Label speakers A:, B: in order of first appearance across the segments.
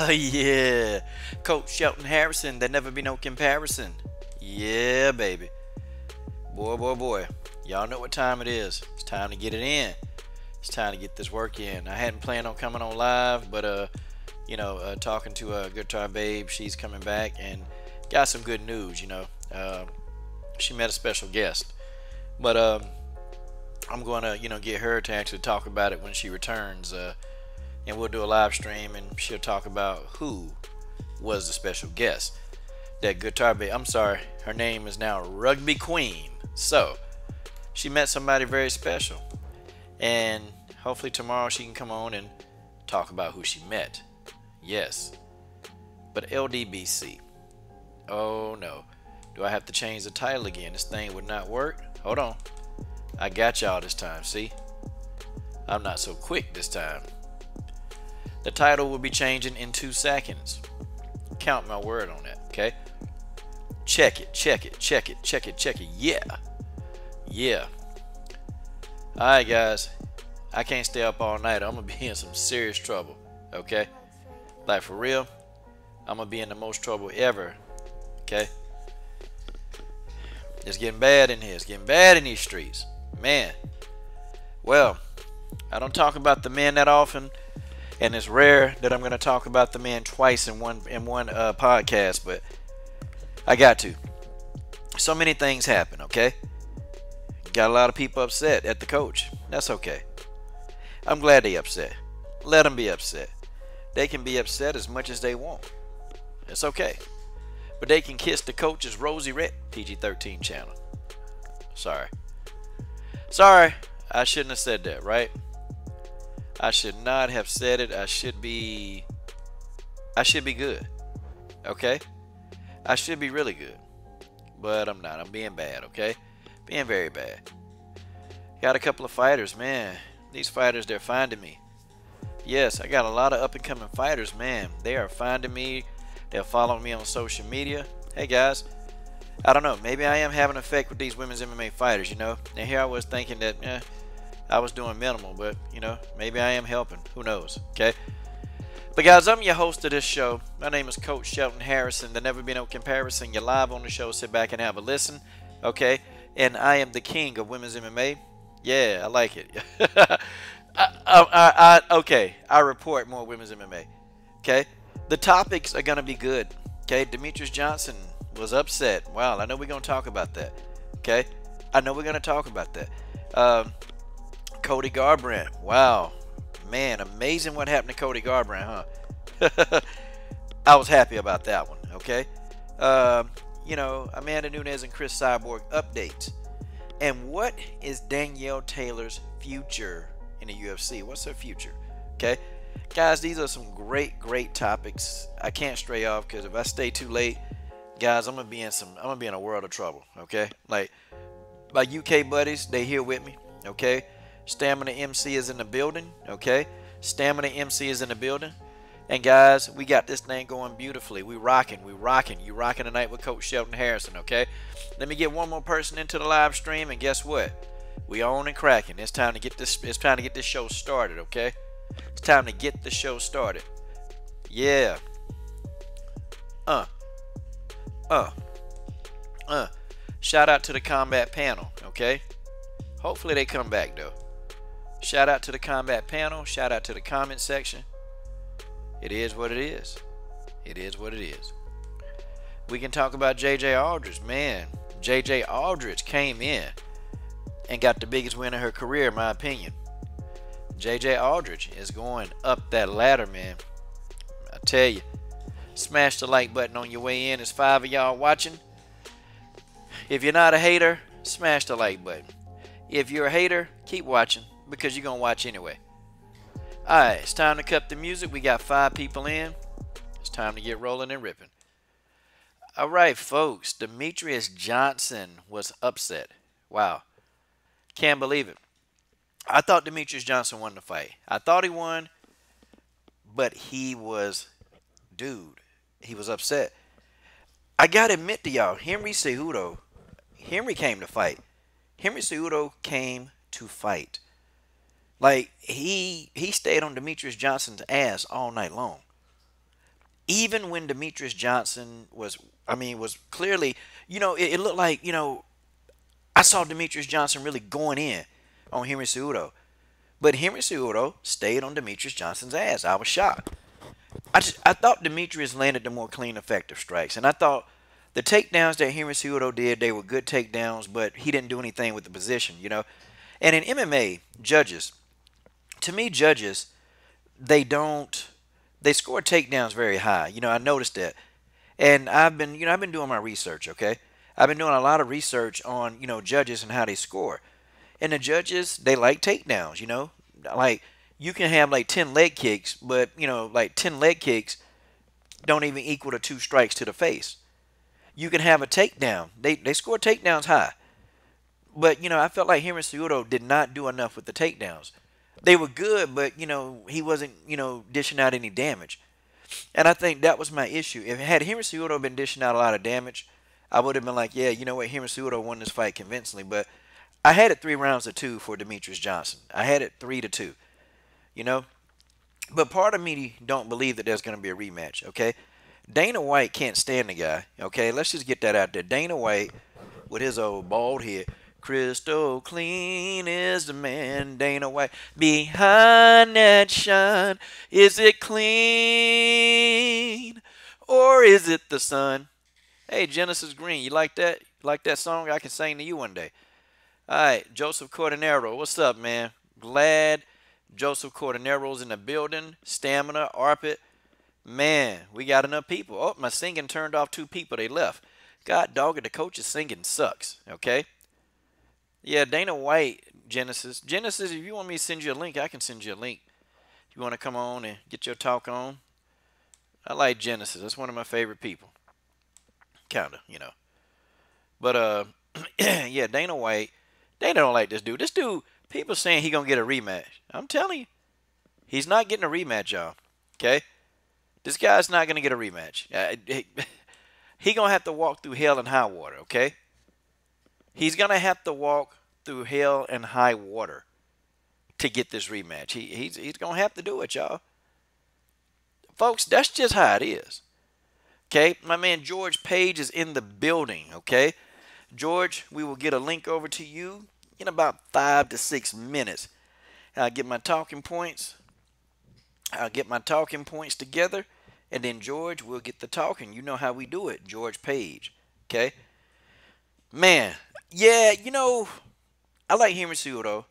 A: Yeah. Coach Shelton Harrison, there never be no comparison. Yeah, baby. Boy, boy, boy. Y'all know what time it is. It's time to get it in. It's time to get this work in. I hadn't planned on coming on live, but talking to a guitar babe, she's coming back and got some good news. She met a special guest, but I'm going to get her to actually talk about it when she returns, and we'll do a live stream and she'll talk about who was the special guest. That guitar babe, I'm sorry, her name is now Rugby Queen. So she met somebody very special, and hopefully tomorrow she can come on and talk about who she met. Yes, but LDBC, oh no, do I have to change the title again? This thing would not work. Hold on, I got y'all this time. See, I'm not so quick this time. The title will be changing in 2 seconds. Count my word on that. Okay, check it, check it, check it, check it, check it. Yeah. Alright guys, I can't stay up all night. I'm gonna be in some serious trouble. Okay, like for real, I'm gonna be in the most trouble ever. Okay, it's getting bad in here. It's getting bad in these streets, man. Well, I don't talk about the men that often, and it's rare that I'm gonna talk about the men twice in one podcast, but I got to. So many things happen. Okay, got a lot of people upset at the coach. That's okay. I'm glad they upset. Let them be upset. They can be upset as much as they want. It's okay. But they can kiss the coach's rosy red PG-13 channel. Sorry, I shouldn't have said that, right? I should not have said it. I should be good. Okay, I should be really good, but I'm not. I'm being bad. Okay, being very bad. Got a couple of fighters, man. These fighters, they're finding me. Yes, I got a lot of up and coming fighters, man. They are finding me. They're following me on social media. Hey guys, I don't know, maybe I am having an effect with these women's MMA fighters, And here I was thinking that I was doing minimal, but maybe I am helping. Who knows? Okay. But guys, I'm your host of this show. My name is Coach Shelton Harrison. There never be no comparison. You're live on the show. Sit back and have a listen. Okay. And I am the king of women's MMA. Yeah, I like it. Okay, I report more women's MMA. Okay, the topics are gonna be good. Okay, Demetrious Johnson was upset. Wow, I know we're gonna talk about that. Okay, I know we're gonna talk about that. Cody Garbrandt. Wow, man, amazing what happened to Cody Garbrandt, huh? I was happy about that one. Okay, Amanda Nunes and Chris Cyborg updates. And what is Danielle Taylor's future in the UFC? What's her future? Okay, guys, these are some great topics. I can't stray off because if I stay too late, guys, I'm gonna be in a world of trouble. Okay, like my UK buddies, they here with me. Okay, Stamina MC is in the building. Okay, Stamina MC is in the building. And guys, we got this thing going beautifully. We rocking. You rocking tonight with Coach Shelton Harrison, okay? Let me get one more person into the live stream, and guess what? We on and cracking. It's time to get this show started, okay? It's time to get the show started. Yeah. Shout out to the combat panel, okay? Hopefully they come back though. Shout out to the combat panel. Shout out to the comment section. It is what it is. It is what it is. We can talk about JJ Aldridge. Man, JJ Aldridge came in and got the biggest win of her career, in my opinion. JJ Aldridge is going up that ladder, man. I tell you, smash the like button on your way in. There's 5 of y'all watching. If you're not a hater, smash the like button. If you're a hater, keep watching because you're going to watch anyway. Alright, it's time to cut the music. We got 5 people in. It's time to get rolling and ripping. Alright, folks. Demetrious Johnson was upset. Wow. Can't believe it. I thought Demetrious Johnson won the fight. I thought he won, but he was upset. I got to admit to y'all, Henry came to fight. Henry Cejudo came to fight. Like, he stayed on Demetrious Johnson's ass all night long. even when Demetrious Johnson was, I mean, was clearly, it looked like, I saw Demetrious Johnson really going in on Henry Cejudo. But Henry Cejudo stayed on Demetrious Johnson's ass. I was shocked. I thought Demetrious landed the more clean, effective strikes. And I thought the takedowns that Henry Cejudo did, they were good takedowns, but he didn't do anything with the position. And in MMA, judges, to me, judges, they don't, they score takedowns very high. I noticed that. And I've been doing my research, okay? I've been doing a lot of research on, judges and how they score. And the judges, they like takedowns. Like, you can have like 10 leg kicks, but, like 10 leg kicks don't even equal to 2 strikes to the face. You can have a takedown. They score takedowns high. But, I felt like Henry Cejudo did not do enough with the takedowns. They were good, but, he wasn't, dishing out any damage. And I think that was my issue. If had Henry Cejudo been dishing out a lot of damage, I would have been like, yeah, you know what, Henry Cejudo won this fight convincingly. But I had it 3-2 for Demetrious Johnson. I had it 3-2. But part of me don't believe that there's going to be a rematch, okay? Dana White can't stand the guy, okay? Let's just get that out there. Dana White, with his old bald head, crystal clean is the man, Dana White. Behind that shine, is it clean or is it the sun? Hey, Genesis Green, you like that? You like that song? I can sing to you one day. All right, Joseph Cordonero, what's up, man? Glad Joseph Cordonero's in the building. Stamina, Arpit. Man, we got enough people. Oh, my singing turned off 2 people. They left. God dog it, the coach's singing sucks, okay? Yeah, Dana White, Genesis. Genesis, if you want me to send you a link, I can send you a link. If you want to come on and get your talk on. I like Genesis. That's one of my favorite people. Kind of. But, yeah, Dana White. Dana don't like this dude. This dude, people saying he going to get a rematch. I'm telling you, he's not getting a rematch, y'all. Okay? This guy's not going to get a rematch. He going to have to walk through hell and high water, okay? He's going to have to walk through hell and high water to get this rematch. He's going to have to do it, y'all. Folks, that's just how it is. Okay? My man George Page is in the building, okay? George, we will get a link over to you in about 5 to 6 minutes. I'll get my talking points. I'll get my talking points together. And then, George, we'll get the talking. You know how we do it, George Page. Okay? Man, yeah, I like Henry Cejudo.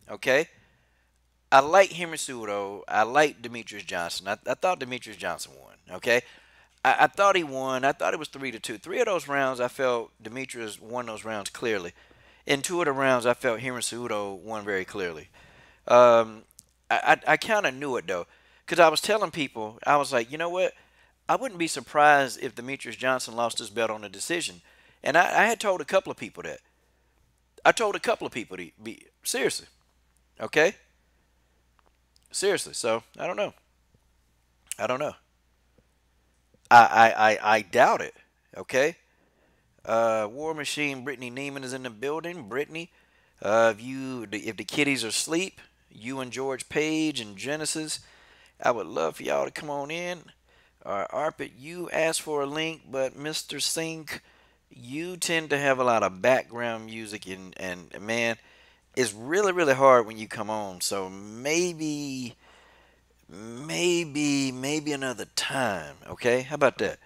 A: Okay? I like Henry Cejudo. I like Demetrious Johnson. I thought Demetrious Johnson won. Okay? I thought he won. I thought it was 3-2. 3 of those rounds, I felt Demetrious won those rounds clearly. In 2 of the rounds, I felt Henry Cejudo won very clearly. I kind of knew it, though. Because I was telling people, I was like, you know what? I wouldn't be surprised if Demetrious Johnson lost his belt on a decision. And I had told a couple of people that. I told a couple of people to be, seriously. Okay? Seriously. So, I don't know. I don't know. I doubt it. Okay? War Machine Brittany Neiman is in the building. Brittany, if the kiddies are asleep, you and George Page and Genesis, I would love for y'all to come on in. Arpit, you asked for a link, but Mr. Sink, you tend to have a lot of background music, and man, it's really, really hard when you come on. So maybe another time. Okay, how about that?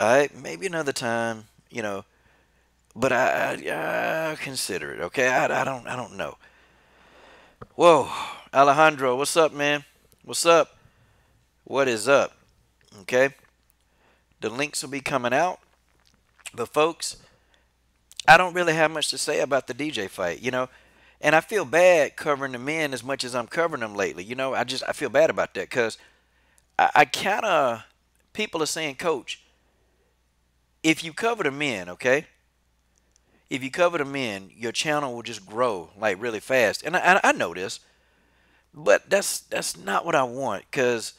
A: All right, maybe another time. But I consider it. Okay, I don't know. Whoa, Alejandro, what's up, man? What's up? What is up? Okay, the links will be coming out. But folks, I don't really have much to say about the DJ fight, and I feel bad covering the men as much as I'm covering them lately. I feel bad about that because I kind of, people are saying, Coach, if you cover the men, okay, if you cover the men, your channel will just grow like really fast. And I know this, but that's not what I want, because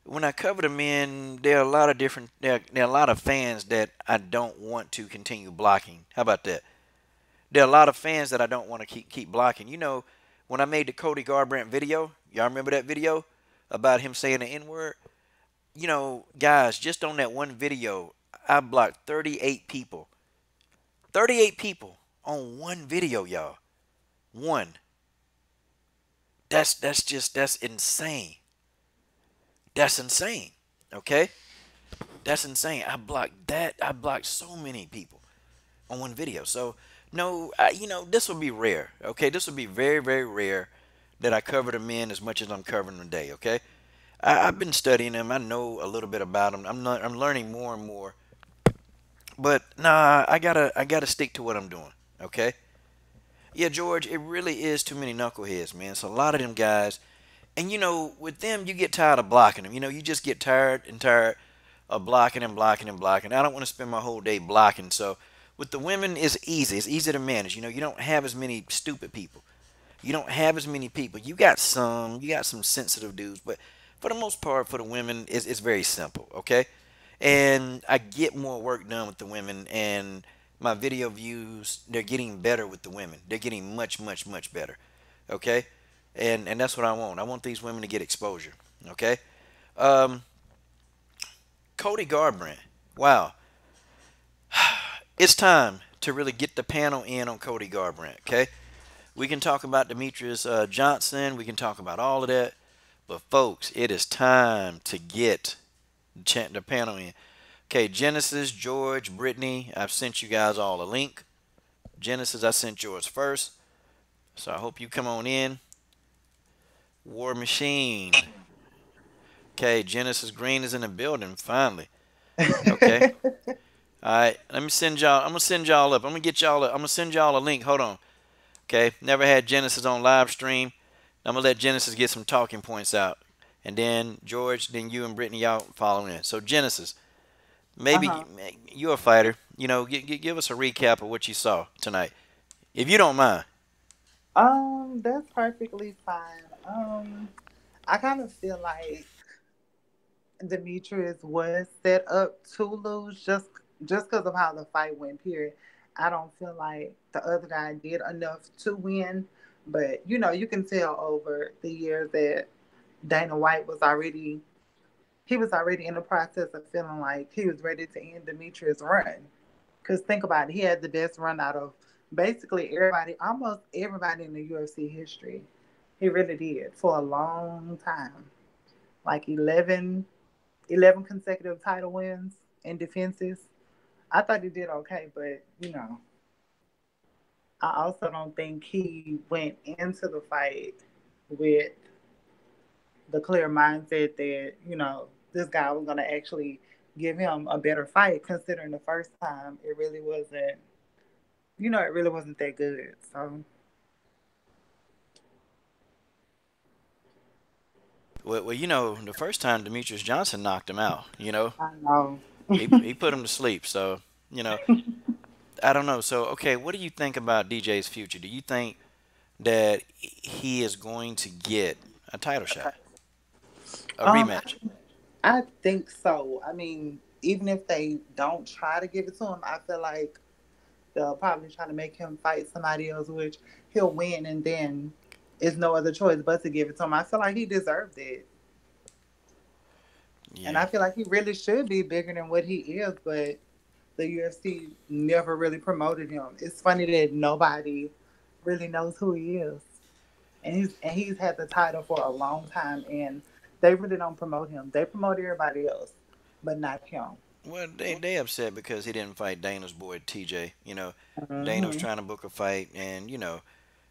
A: when I cover the men, there are a lot of different, there are a lot of fans that I don't want to continue blocking. How about that? There are a lot of fans that I don't want to keep blocking. When I made the Cody Garbrandt video, y'all remember that video about him saying the N-word? guys, just on that one video, I blocked 38 people. 38 people on one video, y'all. One. That's insane. That's insane. Okay? That's insane. I blocked that. I blocked so many people on one video. So no, this would be rare. Okay, this would be very, very rare that I cover the men as much as I'm covering them today. Okay, I've been studying them. I know a little bit about them. I'm learning more and more. But nah, I gotta stick to what I'm doing. Okay. Yeah, George, it really is too many knuckleheads, man. So a lot of them guys, and with them, you get tired of blocking them. You just get tired and tired of blocking and blocking and blocking. I don't want to spend my whole day blocking. So with the women, it's easy. It's easy to manage. You don't have as many stupid people. You don't have as many people. You got some sensitive dudes, but for the most part, for the women, it's very simple. Okay, and I get more work done with the women, and my video views, they're getting better with the women. They're getting much, much, much better. Okay, and that's what I want. I want these women to get exposure. Okay, um, Cody Garbrandt. Wow, it's time to really get the panel in on Cody Garbrandt. Okay, we can talk about Demetrious Johnson. We can talk about all of that. But folks, it is time to get the panel in. Okay, Genesis, George, Brittany, I've sent you guys all a link. Genesis, I sent yours first. So I hope you come on in. War Machine. Okay, Genesis Green is in the building finally. Okay. All right. Let me send y'all. I'm gonna send y'all up. I'm gonna send y'all a link. Hold on. Okay. Never had Genesis on live stream. I'm gonna let Genesis get some talking points out, and then George, then you and Brittany, y'all follow in. So Genesis, maybe
B: Uh-huh.
A: you're a fighter. Give us a recap of what you saw tonight, if you don't mind.
B: That's perfectly fine. I kind of feel like Demetrius was set up to lose just because of how the fight went. Period. I don't feel like the other guy did enough to win, but you can tell over the years that Dana White was already in the process of feeling like he was ready to end Demetrius' run. Because think about it, he had the best run out of basically everybody, almost everybody in the UFC history. He really did for a long time. Like 11 consecutive title wins and defenses. I thought he did okay, but I also don't think he went into the fight with the clear mindset that, this guy was going to actually give him a better fight, considering the first time it really wasn't that good. So,
A: Well, the first time Demetrius Johnson knocked him out,
B: I know.
A: he put him to sleep. So you know, I don't know. So okay, what do you think about DJ's future? Do you think that he is going to get a title shot, a
B: Um,
A: rematch?
B: I think so. I mean, even if they don't try to give it to him, I feel like they'll probably try to make him fight somebody else, which he'll win, and then it's no other choice but to give it to him. I feel like he deserved it. And
A: Yeah.
B: I feel like he really should be bigger than what he is, but the UFC never really promoted him. It's funny that nobody really knows who he is. And he's had the title for a long time, and they really don't promote him. They promote everybody else, but not him.
A: Well, they upset because he didn't fight Dana's boy TJ. Dana was
B: Hmm.
A: trying to book a fight, and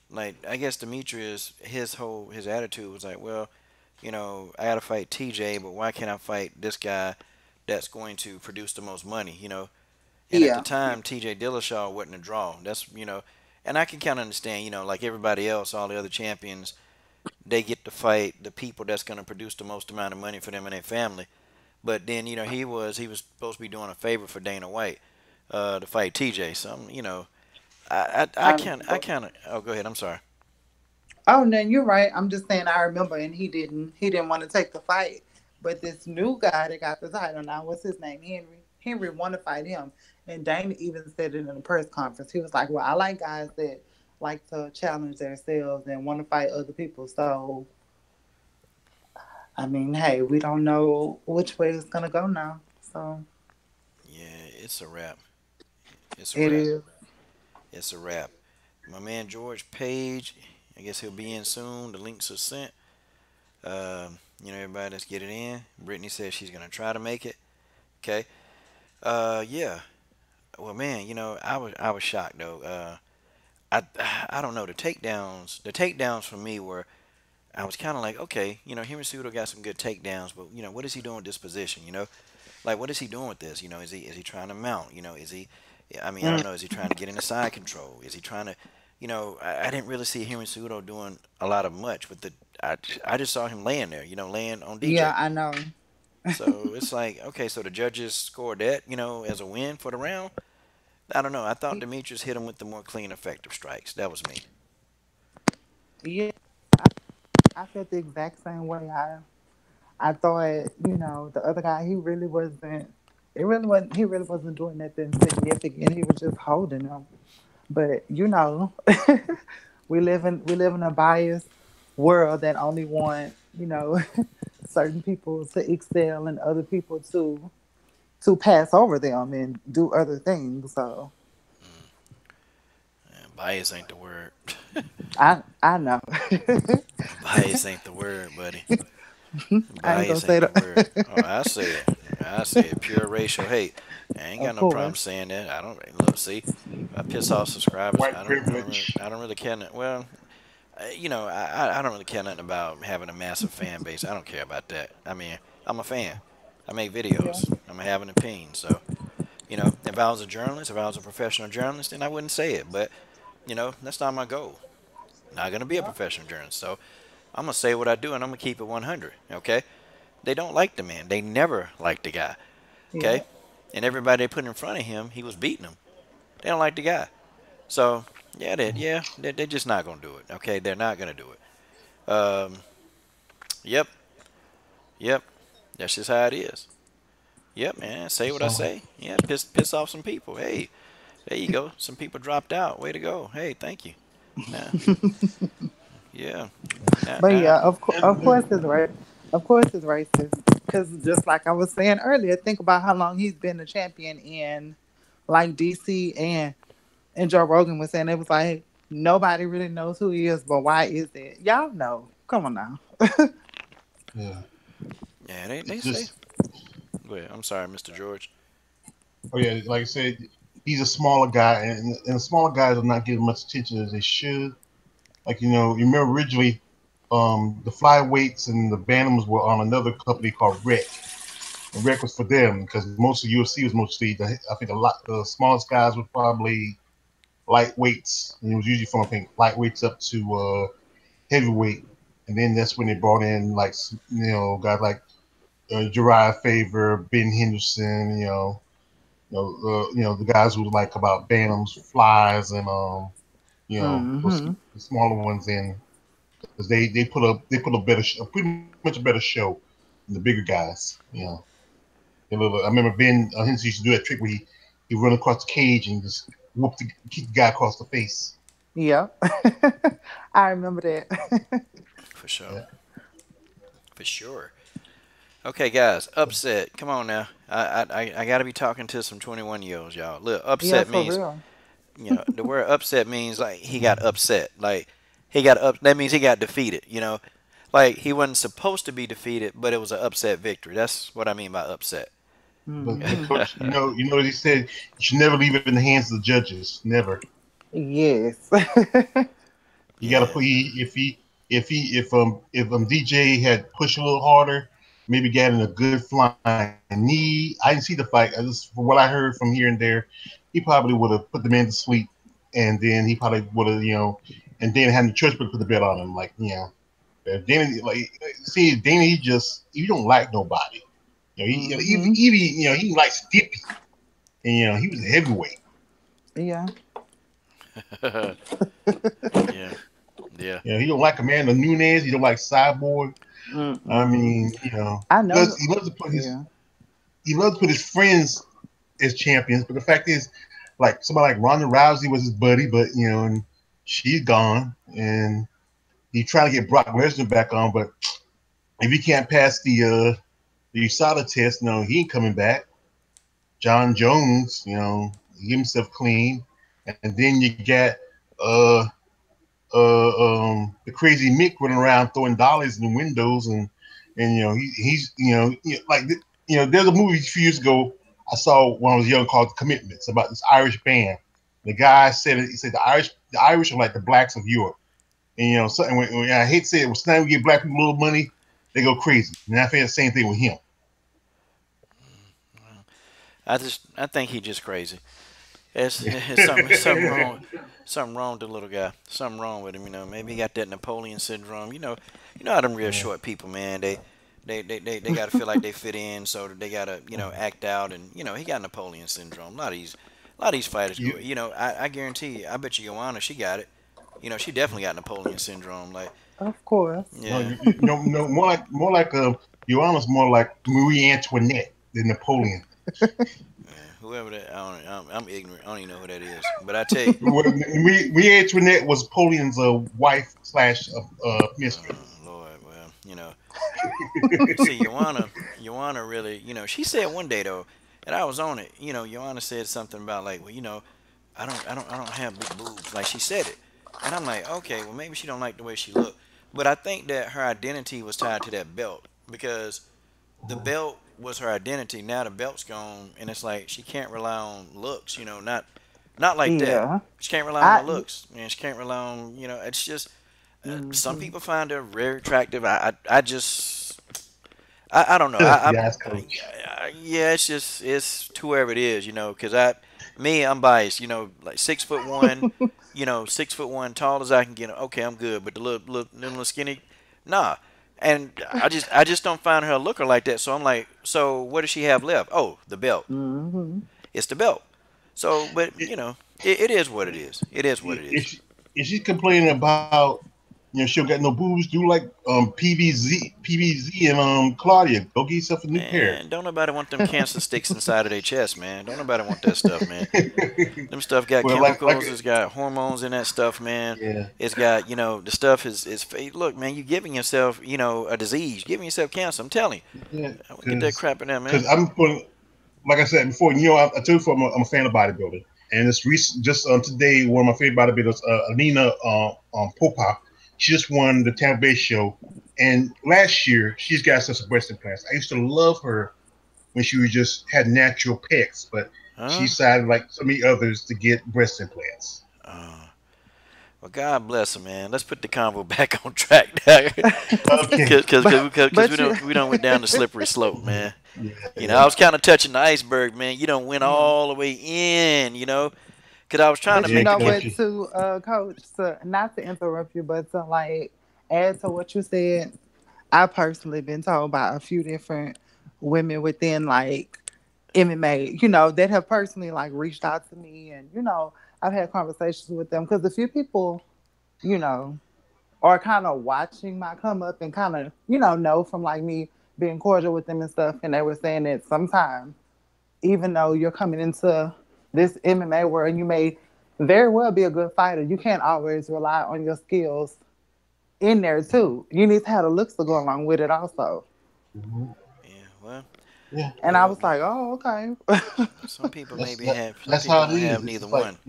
A: like I guess Demetrius, his attitude was like, well, I got to fight TJ, but why can't I fight this guy that's going to produce the most money? And at the
B: Yeah.
A: time, TJ Dillashaw wasn't a draw. And I can kind of understand, like everybody else, all the other champions, they get to fight the people that's going to produce the most amount of money for them and their family. But then, he was supposed to be doing a favor for Dana White, to fight TJ. So, I
B: I
A: can't, I
B: remember.
A: kind of. Oh, go ahead. I'm sorry.
B: Oh no, you're right. I'm just saying I remember, and he didn't want to take the fight. But this new guy that got the title now, what's his name? Henry. Henry wanted to fight him. And Dana even said it in a press conference. He was like, well, I like guys that like to challenge themselves and want to fight other people. So I mean, hey, we don't know which way it's gonna go now. So
A: Yeah, it's a wrap. It's a
B: it
A: wrap.
B: is.
A: It's a wrap. My man George Page, I guess he'll be in soon. The links are sent. Everybody, let's get it in. Brittany says she's gonna try to make it. Okay. Yeah. Well, man, I was shocked though. I don't know the takedowns. The takedowns for me were I was kind of like, okay, Henry Cejudo got some good takedowns, but what is he doing with this position? Like what is he doing with this? Is he trying to mount? Is he? I mean, I don't
B: Mm,
A: know. Is he trying to get into side control? Is he trying to? I didn't really see Henry Cejudo doing a lot of much with the. I just saw him laying there, laying on
B: yeah,
A: DJ.
B: I know.
A: So it's like, okay, so the judges scored that, as a win for the round. I don't know. I thought Demetrious hit him with the more clean, effective strikes. That was me.
B: Yeah, I felt the exact same way. I thought, the other guy, he really wasn't. It really wasn't. He really wasn't doing nothing significant. He was just holding them. But we live in a biased world that only want certain people to excel and other people to pass over them and do other things. So
A: Yeah, bias ain't the word.
B: I know.
A: Bias ain't the word, buddy.
B: I ain't gonna
A: Bias
B: say
A: ain't the word.
B: that.
A: Oh, I say it. I say it. Pure racial hate. I ain't
B: Of
A: got no problem
B: course.
A: saying that. I don't look. See, if I piss off subscribers.
C: White
A: I don't. I don't really.
C: privilege.
A: I don't really care. Well, I don't really care nothing about having a massive fan base. I don't care about that. I mean, I'm a fan. I make
B: Yeah.
A: videos. I'm gonna have an opinion. So, if I was a journalist, if I was a professional journalist, then I wouldn't say it. But, that's not my goal. Not gonna be a
B: Yeah.
A: professional journalist. So, I'm gonna say what I do, and I'm gonna keep it 100. Okay? They don't like the man. They never liked the guy.
B: Yeah.
A: Okay? And everybody they put in front of him, he was beating them. They don't like the guy. So, they're just not gonna do it. Okay? They're not gonna do it. Yep, yep. That's just how it is. Yep, man. Say what I
C: So
A: say. Yeah, piss off some people. Hey, there you go. Some people dropped out. Way to go. Hey, thank you. Nah, yeah. Nah,
B: But
A: nah.
B: yeah, of
C: and
B: course it's right. Of course it's racist. Because just like I was saying earlier, think about how long he's been a champion in like DC and Joe Rogan was saying it was like nobody really knows who he is, but why is it? Y'all know. Come on now.
C: yeah,
A: Yeah, they
C: it's
A: say.
C: just
A: Go ahead. I'm sorry, Mr. George.
C: oh yeah, like I said, he's a smaller guy, and smaller guys are not getting much attention as they should. Like you remember originally, the flyweights and the Bantams were on another company called Rec. And Rec was for them because most of UFC was mostly I think the smallest guys were probably lightweights, and it was usually from I think lightweights up to heavyweight, and then that's when they brought in like guys like Jariah Favor, Ben Henderson, the guys who like about Bantams, Flies, and
B: Mm-hmm.
C: the smaller ones in because they put a pretty much a better show than the bigger guys. I remember Ben Henderson used to do that trick where he run across the cage and just kick the guy across the face.
B: Yep. I remember that.
A: For sure.
C: Yeah.
A: For sure. Okay, guys. Upset. Come on now. I got to be talking to some 21-year-olds, y'all. Look,
B: Yeah,
A: upset
B: for
A: means
B: real.
A: the word upset means like he got upset. Like he got up. That means he got defeated. Like he wasn't supposed to be defeated, but it was an upset victory. That's what I mean by upset.
C: But
B: Mm-hmm.
C: coach, what he said. You should never leave it in the hands of the judges. Never.
B: Yes.
C: You got to
A: Yeah.
C: put if DJ had pushed a little harder, maybe got in a good flying knee. I didn't see the fight. I just from what I heard from here and there, he probably would have put the man to sleep, and then he probably would have and then had the church put the bet on him. Like Danny, like see Danny, he don't like nobody.
B: Mm-hmm.
C: He likes Skippy, and he was a heavyweight.
B: Yeah.
A: Yeah. Yeah.
C: He don't like Amanda Nunes. He don't like Cyborg. I
B: Mm-mm.
C: mean,
B: I know. Yeah.
C: he loves to put his friends as champions. But the fact is, like somebody like Ronda Rousey was his buddy, but and she's gone, and he trying to get Brock Lesnar back on, but If he can't pass the USADA test, no, he ain't coming back. John Jones, he himself clean, and then you got uh the crazy Mick running around throwing dollars in the windows, and he's like there's a movie a few years ago I saw when I was young called The Commitments about this Irish band. The guy said he said the Irish are like the blacks of Europe, and something when I hate to say it, when time we give black people a little money, they go crazy, and I feel the same thing with him.
A: I think he just crazy. It's something wrong. Something wrong with the little guy. Something wrong with him. Maybe he got that Napoleon syndrome. You know how them real
C: Yeah.
A: short people, man. They got to feel like they fit in, so that they got to act out, and he got Napoleon syndrome. A lot of these fighters go.
C: You,
A: I guarantee you. I bet you Joanna, she got it. She definitely got Napoleon syndrome. Like,
B: Of course.
C: no,
A: yeah,
C: no, more like your Honest, more like Marie Antoinette than Napoleon.
A: yeah. Whoever that, I'm ignorant. I don't even know who that is. But I tell you,
C: Marie Antoinette was Napoleon's wife slash mistress.
A: Lord, well, see, Joanna really, she said one day though, and I was on it. Joanna said something about like, well, I don't have big boobs. Like she said it, and I'm like, okay, well maybe she don't like the way she looked, but I think that her identity was tied to that belt because the belt was her identity. Now the belt's gone, and it's like she can't rely on looks. Not like that.
B: Yeah.
A: She can't rely on her
B: I
A: looks, and she can't rely on. It's just some
B: hmm
A: people find her very attractive. I just I don't know. I
C: Yes, coach.
A: yeah, it's to whoever it is, because I'm biased, like 6'1", 6'1", tall as I can get. Okay, I'm good, but the little skinny, nah. And I just don't find her a looker like that. So I'm like, so what does she have left? Oh, the belt.
B: hmm
A: It's the belt. So, but it is what it is. It is what it
C: If
A: is.
C: she, if she's complaining about she don't got no boobs, do like PBZ and Claudia, go get yourself a new pair.
A: Man, don't nobody want them cancer sticks inside of their chest, man. Don't nobody want that stuff, man. Them stuff got
C: Well, like
A: chemicals. It's got hormones in that stuff, man.
C: yeah,
A: It's got the stuff is look, man. You giving yourself a disease. You're giving yourself cancer. I'm telling
C: yeah,
A: you. I would get that
C: because
A: crap in there, man.
C: because I'm putting like I said before, I told you before I'm a fan of bodybuilding, and it's recent. Just today, one of my favorite bodybuilders, Alina Popa, she just won the Tampa Bay show, and last year she's got such a breast implants. I used to love her when she was just had natural pecs, but she
A: Huh?
C: decided, like so many others, to get breast implants.
A: Uh, well, God bless her, man. Let's put the convo back on track now,
C: Okay,
A: because we
B: but you
A: don't went down the slippery slope, man.
C: yeah,
A: I
C: yeah,
A: was kind of touching the iceberg, man. You don't went
B: yeah.
A: all the way in, because I was trying to
B: But you
A: make
C: yeah,
A: the
B: know
A: case.
B: what,
C: country.
B: too, Coach, to, not to interrupt you, but to like add to what you said, I personally been told by a few different women within like MMA, that have personally like reached out to me, and I've had conversations with them because a few people, you know, are kind of watching my come up and kind of know from like me being cordial with them and stuff, and they were saying that sometimes even though you're coming into this MMA world, you may very well be a good fighter. You can't always rely on your skills in there too. You need to have the looks to go along with it also.
C: Mhm.
A: Yeah, well,
C: Yeah,
B: And I
A: well,
B: was like, oh, okay.
A: some people
C: that's
A: maybe have, some
C: that's
A: people
C: how it
A: don't have
C: is. It's
A: neither
C: just like,
A: one.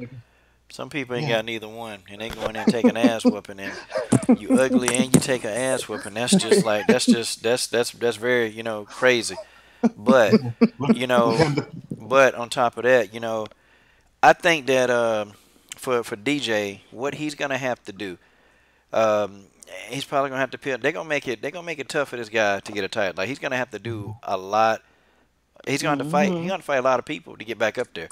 A: Some people ain't
C: yeah,
A: got neither one, and they go in there and take an ass whooping, and you ugly and you take an ass whooping. That's just like that's very crazy. But
C: yeah.
A: you
C: Look
A: know,
C: at the
A: but on top of that, I think that for DJ, what he's gonna have to do, um, he's probably gonna have to pit. They're gonna make it tough for this guy to get a title. Like he's gonna have to do a lot. He's gonna have to fight. He's
B: hmm
A: gonna fight a lot of people to get back up there.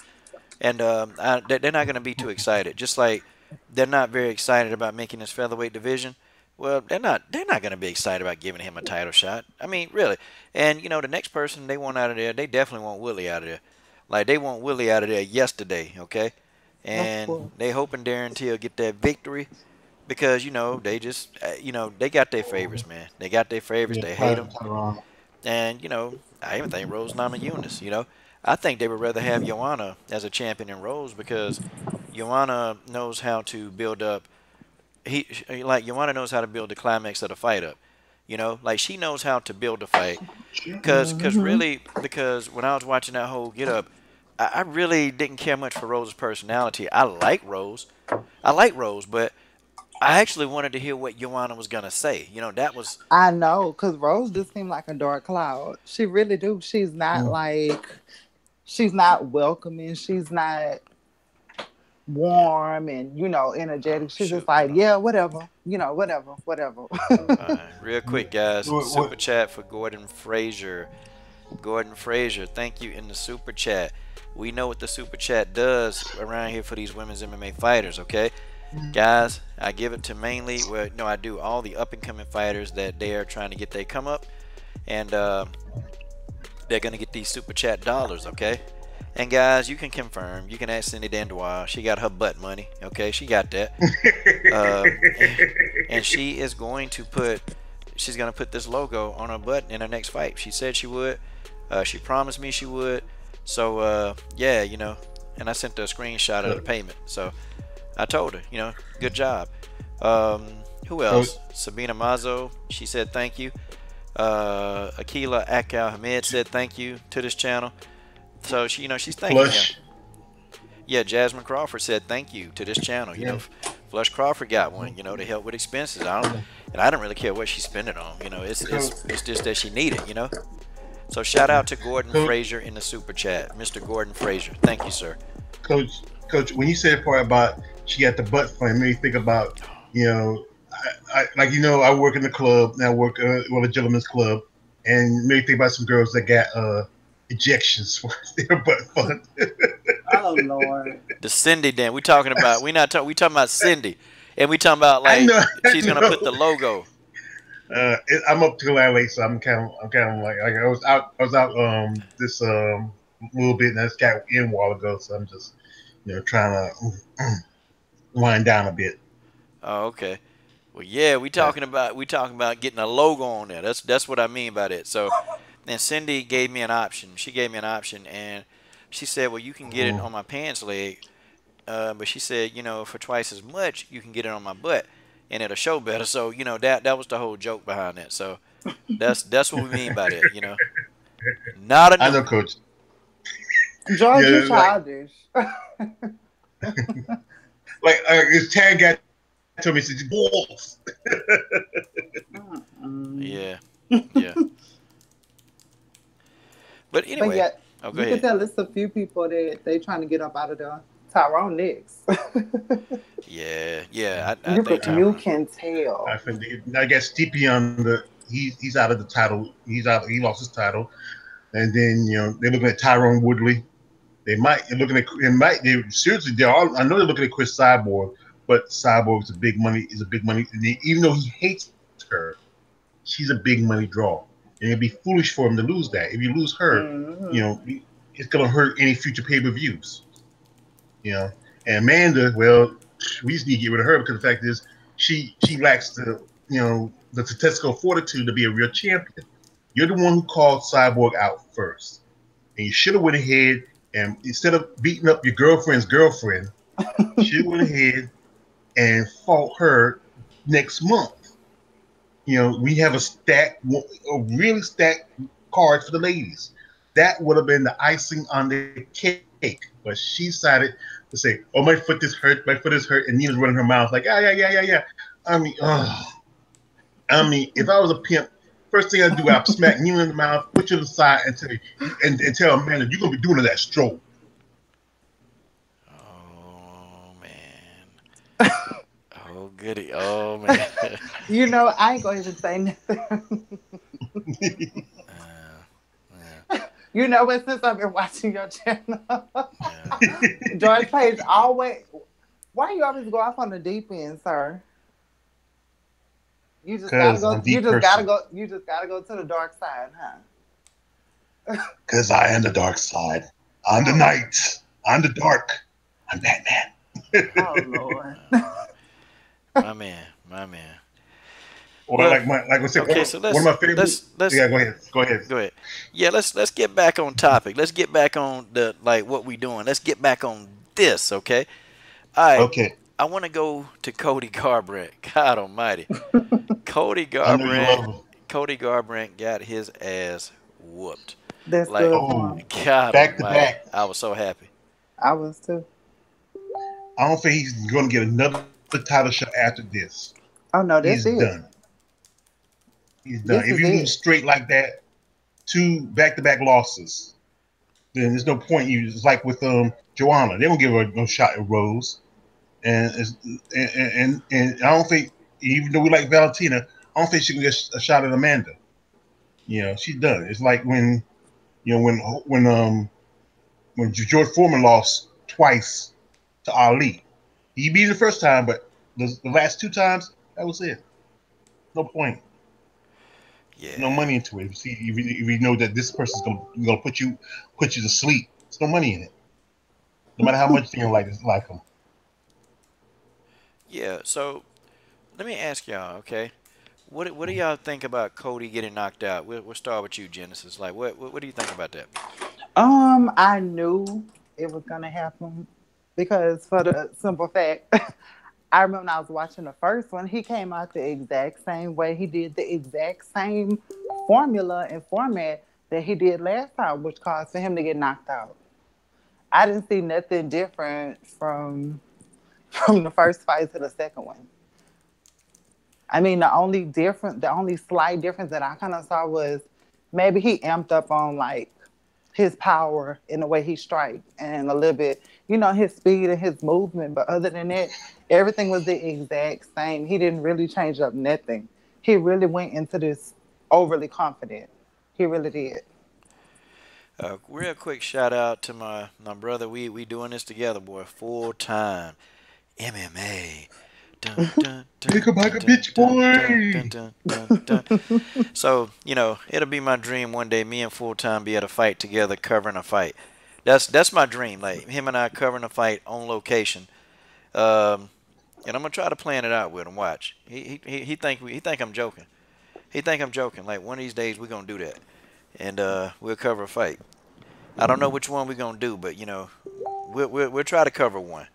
A: And they're not going to be too excited. Just like they're not very excited about making this featherweight division. Well, they're not going to be excited about giving him a title shot. I mean, really. And the next person they want out of there, they definitely want Willie out of there. Like they want Willie out of there yesterday, okay?
B: Of
A: And
B: course.
A: they hoping Darren Till get that victory because they just they got their favorites, man. They got their favorites.
C: yeah,
A: They hate them.
C: Tyrone.
A: And, I even think Rose Namajunas, I think they would rather have Joanna as a champion than Rose because Joanna knows how to build up. Like, Joanna knows how to build the climax of the fight up. You know, like she knows how to build a fight.
B: Hmm.
A: Because when I was watching that whole Get Up, I really didn't care much for Rose's personality. I like Rose, but I actually wanted to hear what Joanna was gonna say. You know, that was
B: I know, because Rose just seemed like a dark cloud. She really do. She's not welcoming. She's not
A: yeah.
B: warm and,
A: Oh
B: energetic. She's just
A: shoot, hold
B: like,
A: on.
B: yeah, whatever. Whatever.
A: Real quick, guys.
C: What,
A: Super chat for Gordon Frazier. Gordon Frazier, thank you in the super chat. We know what the super chat does around here for these women's MMA fighters, okay? Guys, I give it to mainly, well, no, I do all the up and coming fighters that they are trying to get their come up, and they're going to get these super chat dollars, okay? And guys, you can confirm. You can ask Cindy Dandois. She got her butt money, okay? She got that. Um, and she is going to she's going to put this logo on her butt in her next fight. She said she would. She promised me she would. So, yeah, and I sent her a screenshot of the payment. So I told her, good job. Who else? Sabina Mazo, she said thank you. Akila Akal Hamid said thank you to this channel. So she's thanking him.
C: Flush.
A: Yeah, Jasmine Crawford said thank you to this channel.
C: Yeah.
A: Flush Crawford got one, to help with expenses. I don't really care what she's spending on. It's just that she needed, So shout out to Gordon Frazier in the super chat, Mr. Gordon Frazier. Thank you, sir.
C: Coach, when you said the part about she got the butt flame, made me think about, I work in the club, and I work a gentleman's club, and made me think about some girls that got ejections for their butt fun.
B: Oh Lord.
A: The Cindy Dan. We talking about Cindy, and we talking about like she's gonna put the logo.
C: I'm up to LA, so I'm kind of like I was out this little bit, and I just got in a while ago, so I'm just trying to wind down a bit.
A: Oh, okay. Well, yeah, we talking about getting a logo on there. That's what I mean by that. So, and Cindy gave me an option. She gave me an option, and she said, "Well, you can get it on my pants leg, but she said, for twice as much, you can get it on my butt, and it'll show better." So, that was the whole joke behind that. So, that's what we mean by that. Not a
C: I
A: new
C: know, Coach.
B: George, you childish.
C: Like his tag guy told me, he said, balls.
A: Yeah. But anyway,
B: but
A: go
B: you
A: ahead.
B: can tell it's a few people that they trying to get up out of the Tyrone next.
A: Yeah.
B: You can tell.
C: I guess Stipe on he's out of the title. He lost his title, and then they're looking at Tyrone Woodley. They seriously they are. I know they're looking at Chris Cyborg, but Cyborg is a big money. Even though he hates her, she's a big money draw, and it'd be foolish for him to lose that. If you lose her, it's gonna hurt any future pay-per-views. And Amanda, well, we just need to get rid of her because the fact is she lacks the statistical fortitude to be a real champion. You're the one who called Cyborg out first, and you should have went ahead and instead of beating up your girlfriend's girlfriend, you should have went ahead and fought her next month. We have a really stacked card for the ladies. That would have been the icing on the cake, but she decided to say, "Oh, my foot is hurt, and Nina's running her mouth like, yeah. I mean, if I was a pimp, first thing I'd do, I'd smack Nina in the mouth, put you to the side, and tell Amanda, you're gonna be doing that stroke."
A: Oh man. Oh goody. Oh man.
B: I ain't gonna even say nothing. You know what? Since I've been watching your channel, George Page always. Why you always go off on the deep end, sir? You just gotta go. You just gotta go. You just gotta go to the dark side, huh?
C: Because I am the dark side. I'm the night. I'm the dark. I'm Batman.
B: Oh Lord.
A: My man.
C: Or well, like I said, okay, one of my favorites. Yeah, go ahead.
A: Yeah, let's get back on topic. Let's get back on what we doing. Let's get back on this, okay? All right.
C: Okay.
A: I want to go to Cody Garbrandt. God Almighty, Cody Garbrandt. Cody Garbrandt got his ass whooped.
B: That's
A: Like,
B: good for
C: Oh,
B: him.
A: God
C: back to
A: almighty.
C: back.
A: I was so happy.
B: I was too.
C: I don't think he's going to get another title shot after this.
B: Oh no,
C: He's
B: that's it.
C: done. He's done.
B: This
C: If
B: is
C: you lose
B: it.
C: straight like that, two back-to-back losses, then there's no point. You it's like with Joanna, they don't give her no shot at Rose, and and I don't think even though we like Valentina, I don't think she can get a shot at Amanda. She's done. It's like when George Foreman lost twice to Ali. He beat it the first time, but the last two times that was it. No point. No
A: Yeah.
C: money into it. If you know that this person's gonna put you to sleep, there's no money in it. No matter how much you don't like them.
A: Yeah. So let me ask y'all, okay? What do y'all think about Cody getting knocked out? We'll start with you, Genesis. Like, what do you think about that?
B: I knew it was gonna happen because for the simple fact, I remember when I was watching the first one, he came out the exact same way. He did the exact same formula and format that he did last time, which caused for him to get knocked out. I didn't see nothing different from the first fight to the second one. I mean, the only slight difference that I kind of saw was maybe he amped up on like his power in the way he strikes and a little bit, his speed and his movement. But other than that, everything was the exact same. He didn't really change up nothing. He really went into this overly confident. He really did.
A: Real quick shout out to my brother. We doing this together, boy. Full time MMA. Dun dun dun
C: Make a like
A: dun
C: a
A: dun
C: bitch
A: dun dun
C: boy.
A: dun dun dun dun. So it'll be my dream one day. Me and Full Time be at a fight together, covering a fight. That's my dream. Like him and I covering a fight on location. Um, and I'm gonna try to plan it out with him. Watch. He think I'm joking. He think I'm joking. Like one of these days we're gonna do that, and we'll cover a fight. I don't know which one we're gonna do, but we'll try to cover one.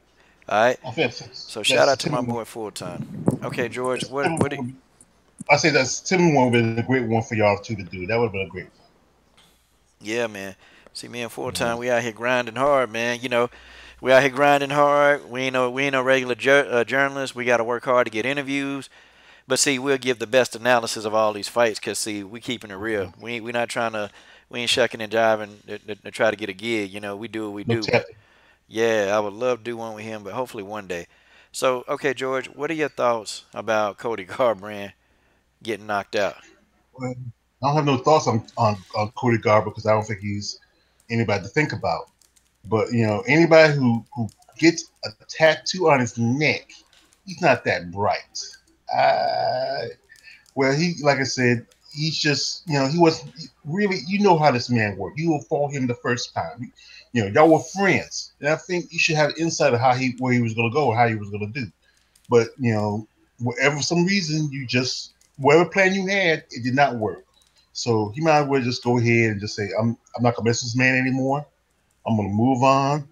A: All right.
C: I think that's
A: So shout
C: that's
A: out to my
C: September.
A: boy Full Time. Okay, George. What
C: September
A: what?
C: would be- I say that September one would have been a great one for y'all two to do. That would have been a great
A: Yeah, man. See, me and Full Time,
C: one.
A: we out here grinding hard, man. We out here grinding hard. We ain't no regular journalists. We got to work hard to get interviews. But see, we'll give the best analysis of all these fights because see, we keeping it real. We not trying to. We ain't shucking and jiving to try to get a gig. We do what we
C: No
A: do. But
C: tapping.
A: yeah, I would love to do one with him, but hopefully one day. So, okay, George, what are your thoughts about Cody Garbrandt getting knocked out?
C: Well, I don't have no thoughts on Cody Garber because I don't think he's anybody to think about. But anybody who gets a tattoo on his neck, he's not that bright. Uh, well, he like I said, he's just he was really how this man worked. You will follow him the first time. Y'all were friends, and I think you should have insight of where he was going to go, or how he was going to do. But whatever for some reason you just whatever plan you had, it did not work. So he might as well just go ahead and just say, I'm not gonna mess with this man anymore. I'm gonna move on.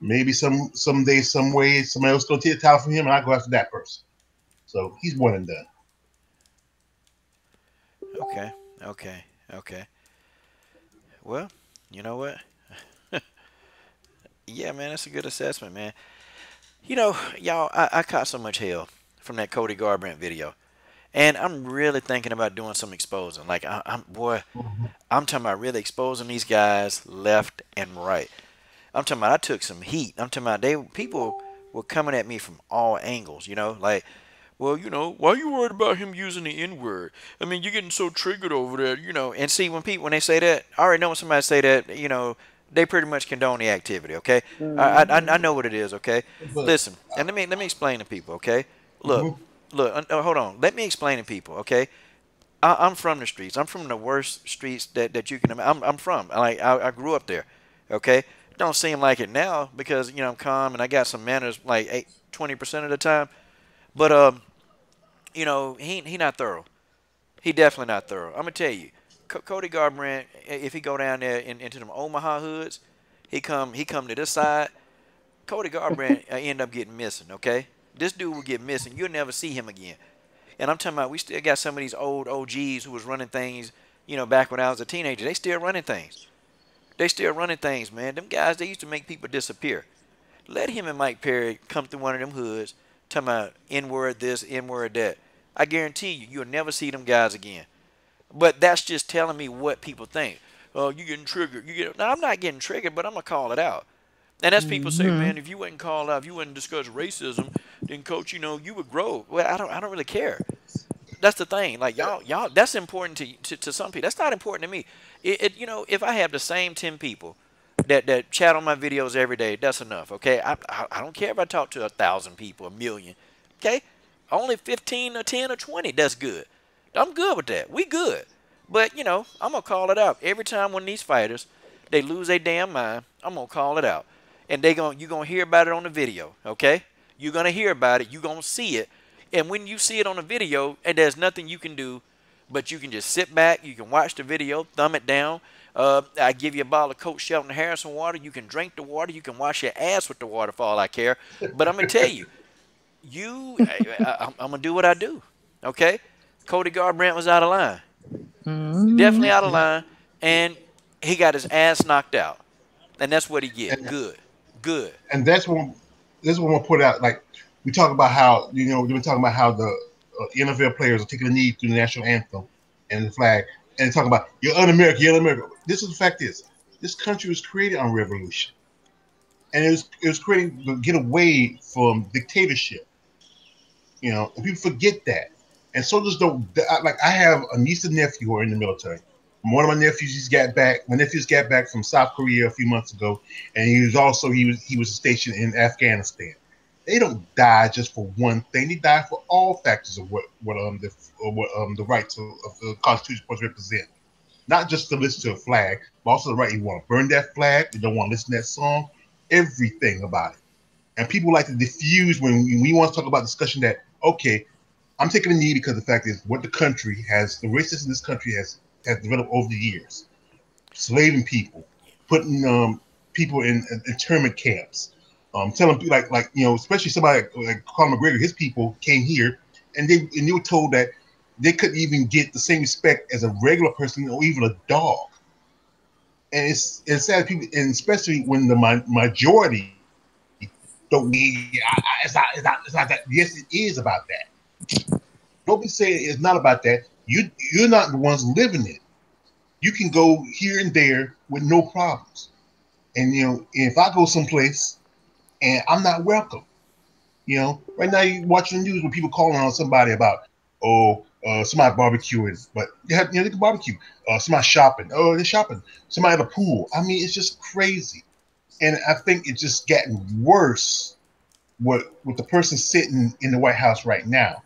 C: Maybe someday, some way, somebody else gonna take the title from him, and I go after that person. So he's one and done.
A: Okay, okay, okay. Well, you know what? Yeah, man, that's a good assessment, man. Y'all, I caught so much hell from that Cody Garbrandt video. And I'm really thinking about doing some exposing. Like,
C: Mm-hmm.
A: I'm talking about really exposing these guys left and right. I'm talking about I took some heat. I'm talking about people were coming at me from all angles, like, well, why you worried about him using the N word? I mean, you're getting so triggered over that. And see, when they say that, I already know when somebody say that, they pretty much condone the activity. Okay, I
B: Mm-hmm.
A: know what it is. Okay,
C: But
A: listen, and let me explain to people. Okay, look,
C: mhm.
A: hold on. Let me explain to people. Okay, I'm from the streets. I'm from the worst streets that you can. I'm from. Like I grew up there. Okay, don't seem like it now because I'm calm and I got some manners like 20% of the time. But he not thorough. He definitely not thorough. I'm gonna tell you, Cody Garbrandt, if he go down there into them Omaha hoods, he come to this side. Cody Garbrandt end up getting missing. Okay, this dude will get missing. You'll never see him again. And I'm talking about we still got some of these old OGs who was running things, back when I was a teenager. They still running things. They still running things, man. Them guys, they used to make people disappear. Let him and Mike Perry come through one of them hoods, talking about N-word this, N-word that. I guarantee you, you'll never see them guys again. But that's just telling me what people think. Oh, you getting triggered. No, I'm not getting triggered, but I'm going to call it out. And that's people say, man, if you wouldn't call out, if you wouldn't discuss racism, then coach, you would grow. Well, I don't really care. That's the thing. Like y'all, that's important to some people. That's not important to me. If I have the same 10 people that chat on my videos every day, that's enough. Okay, I don't care if I talk to 1,000 people, 1,000,000. Okay, only 15 or 10 or 20. That's good. I'm good with that. We good. But I'm gonna call it out every time one of these fighters they lose their damn mind. I'm gonna call it out, and you're gonna hear about it on the video. Okay, you're gonna hear about it. You're gonna see it. And when you see it on the video, and there's nothing you can do, but you can just sit back, you can watch the video, thumb it down. I give you a bottle of Coach Shelton Harrison water. You can drink the water. You can wash your ass with the water for all I care. But I'm going to tell you, I'm going to do what I do. Okay? Cody Garbrandt was out of line. Definitely out of line. And he got his ass knocked out. And that's what he get. Good.
C: And that's what we'll put out. Like, we talk about how, we've been talking about how the NFL players are taking a knee through the national anthem and the flag, and talking about, you're un-American, you're un-American. This is the fact is, this country was created on revolution. And it was created to get away from dictatorship. And people forget that. And so just don't, like, I have a niece and nephew who are in the military. One of my nephews got back from South Korea a few months ago, and he was stationed in Afghanistan. They don't die just for one thing. They die for all factors of what the rights of the Constitution supposed to represent. Not just to listen to a flag, but also the right. You want to burn that flag. You don't want to listen to that song. Everything about it. And people like to diffuse when we want to talk about discussion that, okay, I'm taking a knee because the fact is what the racism in this country has developed over the years. Slaving people, putting people in internment camps. Telling people especially somebody like Conor McGregor, his people came here and they were told that they couldn't even get the same respect as a regular person or even a dog. And it's sad people, and especially when the majority don't need. It's not that. Yes, it is about that. Don't be saying it's not about that. You're not the ones living it. You can go here and there with no problems. And if I go someplace and I'm not welcome. Right now you're watching the news when people calling on somebody about, somebody barbecuing, but they can barbecue. Somebody shopping. Oh, they're shopping. Somebody at a pool. I mean, it's just crazy. And I think it's just getting worse with the person sitting in the White House right now.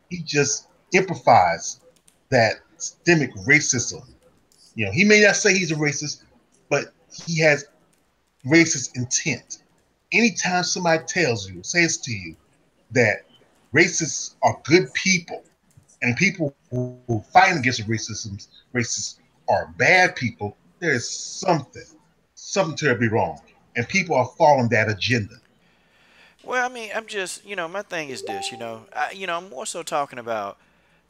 C: He just amplifies that systemic racism. He may not say he's a racist, but he has racist intent. Anytime somebody says to you that racists are good people and people who fight against racists are bad people, there is something terribly wrong. And people are following that agenda.
A: Well, I mean, I'm just, my thing is this, I'm more so talking about,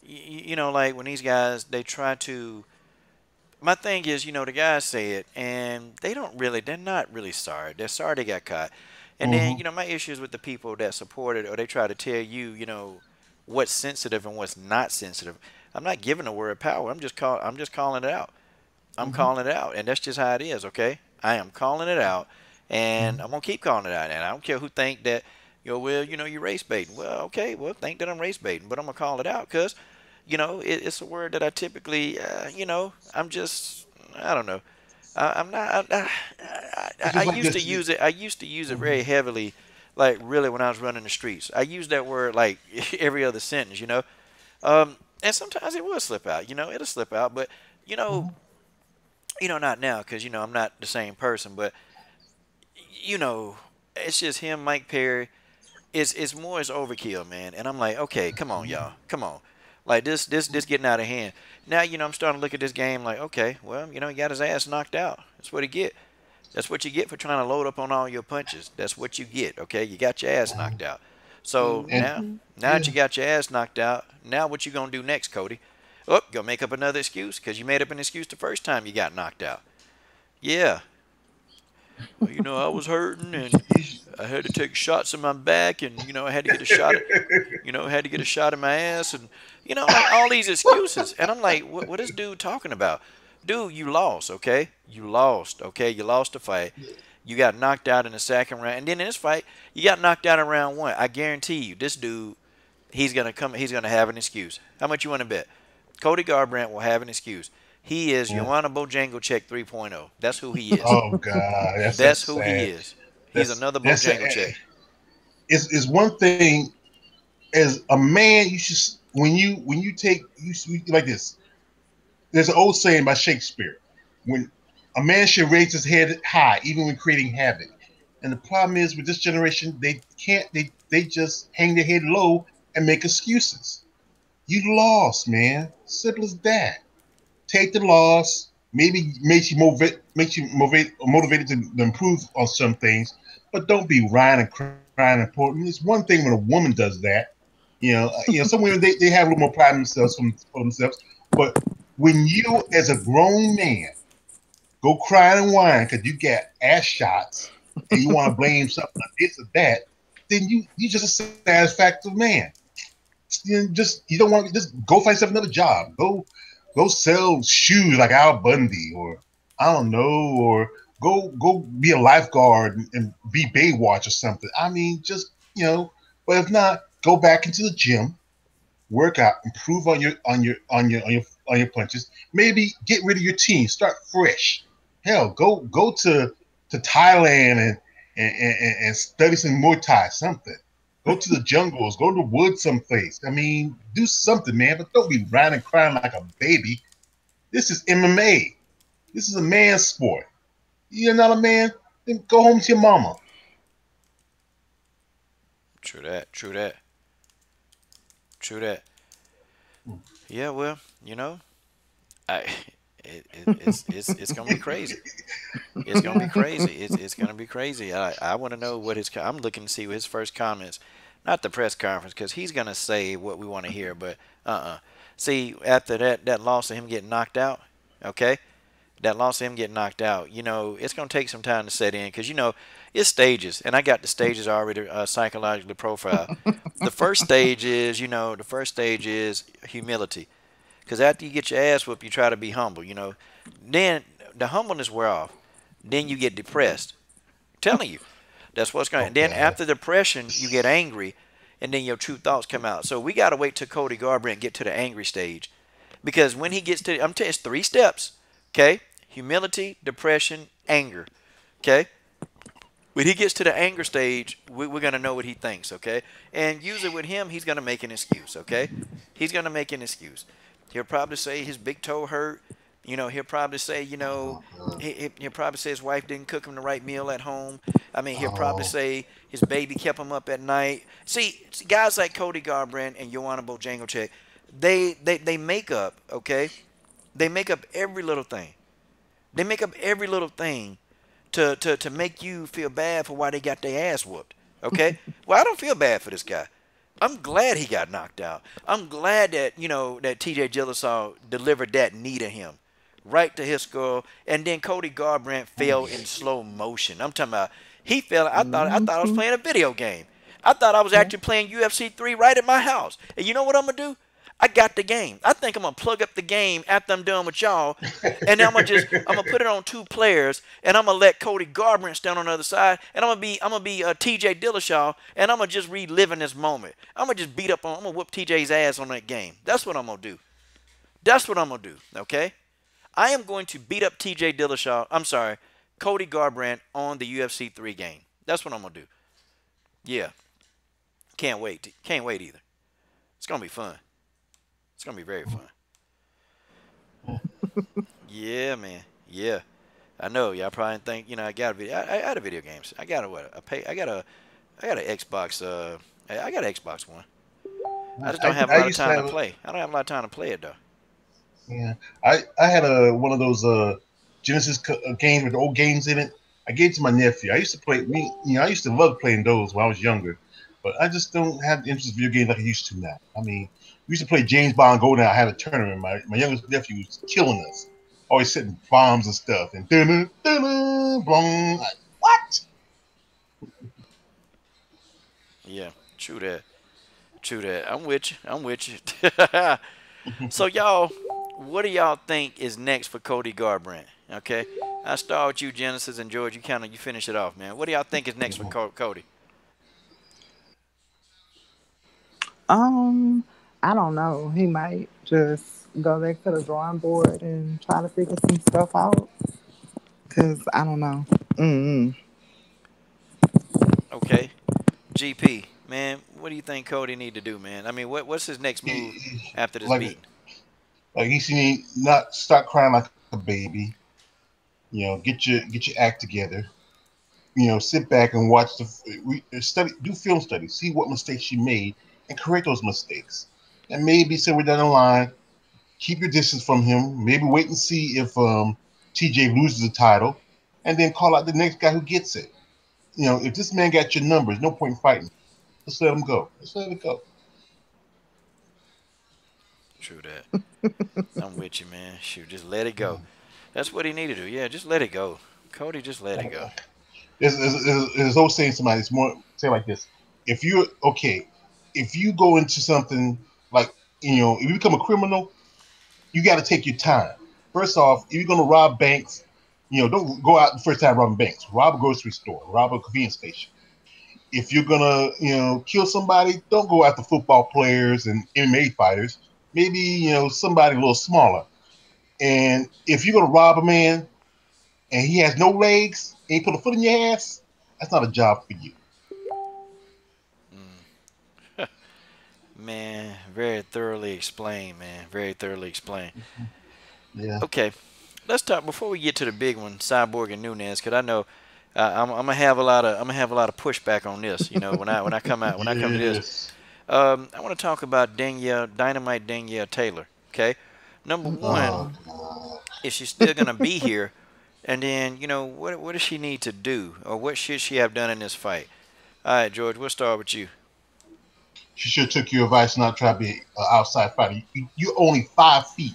A: like when these guys, they try to, my thing is, the guys say it, and they're not really sorry. They're sorry they got caught. And then, my issue is with the people that support it, or they try to tell you, what's sensitive and what's not sensitive. I'm not giving the word power. I'm just calling it out. I'm calling it out, and that's just how it is, okay? I am calling it out, and I'm going to keep calling it out. And I don't care who think that, you're race baiting. Well, okay, think that I'm race baiting, but I'm going to call it out because, it's a word that I typically, I'm just, I don't know. I'm not. I used to use it. I used to use it very heavily, like really when I was running the streets. I used that word like every other sentence, and sometimes it will slip out. It'll slip out, but not now because I'm not the same person. But it's just him, Mike Perry. It's overkill, man. And I'm like, okay, come on, y'all, come on. Like this getting out of hand. Now, I'm starting to look at this game like, okay, well, he got his ass knocked out. That's what he get. That's what you get for trying to load up on all your punches. That's what you get, okay? You got your ass knocked out. So
C: And
A: now
C: yeah,
A: that you got your ass knocked out, now what you gonna do next, Cody? Oh, gonna make up another excuse because you made up an excuse the first time you got knocked out. Yeah, well, I was hurting and
C: you sh-
A: I had to take shots in my back, and I had to get a shot at, had to get a shot in my ass, and like all these excuses. And I'm like, what is dude talking about? Dude, you lost, okay? You lost, okay? You lost the fight. You got knocked out in the second round, and then in this fight, you got knocked out in round one. I guarantee you, this dude, he's gonna come. He's gonna have an excuse. How much you want to bet? Cody Garbrandt will have an excuse. He is
C: yeah.
A: Joanna Bojangles 3.0. That's who he is.
C: Oh God, that's
A: That's who he
C: sad.
A: is. He's another
C: That's sad.
A: Bojangles.
C: It's one thing as a man. You should when you take like this. There's an old saying by Shakespeare: when a man should raise his head high, even when creating havoc. And the problem is with this generation, they can't. They just hang their head low and make excuses. You lost, man. Simple as that. Take the loss. Maybe motivated to improve on some things, but don't be whining and crying and pouting. It's one thing when a woman does that. Some women they have a little more pride in themselves for themselves. But when you, as a grown man, go crying and whine because you got ass shots and you want to blame something like this or that, then you just a satisfactory man. You don't want to just go find yourself another job. Go sell shoes like Al Bundy, or I don't know, or go be a lifeguard and be Baywatch or something. I mean, just but if not, go back into the gym, work out, improve on your punches. Maybe get rid of your team, start fresh. Hell, go to Thailand and study some Muay Thai, something. Go to the jungles, go to the woods someplace. I mean, do something, man, but don't be crying and crying like a baby. This is MMA. This is a man's sport. You're not a man, then go home to your mama.
A: True that. True that. True that. Yeah, well, I it's gonna be crazy. It's gonna be crazy. It's gonna be crazy. I want to know what I'm looking to see what his first comments, not the press conference, because he's gonna say what we want to hear. But see, after that loss of him getting knocked out, okay, that loss of him getting knocked out, it's gonna take some time to set in, because it's stages, and I got the stages already psychologically profiled. The first stage is humility. Because after you get your ass whooped, you try to be humble, Then the humbleness wear off. Then you get depressed. I'm telling you. That's what's going on.
C: Oh
A: Then
C: God.
A: after depression, you get angry. And then your true thoughts come out. So we got to wait till Cody Garbrandt get to the angry stage. Because when he gets to, I'm telling you, it's 3 steps. Okay? Humility, depression, anger. Okay? When he gets to the anger stage, we're going to know what he thinks, okay? And usually with him, he's going to make an excuse, okay? He's going to make an excuse. He'll probably say his big toe hurt. He'll probably say,
C: Oh God.
A: he'll probably say his wife didn't cook him the right meal at home. I mean, he'll probably
C: Oh.
A: say his baby kept him up at night. See guys like Cody Garbrandt and Joanna Bojangles, they make up, okay? They make up every little thing. They make up every little thing to make you feel bad for why they got their ass whooped. Okay? Well, I don't feel bad for this guy. I'm glad he got knocked out. I'm glad that, that TJ Dillashaw delivered that knee to him. Right to his skull. And then Cody Garbrandt fell in slow motion. I'm talking about he fell. I thought I was playing a video game. I thought I was actually playing UFC 3 right at my house. And you know what I'm gonna do? I got the game. I think I'm gonna plug up the game after I'm done with y'all, and then I'm gonna put it on 2 players, and I'm gonna let Cody Garbrandt stand on the other side, and I'm gonna be T.J. Dillashaw, and I'm gonna just reliving this moment. I'm gonna just I'm gonna whoop T.J.'s ass on that game. That's what I'm gonna do. That's what I'm gonna do. Okay, I am going to beat up T.J. Dillashaw. I'm sorry, Cody Garbrandt on the UFC 3 game. That's what I'm gonna do. Yeah, can't wait. Can't wait either. It's gonna be fun. It's gonna be very fun. Yeah, man. Yeah, I know. Y'all probably think I got a video. I had a video games. I got I got an Xbox. I got an Xbox One. I just don't have a lot of time to play. I don't have a lot of time to play it though.
C: Yeah, I had one of those Genesis games with old games in it. I gave it to my nephew. I used to play I used to love playing those when I was younger. but I just don't have the interest in video games like I used to now. I mean, we used to play James Bond Golden. I had a tournament. My youngest nephew was killing us, always setting bombs and stuff, and boom, like, what?
A: Yeah, true that. True that. I'm with you. I'm with you. So y'all, what do y'all think is next for Cody Garbrandt? Okay, I start with you, Genesis, and George. You finish it off, man. What do y'all think is next for Cody?
B: Um, I don't know. He might just go back to the drawing board and try to figure some stuff out. Cause I don't know. Mm-mm.
A: Okay, GP, man. What do you think Cody need to do, man? I mean, what's his next move after this
C: Like
A: beating?
C: he should not start crying like a baby. Get your act together. Sit back and watch study, do film studies, see what mistakes you made, and correct those mistakes. And maybe somewhere down the line, keep your distance from him. Maybe wait and see if TJ loses the title, and then call out the next guy who gets it. If this man got your numbers, no point in fighting. Let's let him go. Let's let it go.
A: True that. I'm with you, man. Shoot, just let it go. That's what he needed to do. Yeah, just let it go. Cody, just let it go.
C: There's always saying somebody. It's more say like this: if you're okay, if you go into something like if you become a criminal, you got to take your time. First off, if you're going to rob banks, don't go out the first time robbing banks. Rob a grocery store, rob a convenience station. If you're going to, kill somebody, don't go after football players and MMA fighters. Maybe, somebody a little smaller. And if you're going to rob a man and he has no legs and he put a foot in your ass, that's not a job for you.
A: Man, very thoroughly explained, man. Very thoroughly explained.
C: Yeah.
A: Okay, let's talk before we get to the big one, Cyborg and Nunes, because I know I'm gonna have a lot of pushback on this. When I come out when I come to this,
C: Yes.
A: I want to talk about Danielle Taylor. Okay, number one,
C: Oh, God.
A: is she still gonna be here? And then what does she need to do, or what should she have done in this fight? All right, George, we'll start with you.
C: She should have took your advice not try to be an outside fighter. You're only 5 feet.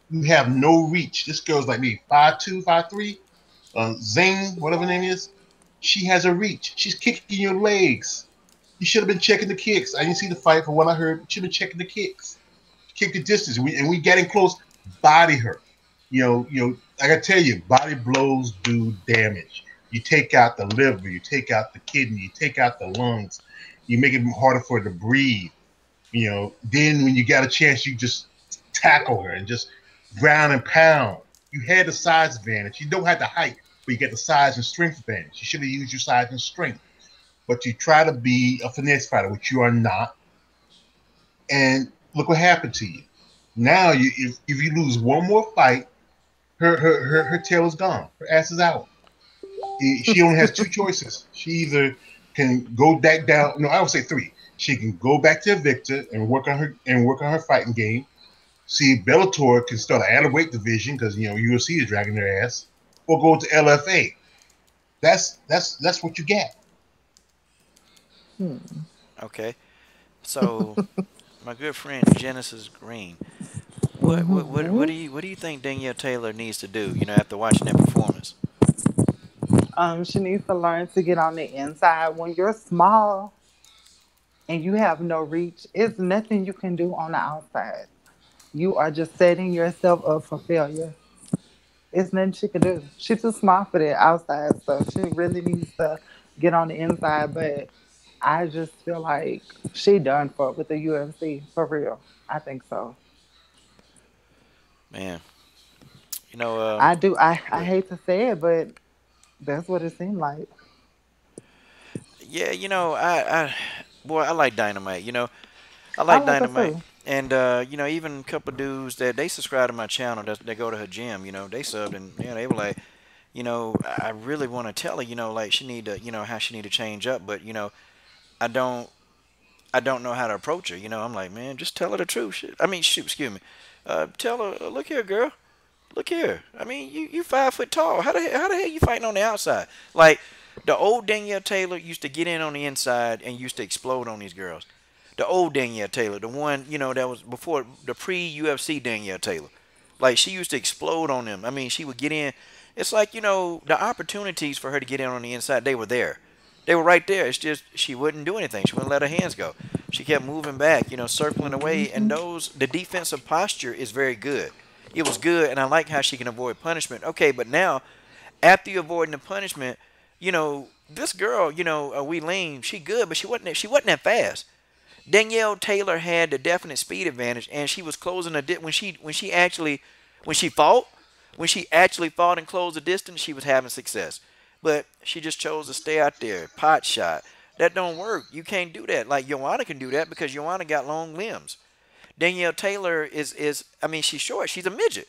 C: You have no reach. This girl's like me, 5'2", 5'3". Zane, whatever her name is, she has a reach. She's kicking your legs. You should have been checking the kicks. I didn't see the fight, from what I heard. You should have been checking the kicks. Kick the distance. We getting close. Body her. I gotta tell you, body blows do damage. You take out the liver, you take out the kidney, you take out the lungs. You make it harder for her to breathe. Then when you got a chance, you just tackle her and just ground and pound. You had the size advantage. You don't have the height, but you get the size and strength advantage. You should have used your size and strength. But you try to be a finesse fighter, which you are not. And look what happened to you. Now, if you lose one more fight, her tail is gone. Her ass is out. She only has two choices. She either can go back down. No, I would say three. She can go back to Invicta and work on her fighting game. See if Bellator can start an added weight division because UFC is dragging their ass, or go to LFA. That's what you get.
A: Okay, so my good friend Genesis Green, what do you think Danielle Taylor needs to do? After watching that performance.
B: She needs to learn to get on the inside. When you're small and you have no reach, it's nothing you can do on the outside. You are just setting yourself up for failure. It's nothing she can do. She's too small for that outside stuff. She really needs to get on the inside. But I just feel like she done for with the UFC for real. I think so.
A: Man,
B: I do. I
A: good.
B: hate to say it, but that's what it seemed like.
A: Yeah, boy, I like Dynamite. I
B: I
A: like
B: like her
A: Dynamite.
B: too.
A: And even a couple of dudes that they subscribe to my channel, that go to her gym, they subbed, and they were like, I really want to tell her, like she need to, how she need to change up, but I don't, I don't know how to approach her. I'm like, man, just tell her the truth. I mean, shoot, excuse me, tell her, look here, girl, look here. I mean, you 5 foot tall. How the hell you fighting on the outside? Like, The old Danielle Taylor used to get in on the inside and used to explode on these girls. The old Danielle Taylor, the one, that was before the pre UFC Danielle Taylor. Like, she used to explode on them. I mean, she would get in. It's like, the opportunities for her to get in on the inside, they were there. They were right there. It's just she wouldn't do anything. She wouldn't let her hands go. She kept moving back, circling away. And the defensive posture is very good. It was good, and I like how she can avoid punishment. Okay, but now, after you avoiding the punishment, this girl, Wee Lean, she good, but she wasn't that fast. Danielle Taylor had the definite speed advantage, and she was closing the when she actually fought and closed the distance, she was having success. But she just chose to stay out there, pot shot. That don't work. You can't do that. Like Joanna can do that because Joanna got long limbs. Danielle Taylor I mean, she's short. She's a midget.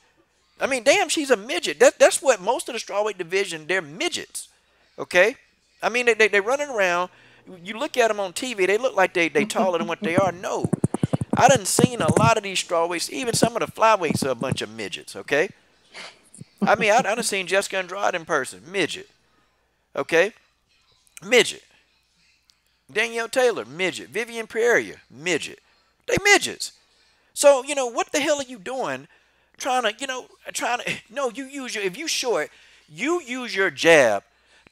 A: I mean, damn, she's a midget. That's what most of the strawweight division, they're midgets. Okay? I mean, they running around. You look at them on TV, they look like they taller than what they are. No. I done seen a lot of these strawweights, even some of the flyweights are a bunch of midgets, okay? I mean, I done seen Jessica Andrade in person. Midget. Okay? Midget. Danielle Taylor, midget. Vivian Pereira, midget. They midgets. So, what the hell are you doing no, if you short, you use your jab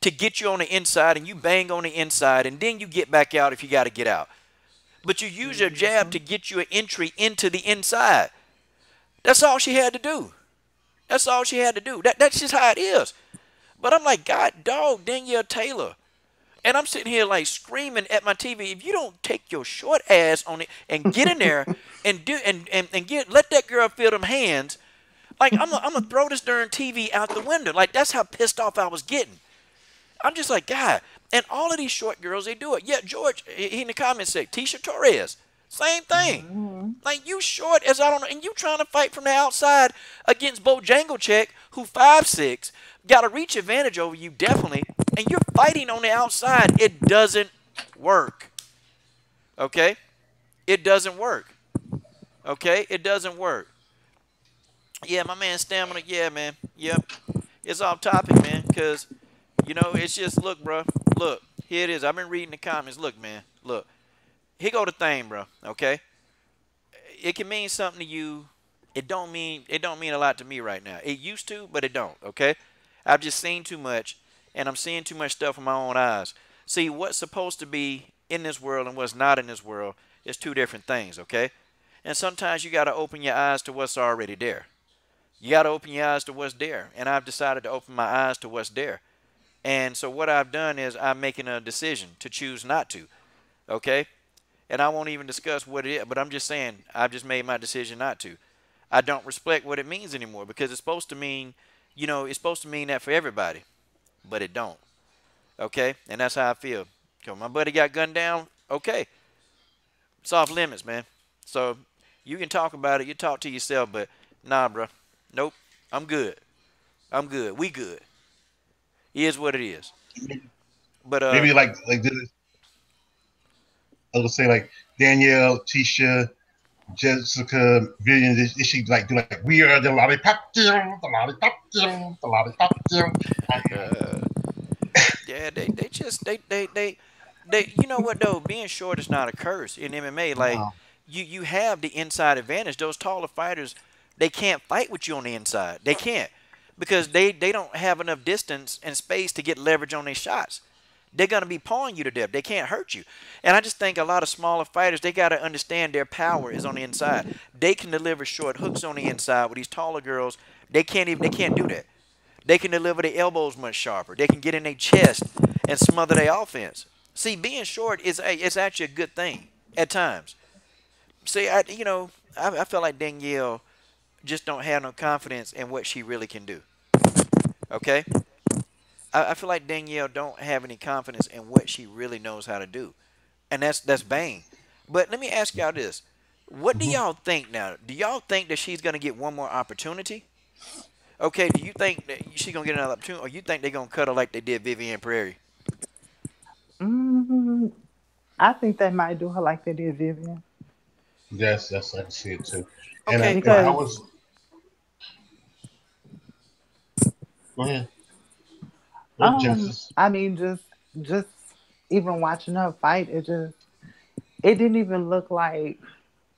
A: to get you on the inside and you bang on the inside and then you get back out if you got to get out. But you use your jab to get you an entry into the inside. That's all she had to do. That's all she had to do. That's just how it is. But I'm like, God, dog, Danielle Taylor. And I'm sitting here like screaming at my TV. If you don't take your short ass on it and get in there and let that girl feel them hands, like I'm gonna throw this darn TV out the window. Like that's how pissed off I was getting. I'm just like, God. And all of these short girls, they do it. Yeah, George, he in the comments said, Tisha Torres, same thing. Like you short as I don't know, and you trying to fight from the outside against Bojanglecheck, who 5'6", got a reach advantage over you definitely, and you're fighting on the outside. It doesn't work. Okay? It doesn't work. Okay? It doesn't work. Yeah, my man Stamina, yeah, man. Yep. It's off topic, man, because, it's just, look, bro. Look, here it is. I've been reading the comments. Look, man. Look. Here go the thing, bro. Okay? It can mean something to you. It don't mean a lot to me right now. It used to, but it don't, okay? I've just seen too much, and I'm seeing too much stuff with my own eyes. See, what's supposed to be in this world and what's not in this world is two different things, okay? And sometimes you got to open your eyes to what's already there. You got to open your eyes to what's there, and I've decided to open my eyes to what's there. And so what I've done is I'm making a decision to choose not to, okay? And I won't even discuss what it is, but I'm just saying I've just made my decision not to. I don't respect what it means anymore because it's supposed to mean, it's supposed to mean that for everybody, but it don't. Okay? And that's how I feel. So my buddy got gunned down. Okay. It's off limits, man. So you can talk about it. You talk to yourself, but nah, bro. Nope. I'm good. I'm good. We good. It is what it is. But
C: maybe like this. I would say like Danielle, Tisha, Jessica, Vivian. Is she like do like we are the lollipop team, the lollipop team, the lollipop team?
A: Yeah, they you know what though, being short is not a curse in MMA. Like you have the inside advantage. Those taller fighters, they can't fight with you on the inside. They can't because they don't have enough distance and space to get leverage on their shots. They're going to be pawing you to death. They can't hurt you. And I just think a lot of smaller fighters, they got to understand their power is on the inside. They can deliver short hooks on the inside. With these taller girls, they can't do that. They can deliver their elbows much sharper. They can get in their chest and smother their offense. See, being short is actually a good thing at times. See, I feel like Danielle just don't have no confidence in what she really can do. Okay? I feel like Danielle don't have any confidence in what she really knows how to do. And that's Bane. But let me ask y'all this. What do y'all think now? Do y'all think that she's going to get one more opportunity? Okay, do you think that she's going to get another opportunity? Or you think they're going to cut her like they did Vivian Prairie?
B: I think they might do her like they did Vivian.
C: Yes, I can see it too.
A: Okay.
C: And I was. Go ahead. There's Genesis.
B: I mean, just even watching her fight, it didn't even look like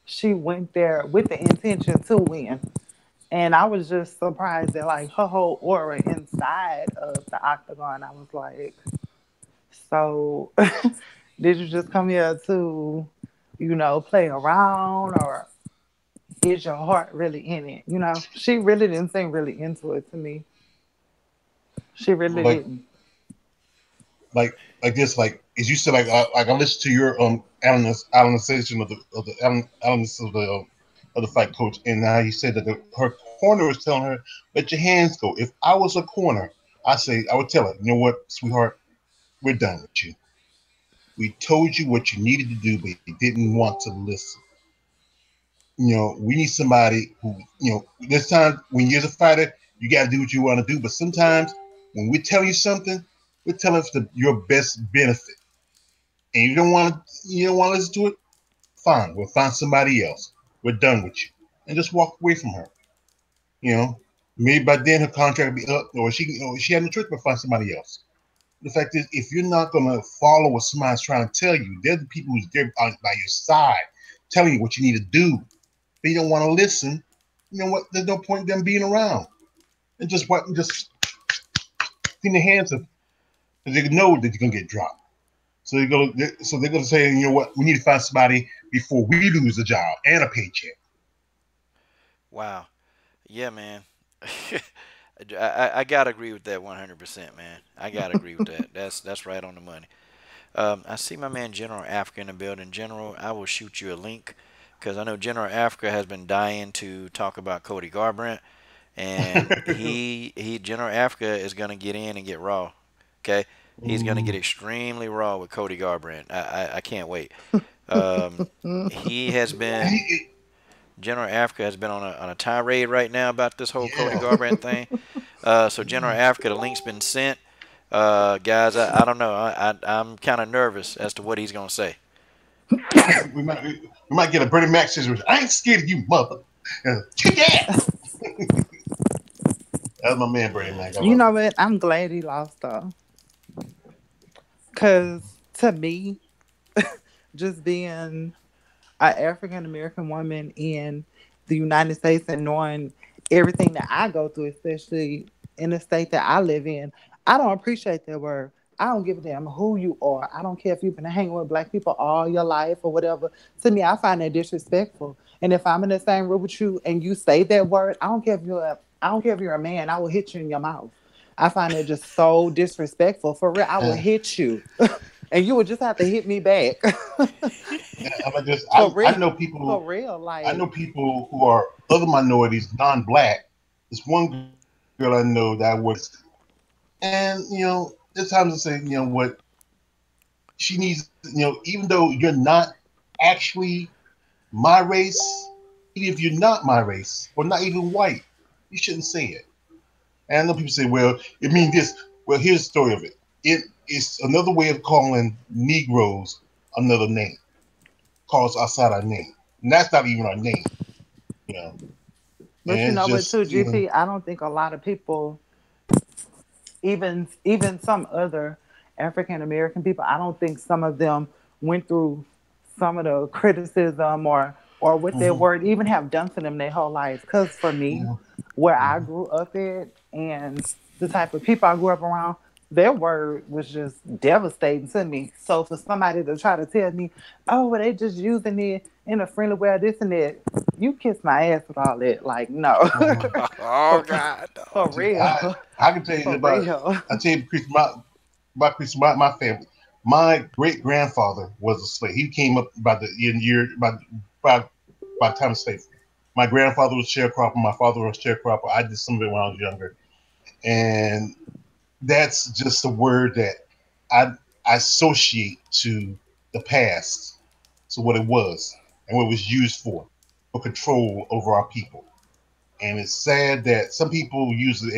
B: she went there with the intention to win. And I was just surprised that like her whole aura inside of the octagon. I was like, so did you just come here to, play around, or is your heart really in it? She really didn't seem really into it to me. She really
C: Like
B: didn't.
C: like this, like as you said, like I listened to your analyzation analysis of the fight, coach, and how you said that her corner was telling her, let your hands go. If I was a corner, I would tell her, you know what, sweetheart, we're done with you. We told you what you needed to do, but you didn't want to listen. We need somebody who, this time when you're a fighter, you got to do what you want to do. But sometimes when we tell you something, we're telling it for your best benefit, and you don't want to listen to it. Fine, we'll find somebody else. We're done with you, and just walk away from her. You know, maybe by then her contract will be up, or she had no choice but find somebody else. The fact is, if you're not gonna follow what somebody's trying to tell you, they're the people who's there by your side, telling you what you need to do. They don't want to listen. You know what? There's no point in them being around. And just in the hands of, because they know that you're gonna get dropped. So they're gonna say, you know what? We need to find somebody before we lose a job and a paycheck.
A: Wow. Yeah, man. I gotta agree with that 100%, man. I gotta agree with that. That's right on the money. I see my man General Africa in the building. General, I will shoot you a link because I know General Africa has been dying to talk about Cody Garbrandt, and he General Africa is gonna get in and get raw. Okay, he's gonna get extremely raw with Cody Garbrandt. I can't wait. Um, he has been General Africa has been on a tirade right now about this whole Cody
C: Yeah.
A: Garbrandt thing. So General Africa, the link's been sent. Guys, I don't know. I'm kind of nervous as to what he's gonna say.
C: We might get a Bernie Mac situation. I ain't scared of you, mother. Kick ass. That's my man, Bernie Mac. I
B: You
C: love
B: know
C: him.
B: what? I'm glad he lost though, because to me, just being an African American woman in the United States and knowing everything that I go through, especially in the state that I live in, I don't appreciate that word. I don't give a damn who you are. I don't care if you've been hanging with black people all your life or whatever. To me, I find that disrespectful. And if I'm in the same room with you and you say that word, I don't care if you're a man, I will hit you in your mouth. I find it just so disrespectful. For real, I will
C: Uh,
B: hit you. And you would just have to hit me back.
C: I'm just,
B: For
C: I
B: real.
C: know
B: For
C: people.
B: real.
C: I
B: Like,
C: know people who are other minorities, non-black. There's one girl I know that I work, and there's times I say, what she needs, even though you're not actually my race, even if you're not my race or not even white, you shouldn't say it. And I know people say, well, it means this. Well, here's the story of it. It's another way of calling Negroes another name, calls outside our name. And that's not even our name, you know.
B: but you
C: And it's
B: know what,
C: just,
B: too, GP? I don't think a lot of people, even some other African American people, I don't think some of them went through some of the criticism or what their
C: mhm,
B: word even have done to them their whole lives. Because for me,
C: mhm,
B: where I
C: mhm.
B: grew up at and the type of people I grew up around, their word was just devastating to me. So for somebody to try to tell me, oh, well, they just using it in a friendly way, this and that, you kiss my ass with all that. Like, no.
C: Mhm.
A: Oh
B: for,
A: God,
B: for
A: no.
C: See, I
B: real.
C: I can tell you
B: For
C: about.
B: real.
C: I tell you, Chris, my family. My great grandfather was a slave. He came up by the year by the time of slavery. My grandfather was a sharecropper. My father was a sharecropper. I did some of it when I was younger, and that's just a word that I I associate to the past, to what it was and what it was used for control over our people. And it's sad that some people use it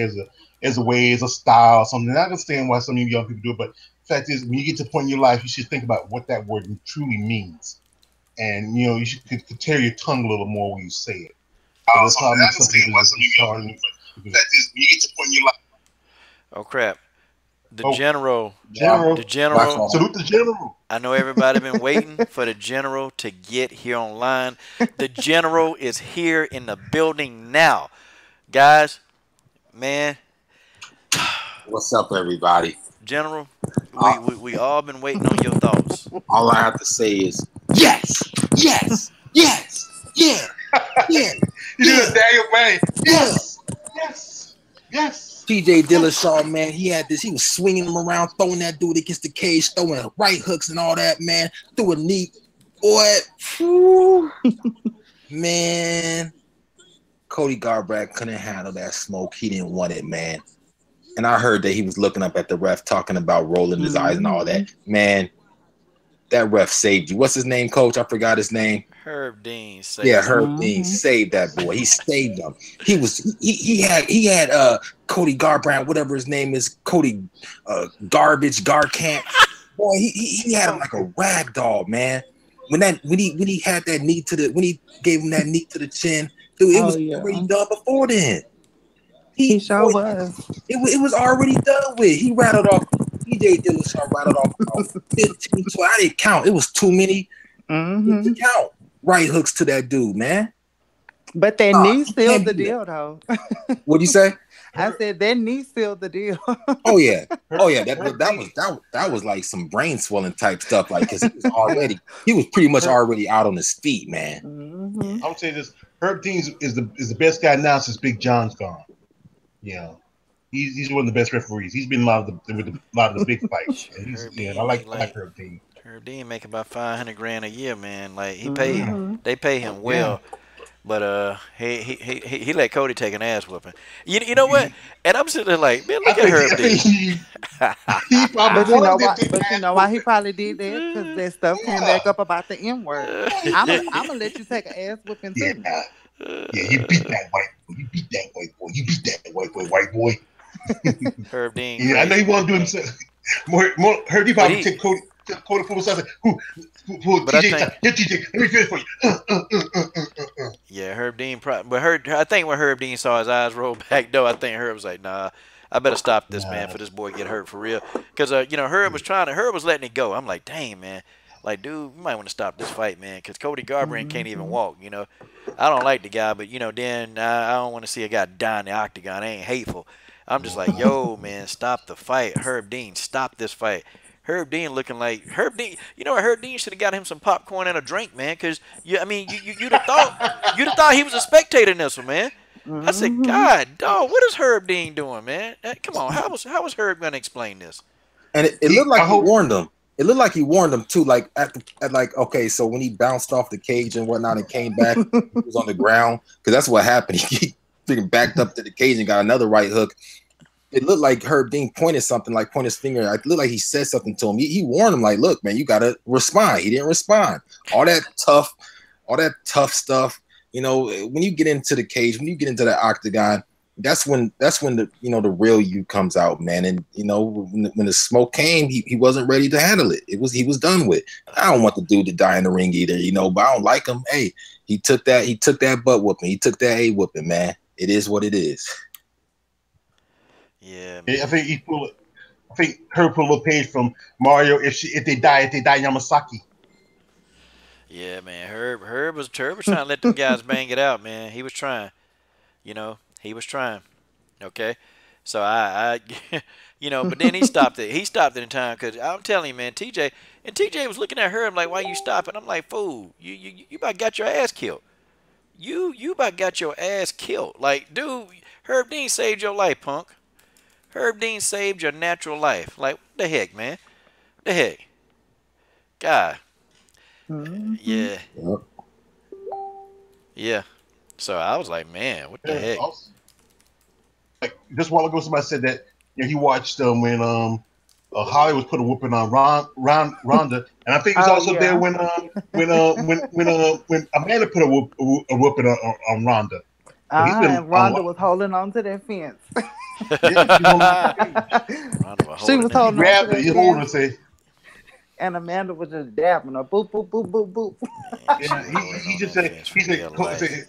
C: as a way, as a style, something. I understand why some of you young people do it, but the fact is, when you get to a point in your life, you should think about what that word truly means, and you should could tear your tongue a little more when you say it. But the
A: Something.
C: problem
A: I
C: is, some
A: understand
C: people
A: why
C: just
A: some of you young
C: discard
A: people do
C: it
A: it, but
C: because
A: the fact is, when you get to a point in your life. Oh crap! The general.
C: General.
A: The general.
C: Salute the general.
A: I know everybody been waiting for the general to get here online. The general is here in the building now. Guys, man.
D: What's up, everybody?
A: General, we all been waiting on your thoughts.
D: All I have to say is yes, yes, yes, yeah, yeah.
C: You do a Daniel man. Yes, yes, yes.
D: TJ Dillashaw, man, he was swinging him around, throwing that dude against the cage, throwing right hooks and all that, man. Threw a knee, boy. Man, Cody Garbrandt couldn't handle that smoke. He didn't want it, man. And I heard that he was looking up at the ref, talking about rolling his eyes and all that. Man, that ref saved you. What's his name, Coach? I forgot his name.
A: Herb Dean saved
D: Herb Dean saved that boy. He saved him. He had Cody Garbrandt, whatever his name is, Cody Garbrandt. Boy, he had him like a rag doll, man. When he had that knee when he gave him that knee to the chin, dude, it was already done before then.
B: He sure was.
D: It was already done with. He rattled off. TJ Dillashaw rattled off 15, 12. I didn't count. It was too many. To count right hooks to that dude, man.
B: But that knee sealed the deal, though.
D: What'd you say?
B: I said that knee sealed the deal.
D: Oh yeah. That was like some brain swelling type stuff. Like, because he was pretty much already out on his feet, man.
C: I would say this: Herb Dean is the best guy now since Big John's gone. Yeah, he's one of the best referees. He's been with a lot of the big fights. I like Herb Dean.
A: Herb Dean make about $500,000 a year, man. Like he paid, they pay him well, but he let Cody take an ass whooping. You know what? And I'm sitting there like, man, look at Herb Dean.
B: But you know why he probably did that? Because that stuff came back up about the N-word. I'm gonna let you take an ass whooping too.
C: Yeah, you beat that white boy. You beat that white boy. You beat that white boy.
A: Herb Dean.
C: Yeah, I know he want to do himself. More Herb Dean probably take Cody for himself. Who TJ? Get TJ. Let me finish for you.
A: Yeah, Herb Dean. I think when Herb Dean saw his eyes roll back, though, I think Herb was like, nah, I better stop this, man, for this boy to get hurt for real. Because, Herb was letting it go. I'm like, dang, man. Like, dude, you might want to stop this fight, man, because Cody Garbrandt can't even walk, I don't like the guy, but, then I don't want to see a guy die in the octagon. I ain't hateful. I'm just like, yo, man, stop the fight. Herb Dean, stop this fight. Herb Dean looking like Herb Dean. You know what? Herb Dean should have got him some popcorn and a drink, man, because, you'd have thought he was a spectator in this one, man. I said, God, dog, what is Herb Dean doing, man? Come on, how was Herb going to explain this?
D: And it looked like he warned him. It looked like he warned him too. Like okay, so when he bounced off the cage and whatnot and came back, he was on the ground because that's what happened. He freaking backed up to the cage and got another right hook. It looked like Herb Dean pointed his finger. It looked like he said something to him. He warned him, like, look, man, you gotta respond. He didn't respond. All that tough stuff. When you get into the cage, when you get into the octagon, that's when the the real you comes out, man. And when the smoke came, he wasn't ready to handle it. He was done with. I don't want the dude to die in the ring either, but I don't like him. Hey, he took that butt whooping. He took that A whooping, man. It is what it is.
A: Yeah, man.
C: I think Herb put a little page from Mario. If they die Yamasaki.
A: Yeah, man. Herb was trying to let them guys bang it out, man. He was trying. He was trying. Okay. So I but then he stopped it. He stopped it in time because I'm telling you, man, TJ was looking at Herb like, why you stopping? I'm like, fool, you about got your ass killed. You about got your ass killed. Like, dude, Herb Dean saved your life, punk. Herb Dean saved your natural life. Like, what the heck, man? What the heck? God. Yeah. Yeah. So I was like, man, what the heck?
C: Awesome. Like just a while ago, somebody said that he watched when Hollywood put a whooping on Ronda, and I think he was also there when Amanda put a whooping on Ronda.
B: And Ronda was holding on to that fence.
C: She was holding on to that fence.
B: And Amanda was just dabbing her. Boop, boop, boop, boop, boop.
C: Yeah, he just said,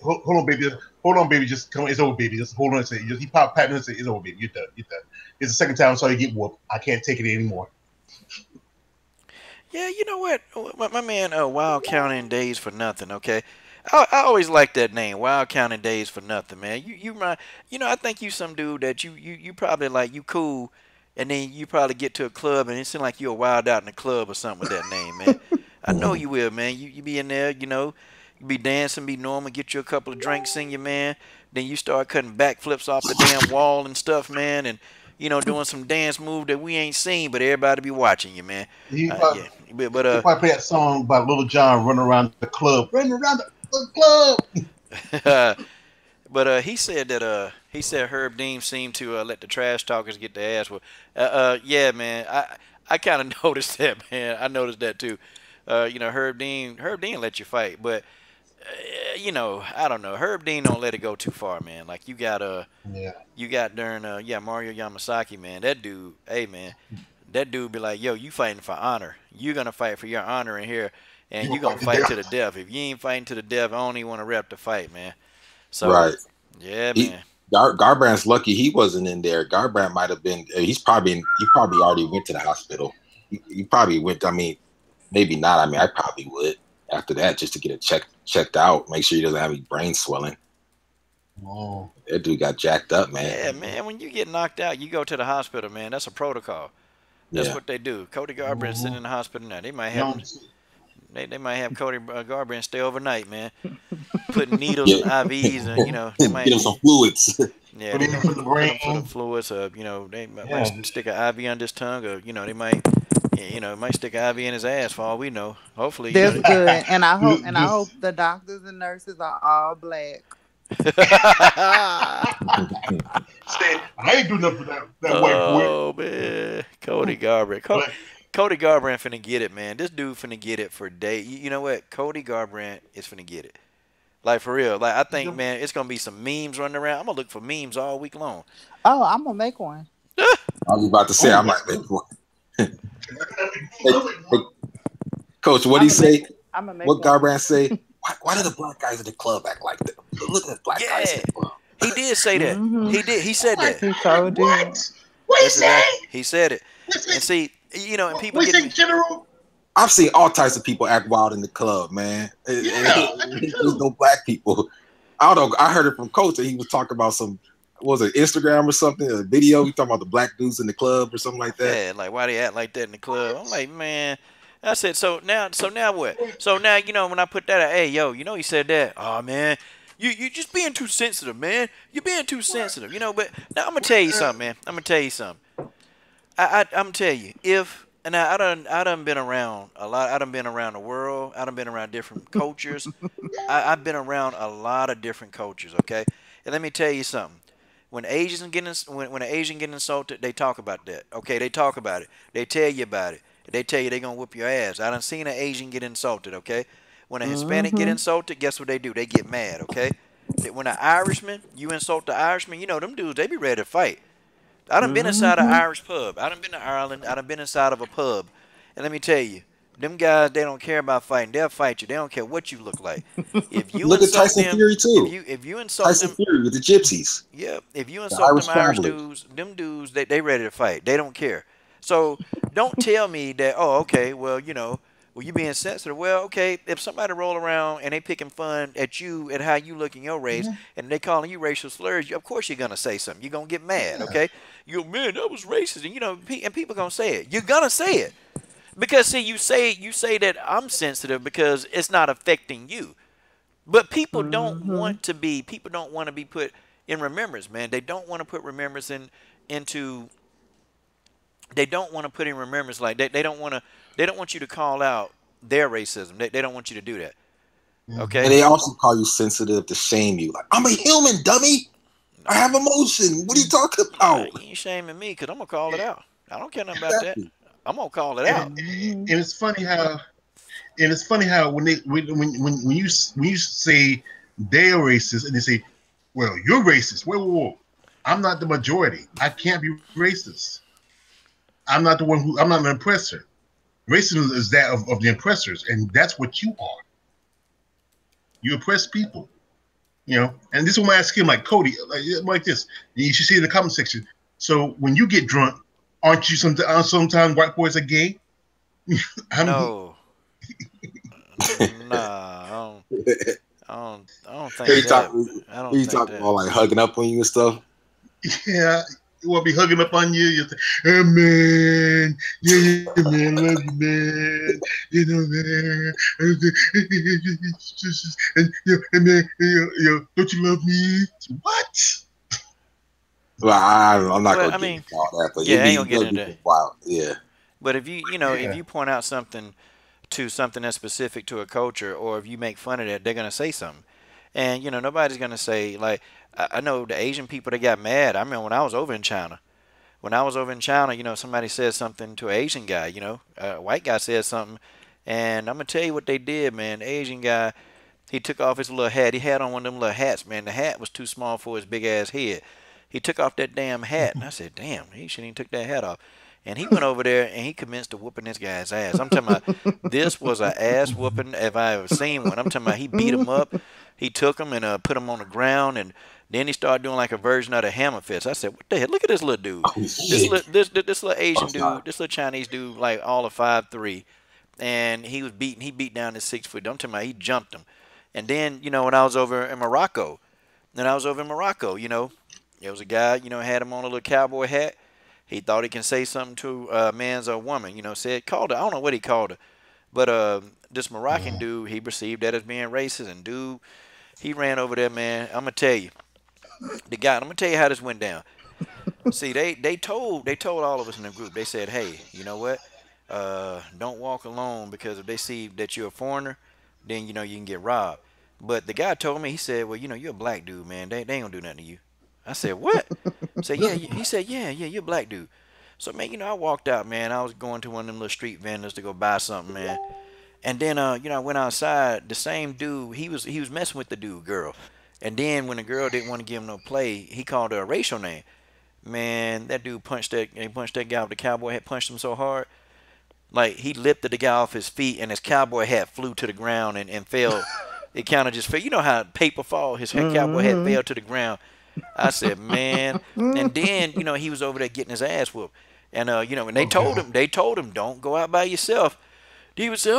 C: hold on, baby. Hold on, baby. Just come. It's over, baby. Just hold on. He popped pat me and said, it's over, baby. You're done. You're done. It's the second time I saw you get whooped. I can't take it anymore.
A: Yeah, you know what? My man, Wild Counting Days for Nothing, okay? I always like that name, Wild Counting Days for Nothing, man. I think you some dude that you probably like, you cool, and then you probably get to a club, and it seems like you're wild out in the club or something with that name, man. I know you will, man. You be in there, you be dancing, be normal, get you a couple of drinks in you, man. Then you start cutting backflips off the damn wall and stuff, man, and doing some dance move that we ain't seen, but everybody be watching you, man.
C: He
A: Yeah,
C: probably play that song by Little John running around the club,
A: but he said Herb Dean seemed to let the trash talkers get their ass. Yeah, man, I kind of noticed that, man. I noticed that too. Herb Dean let you fight, but I don't know. Herb Dean don't let it go too far, man. Like you got during Mario Yamasaki, man. That dude, hey man, that dude be like, yo, you fighting for honor. You're gonna fight for your honor in here, and you gonna fight to the death. If you ain't fighting to the death, I don't even want to rep the fight, man. So
D: right,
A: yeah, man.
D: Garbrandt's lucky he wasn't in there. Garbrandt might have been. He probably already went to the hospital. He probably went. I mean, maybe not. I mean, I probably would after that just to get it checked out, make sure he doesn't have any brain swelling.
C: Oh,
D: that dude got jacked up, man.
A: Yeah, man. When you get knocked out, you go to the hospital, man. That's a protocol. That's what they do. Cody Garbrandt sitting in the hospital now. They might have they might have Cody Garbrandt stay overnight, man. Putting needles and IVs, and they might
D: get him some fluids.
A: Yeah, they put the fluids. They might stick an IV under his tongue, or they might. Might stick an IV in his ass for all we know. Hopefully,
B: that's good. And I hope the doctors and nurses are all black.
C: I ain't do nothing for that white boy.
A: Oh man, Cody Garbrandt. Cody Garbrandt finna get it, man. This dude finna get it for days. You know what? Cody Garbrandt is finna get it. Like for real. Like I think, man, it's gonna be some memes running around. I'm gonna look for memes all week long.
B: Oh, I'm gonna make one.
D: I was about to say I might make one. Hey, Coach, what do you say? What Garbrandt say? Why do the black guys in the club act like that? Look at the black guys in the club.
A: He did say that. He did. He said that.
B: He told you.
C: What he said?
A: He said it. And see, and people
C: get general.
D: I've seen all types of people act wild in the club, man. There's no black people. I don't know. I heard it from Coach that he was talking about was it Instagram or something? A video? He talking about the black dudes in the club or something like that.
A: Yeah, like why they act like that in the club? I'm like, man. I said, so now what? So now when I put that out, hey yo, he said that. Oh man, you just being too sensitive, man. You're being too sensitive, But now I'm gonna tell you something, man. I'm gonna tell you something. I'm gonna tell you I done been around a lot. I done been around the world. I done been around different cultures. I've been around a lot of different cultures. Okay, and let me tell you something. When an Asian get insulted, they talk about that. Okay, they talk about it. They tell you about it. They tell you they're going to whoop your ass. I done seen an Asian get insulted, okay? When a Hispanic get insulted, guess what they do? They get mad, okay? When an Irishman, you insult the Irishman, them dudes, they be ready to fight. I done been inside an Irish pub. I done been to Ireland. I done been inside of a pub. And let me tell you, them guys, they don't care about fighting. They'll fight you. They don't care what you look like. If you
D: look at Tyson Fury, too.
A: If you insult
D: Tyson Fury with the gypsies.
A: Yeah, if you insult them Irish dudes, they ready to fight. They don't care. So don't tell me that, okay, well, you being sensitive. Well, okay, if somebody roll around and they picking fun at you and how you look in your race and they calling you racial slurs, of course you're going to say something. You're going to get mad, okay? Man, that was racist. And people going to say it. You're going to say it. Because, see, you say that I'm sensitive because it's not affecting you. But people don't want to be put in remembrance, man. They don't want to put remembrance into... They don't want to put in remembrance, like they don't want you to call out their racism. They don't want you to do that. Okay.
D: And they also call you sensitive to shame you. Like, I'm a human, dummy. I have emotion. What are you talking about?
A: You ain't shaming me because I'm gonna call it out. I don't care nothing about that. I'm gonna call it out.
C: And it's funny how when you say they're racist and they say, well, you're racist. Whoa. I'm not the majority. I can't be racist. I'm not the one I'm not an oppressor. Racism is that of the oppressors, and that's what you are. You oppress people, And this is why I ask him, like Cody, like this. You should see in the comment section. So when you get drunk, aren't you sometimes white boys are gay?
A: No. Nah, I don't think
D: He
A: that. I don't think
D: talking
A: that.
D: about like hugging up on you and stuff.
C: Yeah, you want to be hugging up on you. You say, "Hey man, yeah, man, love you, man. Man, and man, don't you love me? What?
D: Well, I'm not
A: Well,
D: gonna
A: I
D: get
A: mean,
D: into all that, but
A: yeah, I ain't
D: it'd
A: gonna get into
D: be
A: that.
D: wild. Yeah.
A: But if if
C: Yeah.
A: you point out something that's specific to a culture, or if you make fun of that, they're gonna say something. And nobody's gonna say like I know the Asian people that got mad. I remember when I was over in China. When I was over in China, somebody said something to an Asian guy. A white guy said something, and I'm gonna tell you what they did, man. The Asian guy, he took off his little hat. He had on one of them little hats, man. The hat was too small for his big ass head. He took off that damn hat, and I said, "Damn, he shouldn't even took that hat off." And he went over there and he commenced to whooping this guy's ass. I'm talking about this was an ass whooping if I ever seen one. I'm talking about he beat him up. He took him and put him on the ground, and then he started doing like a version of the hammer fist. I said, "What the hell? Look at this little dude.
D: Oh, shit.
A: This little Asian dude, this little Chinese dude, like all of 5'3", and he beat down this 6 foot. I'm talking about he jumped him. And then when I was over in Morocco, there was a guy, had him on a little cowboy hat. He thought he can say something to a man's or woman, called her. I don't know what he called her, but this Moroccan dude, he perceived that as being racist, and dude, he ran over there, man. I'm gonna tell you, I'm gonna tell you how this went down. See, they told all of us in the group. They said, hey, you know what? Don't walk alone, because if they see that you're a foreigner, then you can get robbed. But the guy told me, he said, well, you're a black dude, man. They ain't gonna do nothing to you. I said, what? I said, yeah. He said, yeah, you're a black dude. So, man, I walked out, man. I was going to one of them little street vendors to go buy something, man. And then, I went outside. The same dude, he was messing with the dude, girl. And then when the girl didn't want to give him no play, he called her a racial name. Man, that dude punched that guy with the cowboy hat, punched him so hard. Like, he lifted the guy off his feet, and his cowboy hat flew to the ground and fell. It kind of just fell. You know how paper fall? His cowboy hat fell to the ground. I said, man. And then, he was over there getting his ass whooped. And, and they told him, don't go out by yourself. He would say,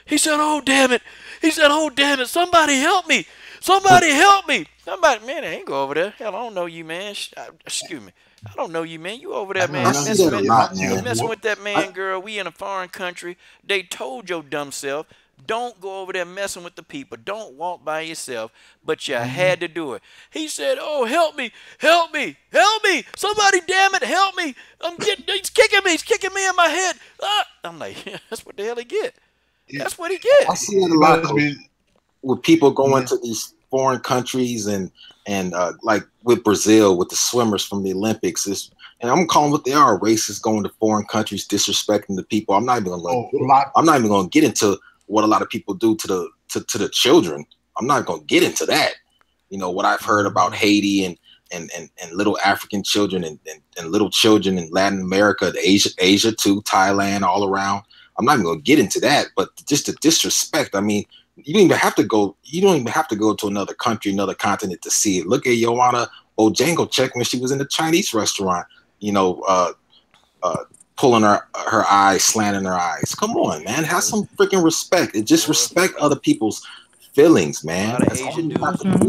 A: he said, oh, damn it. He said, oh, damn it. Somebody help me. Somebody help me. Somebody, man, I ain't go over there. Hell, I don't know you, man. Excuse me. I don't know you, man. You over there, man. Messing with that man, girl. We in a foreign country. They told your dumb self, don't go over there messing with the people. Don't walk by yourself. But you had to do it. He said, oh, help me. Help me. Help me. Somebody, damn it, help me. He's kicking me. He's kicking me in my head. I'm like, that's what the hell he get. That's what he get.
D: I see it a lot with people going to these foreign countries and like with Brazil, with the swimmers from the Olympics. And I'm calling what they are, racists going to foreign countries, disrespecting the people. I'm not even going to get into what a lot of people do to the children. I'm not going to get into that. What I've heard about Haiti and little African children and little children in Latin America, Asia too, Thailand, all around. I'm not even going to get into that, but just the disrespect. I mean, you don't even have to go to another country, another continent to see it. Look at Joanna Bojangles when she was in the Chinese restaurant, pulling her eyes, slanting her eyes. Come on, man. Have some freaking respect. And just respect other people's feelings, man.
A: That's all you have to do.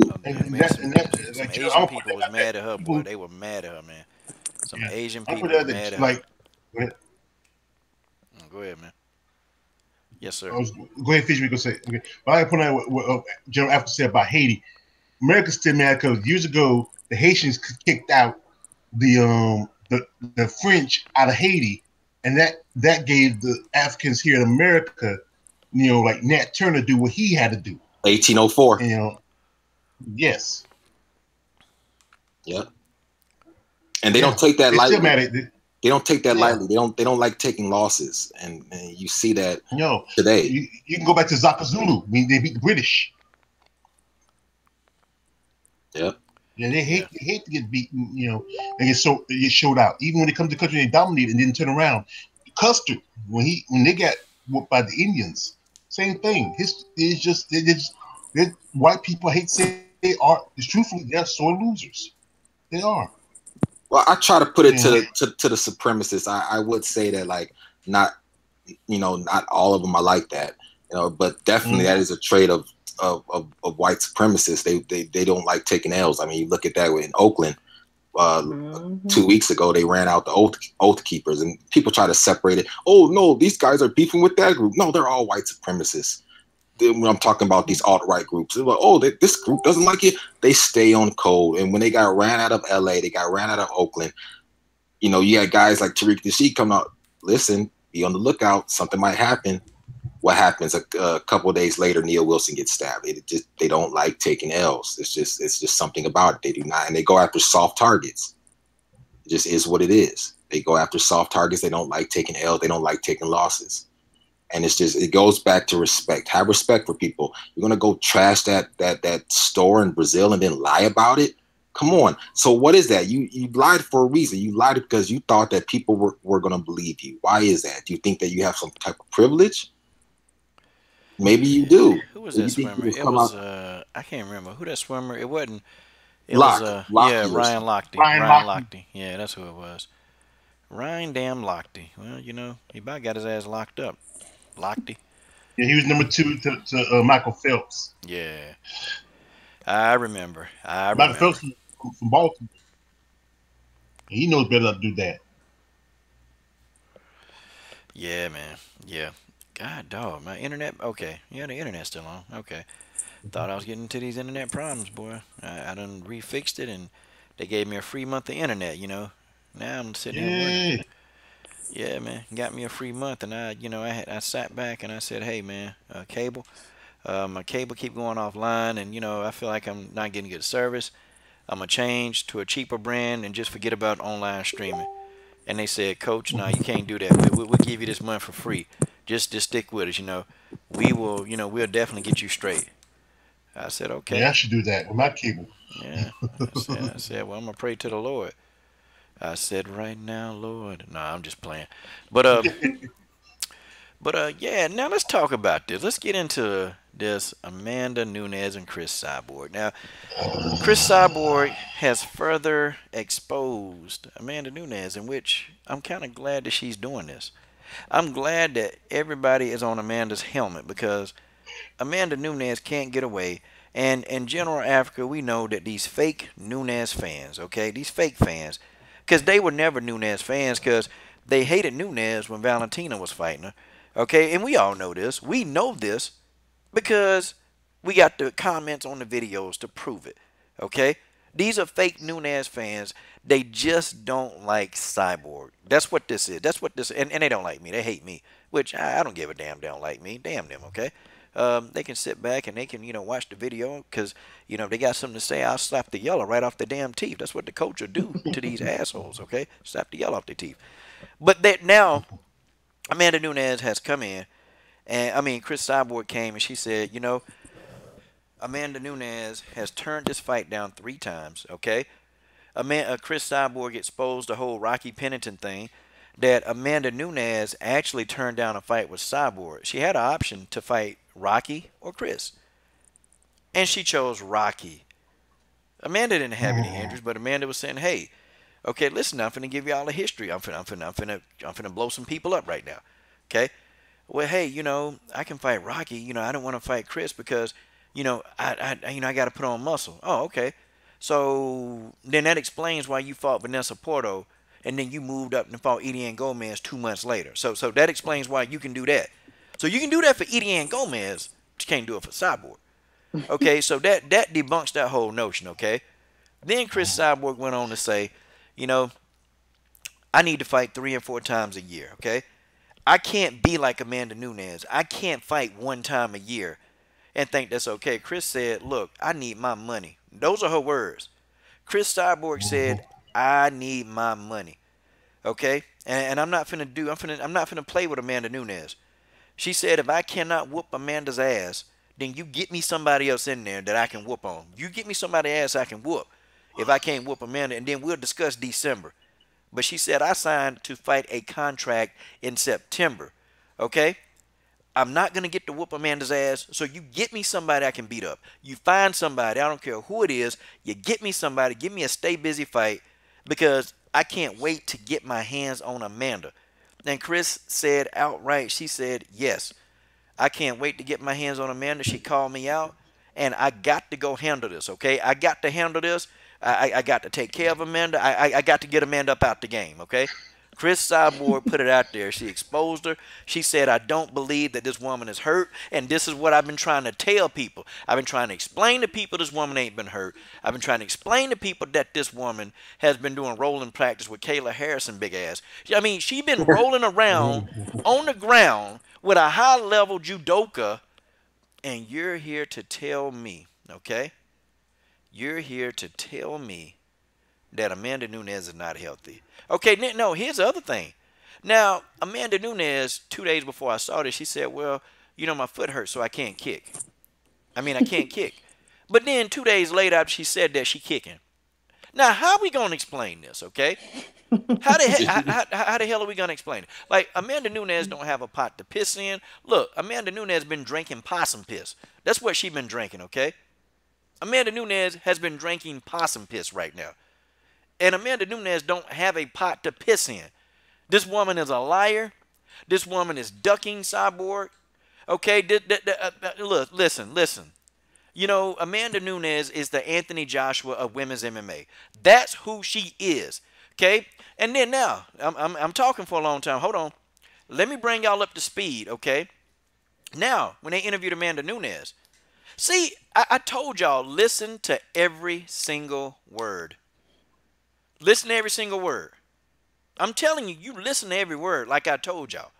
A: Some Asian people was mad at her, boy. They were mad at her, man. Some Asian people were mad at her. Go ahead, man. Yes, sir.
C: Go ahead, Fish. We can say. Okay. But I put out what General Africa said about Haiti. America's still mad because years ago the Haitians kicked out the French out of Haiti, and that gave the Africans here in America, like Nat Turner, do what he had to do.
D: 1804.
C: And, yes.
D: Yep. And they don't take that lightly.
C: Still mad at
D: They don't take that lightly. They don't like taking losses, and you see that today.
C: You can go back to Zaka Zulu. I mean, they beat the British.
D: Yep.
C: Yeah, they hate to get beaten. They get showed out. Even when they come to the country, they dominate and didn't turn around. Custer when they got whooped by the Indians. Same thing. White people hate to say they are. It's truthfully they're sore losers. They are.
D: Well, I try to put it to the supremacists. I would say that like not not all of them are like that, but definitely that is a trait of white supremacists. They don't like taking L's. I mean, you look at that in Oakland. 2 weeks ago, they ran out the oath keepers, and people try to separate it. Oh no, these guys are beefing with that group. No, they're all white supremacists. When I'm talking about these alt-right groups, they're like, oh, this group doesn't like it. They stay on code. And when they got ran out of LA, they got ran out of Oakland. You had guys like Tariq Nasheed come out. Listen, be on the lookout. Something might happen. What happens? A couple of days later, Neil Wilson gets stabbed. They don't like taking L's. It's just something about it. They do not, and they go after soft targets. It just is what it is. They go after soft targets. They don't like taking L's. They don't like taking losses. And it goes back to respect. Have respect for people. You're gonna go trash that store in Brazil and then lie about it? Come on. So what is that? You lied for a reason. You lied because you thought that people were gonna believe you. Why is that? Do you think that you have some type of privilege? Maybe you do.
A: Who was that swimmer? It was I can't remember who that swimmer. It wasn't. It
D: was
A: Ryan Lochte. Ryan Lochte. Yeah, that's who it was. Ryan damn Lochte. Well, he about got his ass locked up. Lochte.
C: Yeah, he was number 2 to Michael Phelps.
A: Yeah, I remember.
C: Michael Phelps from Baltimore. He knows better to do that.
A: Yeah, man. Yeah. God dog, my internet. Okay, yeah, the internet's still on. Okay, thought I was getting to these internet problems, boy. I done refixed it, and they gave me a free month of internet. Now I'm sitting there working. Yeah, man, got me a free month, and I sat back and I said, hey, man, cable, my cable keep going offline, and I feel like I'm not getting good service. I'm gonna change to a cheaper brand and just forget about online streaming. And they said, Coach, no, you can't do that. We'll give you this month for free. Just stick with us, We will, we'll definitely get you straight. I said, okay.
C: Yeah, I should do that with my cable.
A: Yeah. I said, well, I'm gonna pray to the Lord. I said, right now, Lord. No, I'm just playing. But yeah. Now let's talk about this. Let's get into this Amanda Nunes and Chris Cyborg. Now, Chris Cyborg has further exposed Amanda Nunes, in which I'm kind of glad that she's doing this. I'm glad that everybody is on Amanda's helmet, because Amanda Nunes can't get away. And in general Africa, we know that these fake Nunes fans, okay, these fake fans, because they were never Nunes fans, because they hated Nunes when Valentina was fighting her, okay, and we all know this. We know this because we got the comments on the videos to prove it, okay? These are fake Nunes fans. They just don't like Cyborg. That's what this is. That's what this is. And they don't like me. They hate me, which I don't give a damn. They don't like me. Damn them, okay? They can sit back and they can, watch the video, because, they got something to say. I'll slap the yellow right off their damn teeth. That's what the coach will do to these assholes, okay? Slap the yellow off their teeth. But that now, Amanda Nunes has come in, and Chris Cyborg came and she said, Amanda Nunes has turned this fight down 3 times, okay? Chris Cyborg exposed the whole Rocky Pennington thing, that Amanda Nunes actually turned down a fight with Cyborg. She had an option to fight Rocky or Chris, and she chose Rocky. Amanda didn't have any injuries, but Amanda was saying, hey, okay, listen, I'm finna give you all the history. I'm finna blow some people up right now, okay? Well, hey, I can fight Rocky. I don't want to fight Chris because, I got to put on muscle. Oh, okay. So then that explains why you fought Vanessa Porto, and then you moved up and fought Ediane Gomez 2 months later. So that explains why you can do that. So you can do that for Ediane Gomez, but you can't do it for Cyborg. Okay, so that debunks that whole notion, okay? Then Chris Cyborg went on to say, I need to fight 3 or 4 times a year, okay? I can't be like Amanda Nunes. I can't fight 1 time a year and think that's okay. Chris said, look, I need my money. Those are her words. Chris Cyborg said, I need my money. Okay? And I'm not finna play with Amanda Nunes. She said, if I cannot whoop Amanda's ass, then you get me somebody else in there that I can whoop on. You get me somebody ass I can whoop if I can't whoop Amanda, and then we'll discuss December. But she said, I signed to fight a contract in September. Okay? I'm not going to get to whoop Amanda's ass. So you get me somebody I can beat up. You find somebody, I don't care who it is. You get me somebody, give me a stay busy fight because I can't wait to get my hands on Amanda. And Chris said outright, she said, yes, I can't wait to get my hands on Amanda. She called me out, and I got to go handle this, okay? I got to handle this. I got to take care of Amanda. I got to get Amanda up out the game, okay? Chris Cyborg put it out there. She exposed her. She said, I don't believe that this woman is hurt, and this is what I've been trying to tell people. I've been trying to explain to people this woman ain't been hurt. I've been trying to explain to people that this woman has been doing rolling practice with Kayla Harrison, big ass. I mean, she been rolling around on the ground with a high-level judoka, and you're here to tell me, okay? You're here to tell me that Amanda Nunes is not healthy. Okay, no, here's the other thing. Now, Amanda Nunes, 2 days before I saw this, she said, well, you know, my foot hurts, so I can't kick. I can't kick. But then 2 days later, after she said that, she kicking. Now, how are we going to explain this, okay? How the hell are we going to explain it? Like, Amanda Nunes don't have a pot to piss in. Look, Amanda Nunes been drinking possum piss. That's what she been drinking, okay? Amanda Nunes has been drinking possum piss right now. And Amanda Nunes don't have a pot to piss in. This woman is a liar. This woman is ducking Cyborg. Okay, look, listen. You know, Amanda Nunes is the Anthony Joshua of women's MMA. That's who she is. Okay, and then now I'm talking for a long time. Hold on, let me bring y'all up to speed. Okay, now when they interviewed Amanda Nunes, see, I told y'all listen to every single word. Listen to every single word. I'm telling you, you listen to every word like I told y'all.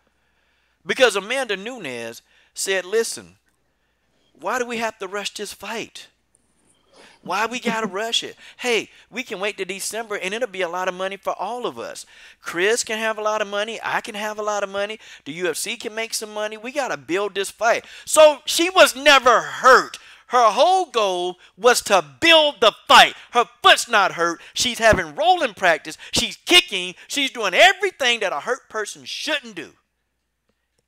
A: Because Amanda Nunes said, listen, why do we have to rush this fight? Why we got to rush it? Hey, we can wait to December and it'll be a lot of money for all of us. Chris can have a lot of money. I can have a lot of money. The UFC can make some money. We got to build this fight. So she was never hurt. Her whole goal was to build the fight. Her foot's not hurt. She's having rolling practice. She's kicking. She's doing everything that a hurt person shouldn't do.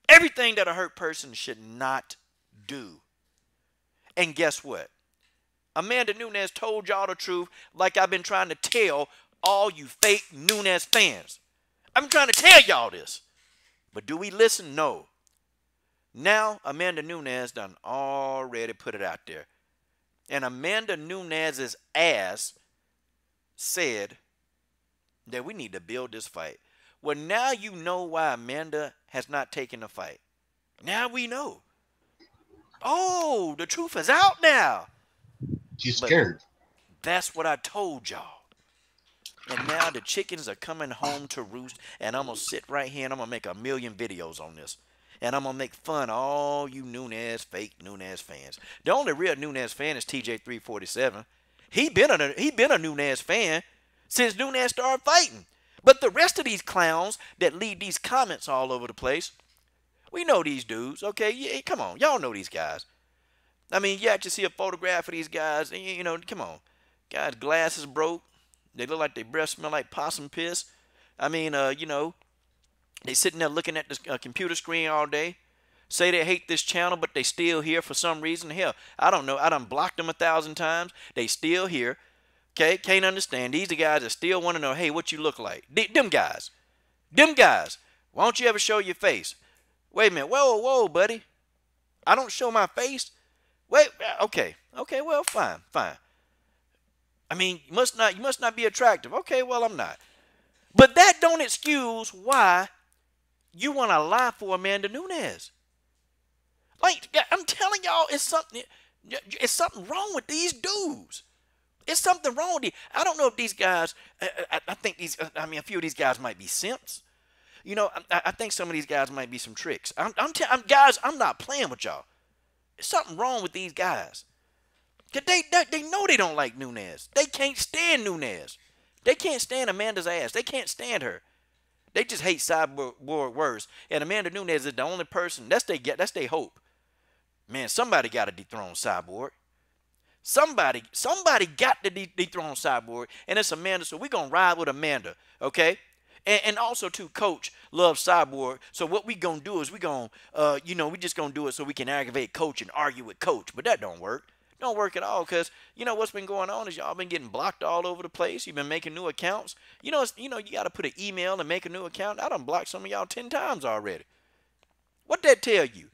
A: Everything that a hurt person should not do. And guess what? Amanda Nunes told y'all the truth like I've been trying to tell all you fake Nunes fans. I've been trying to tell y'all this. But do we listen? No. Now, Amanda Nunes done already put it out there. And Amanda Nunes' ass said that we need to build this fight. Well, now you know why Amanda has not taken the fight. Now we know. Oh, the truth is out now.
C: She's scared.
A: That's what I told y'all. And now the chickens are coming home to roost. And I'm going to sit right here and I'm going to make a million videos on this. And I'm going to make fun of all you Nunes, fake Nunes fans. The only real Nunes fan is TJ347. He been a Nunes fan since Nunes started fighting. But the rest of these clowns that leave these comments all over the place, we know these dudes, okay? Yeah, come on. Y'all know these guys. I mean, you actually see a photograph of these guys, and you know, come on. Guys' glasses broke. They look like their breath smell like possum piss. I mean, you know, they sitting there looking at the computer screen all day. Say they hate this channel, but they still here for some reason. Hell, I don't know. I done blocked them 1,000 times. They still here. Okay, can't understand. These are guys that still want to know, hey, what you look like. Them guys. Them guys. Why don't you ever show your face? Wait a minute. Whoa, buddy. I don't show my face? Wait, okay. Okay, well, fine. I mean, you must not be attractive. Okay, well, I'm not. But that don't excuse why you want to lie for Amanda Nunes. Like, I'm telling y'all, it's something wrong with these dudes. It's something wrong with these. I don't know if these guys, I think a few of these guys might be simps. You know, I think some of these guys might be some tricks. Guys, I'm not playing with y'all. There's something wrong with these guys. Cause they know they don't like Nunes. They can't stand Nunes. They can't stand Amanda's ass. They can't stand her. They just hate Cyborg worse. And Amanda Nunes is the only person. That's their hope. Man, somebody got to dethrone Cyborg. Somebody got to dethrone Cyborg, and it's Amanda. So we're gonna ride with Amanda, okay? And also too, Coach loves Cyborg. So what we gonna do is we just gonna do it so we can aggravate Coach and argue with Coach. But that don't work. Don't work at all, because you know what's been going on is y'all been getting blocked all over the place. You've been making new accounts. You got to put an email and make a new account. I done blocked some of y'all 10 times already. What that tell you?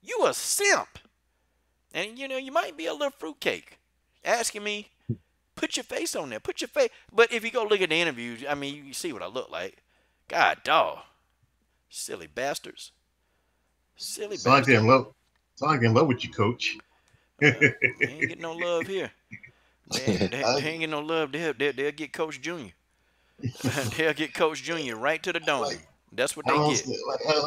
A: You a simp. And you might be a little fruitcake. Asking me, put your face on there. Put your face. But if you go look at the interviews, I mean, you see what I look like. God dog. Silly bastards. Silly bastards.
C: Sound like in love with you, Coach.
A: They ain't getting no love here. They ain't getting no love. They'll get Coach Junior. They'll get Coach Junior right to the dome. That's what they get.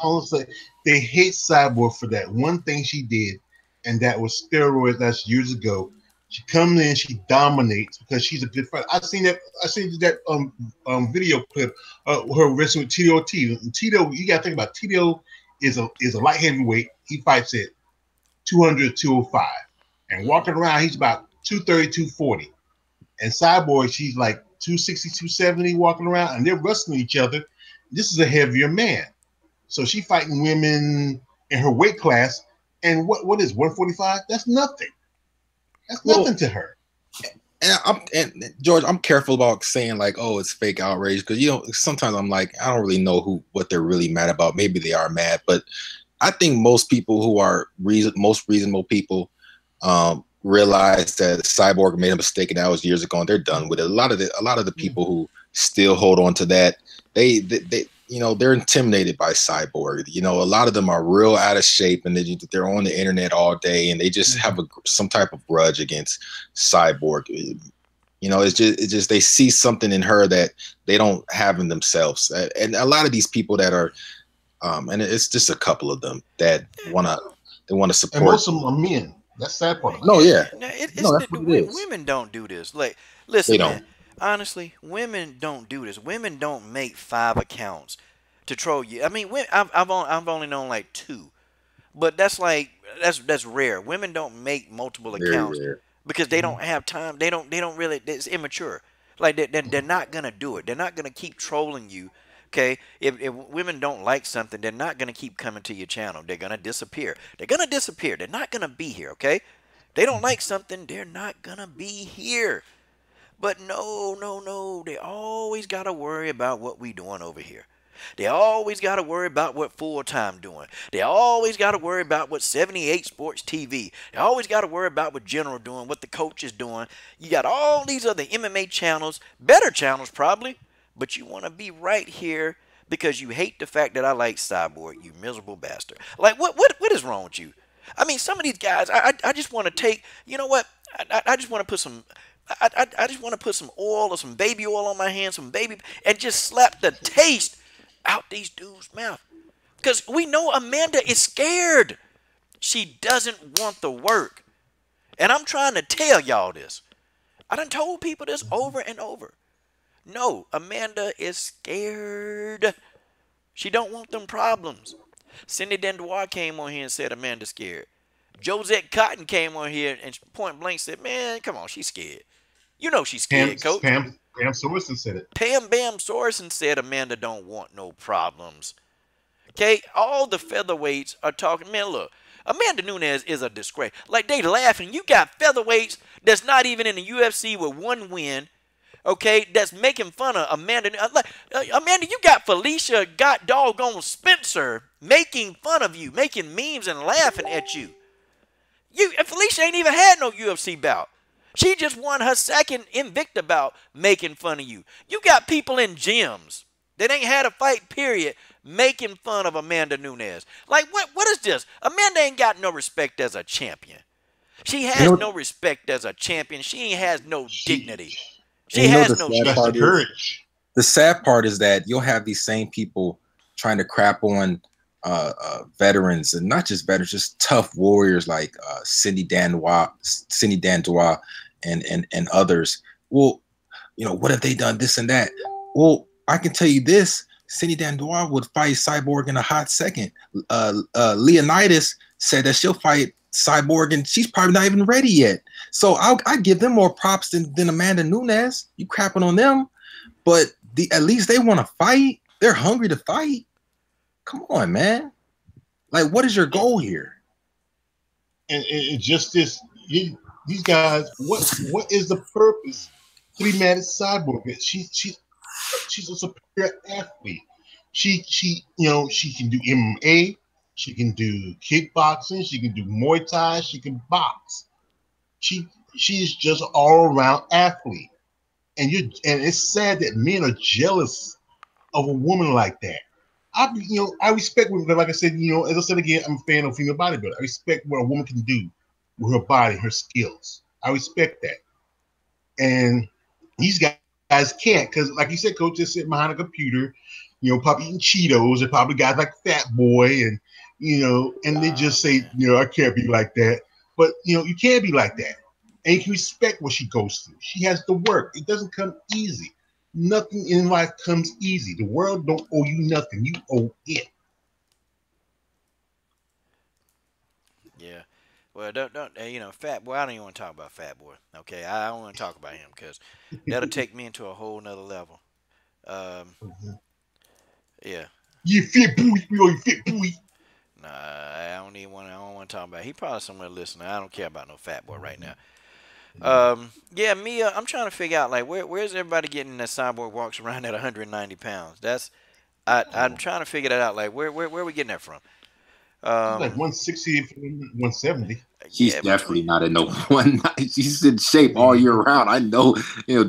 C: Honestly, they hate Cyborg for that one thing she did, and that was steroids. That's years ago. She comes in, she dominates because she's a good fighter. I seen that video clip her wrestling with Tito Ortiz. And Tito, you gotta think about Tito is a light heavyweight. He fights at 200, 205. And walking around, he's about 230, 240. And Cyborg, she's like 260, 270 walking around, and they're wrestling each other. This is a heavier man. So she's fighting women in her weight class. And what is 145? That's nothing. That's nothing to her.
D: And George, I'm careful about saying like, oh, it's fake outrage, because sometimes I'm like, I don't really know what they're really mad about. Maybe they are mad, but I think most people who are most reasonable people realize that Cyborg made a mistake, and that was years ago, and they're done with it. A lot of the people who still hold on to that, they're intimidated by Cyborg. A lot of them are real out of shape, and they're on the internet all day, and they just have some type of grudge against Cyborg. It's just they see something in her that they don't have in themselves, and a lot of these people that are, and it's just a couple of them that want to support.
C: And most of them are men. That's sad part.
D: No, yeah.
A: Women don't do this. Like, listen, man. Honestly, women don't do this. Women don't make 5 accounts to troll you. I mean, I've only known like 2, but that's rare. Women don't make multiple accounts because they don't have time. They don't really. It's immature. Like they're not gonna do it. They're not gonna keep trolling you. Okay, if women don't like something, they're not going to keep coming to your channel. They're going to disappear. They're going to disappear. They're not going to be here, okay? They don't like something, they're not going to be here. But no. They always got to worry about what we doing over here. They always got to worry about what Full Time doing. They always got to worry about what 78 Sports TV. They always got to worry about what General doing, what the coach is doing. You got all these other MMA channels, better channels probably. But you want to be right here because you hate the fact that I like Cyborg, you miserable bastard. Like, what is wrong with you? I mean, some of these guys, I just want to take, you know what? I just want to put some, I just want to put some oil or some baby oil on my hands, and just slap the taste out these dudes' mouth. Because we know Amanda is scared. She doesn't want the work. And I'm trying to tell y'all this. I done told people this over and over. No, Amanda is scared. She don't want them problems. Cindy Dandois came on here and said Amanda's scared. Josette Cotton came on here and point blank said, man, come on, she's scared. You know she's scared, Coach.
C: Pam Sorensen said it.
A: Pam Sorensen said Amanda don't want no problems. Okay, all the featherweights are talking. Man, look, Amanda Nunes is a disgrace. Like, they laughing. You got featherweights that's not even in the UFC with 1 win. Okay, that's making fun of Amanda. Amanda, you got Felicia, got doggone Spencer making fun of you, making memes and laughing at you. Felicia ain't even had no UFC bout. She just won her 2nd Invicta bout making fun of you. You got people in gyms that ain't had a fight, period, making fun of Amanda Nunes. Like, what is this? Amanda ain't got no respect as a champion. She has no respect as a champion. She has no dignity. She has no
C: courage.
D: The sad part is that you'll have these same people trying to crap on veterans, and not just veterans, just tough warriors like Cindy Dandois and others. Well, what have they done, this and that? Well, I can tell you this: Cindy Dandois would fight Cyborg in a hot second. Leonidas said that she'll fight Cyborg, and she's probably not even ready yet. So I give them more props than Amanda Nunes. You crapping on them, but at least they want to fight. They're hungry to fight. Come on, man. Like, what is your goal here?
C: And just this, these guys. What is the purpose to be mad at Cyborg? She's a superior athlete. She can do MMA. She can do kickboxing. She can do Muay Thai. She can box. She she's just an all around athlete. And it's sad that men are jealous of a woman like that. I respect women. Like I said, as I said again, I'm a fan of female bodybuilding. I respect what a woman can do with her body, her skills. I respect that. And these guys can't because, like you said, Coach, just sitting behind a computer, probably eating Cheetos, and probably guys like Fat Boy, and they just say, I can't be like that. But you can't be like that, and you can respect what she goes through. She has to work. It doesn't come easy. Nothing in life comes easy. The world don't owe you nothing. You owe it.
A: Yeah. Well, don't Fat Boy. I don't even want to talk about Fat Boy. Okay, I don't want to talk about him because that'll take me into a whole nother level. Yeah.
C: You fit boy, you fit boy.
A: Nah, I don't even want. I don't want to talk about. He probably somewhere listening. I don't care about no Fat Boy right now. Yeah, Mia. I'm trying to figure out like where's everybody getting that Cyborg walks around at 190 pounds. I'm trying to figure that out. Like where are we getting that from?
C: Like 160, 170.
D: She's definitely not in no one. She's in shape all year round. I know.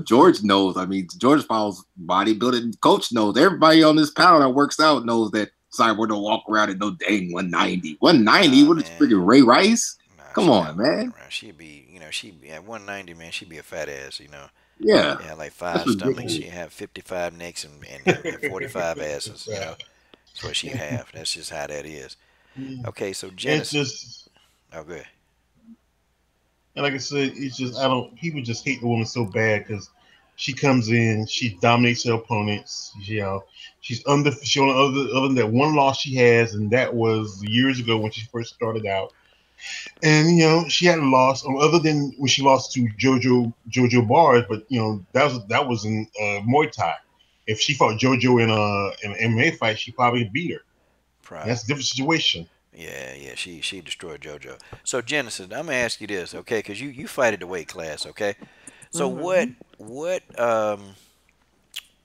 D: George knows. I mean, George Powell's bodybuilding coach knows. Everybody on this panel that works out knows that Cyborg don't walk around at no dang 190. 190? What is freaking Ray Rice? Come on, man.
A: She'd be, she'd be at 190, man. She'd be a fat ass,
D: Yeah.
A: Yeah, like 5 stomachs. She'd have 55 necks and 45 asses. That's what she'd have. That's just how that is. Okay, so Genesis. Oh, good.
C: And like I said, it's just people just hate the woman so bad because she comes in, she dominates her opponents. She's other than that one loss she has, and that was years ago when she first started out. And she hadn't lost other than when she lost to Jojo Bars, but that was in Muay Thai. If she fought Jojo in an MMA fight, she probably beat her. Right. That's a different situation.
A: Yeah, she destroyed JoJo. So Genesis, I'm gonna ask you this, okay? Because you fight at the weight class, okay? So what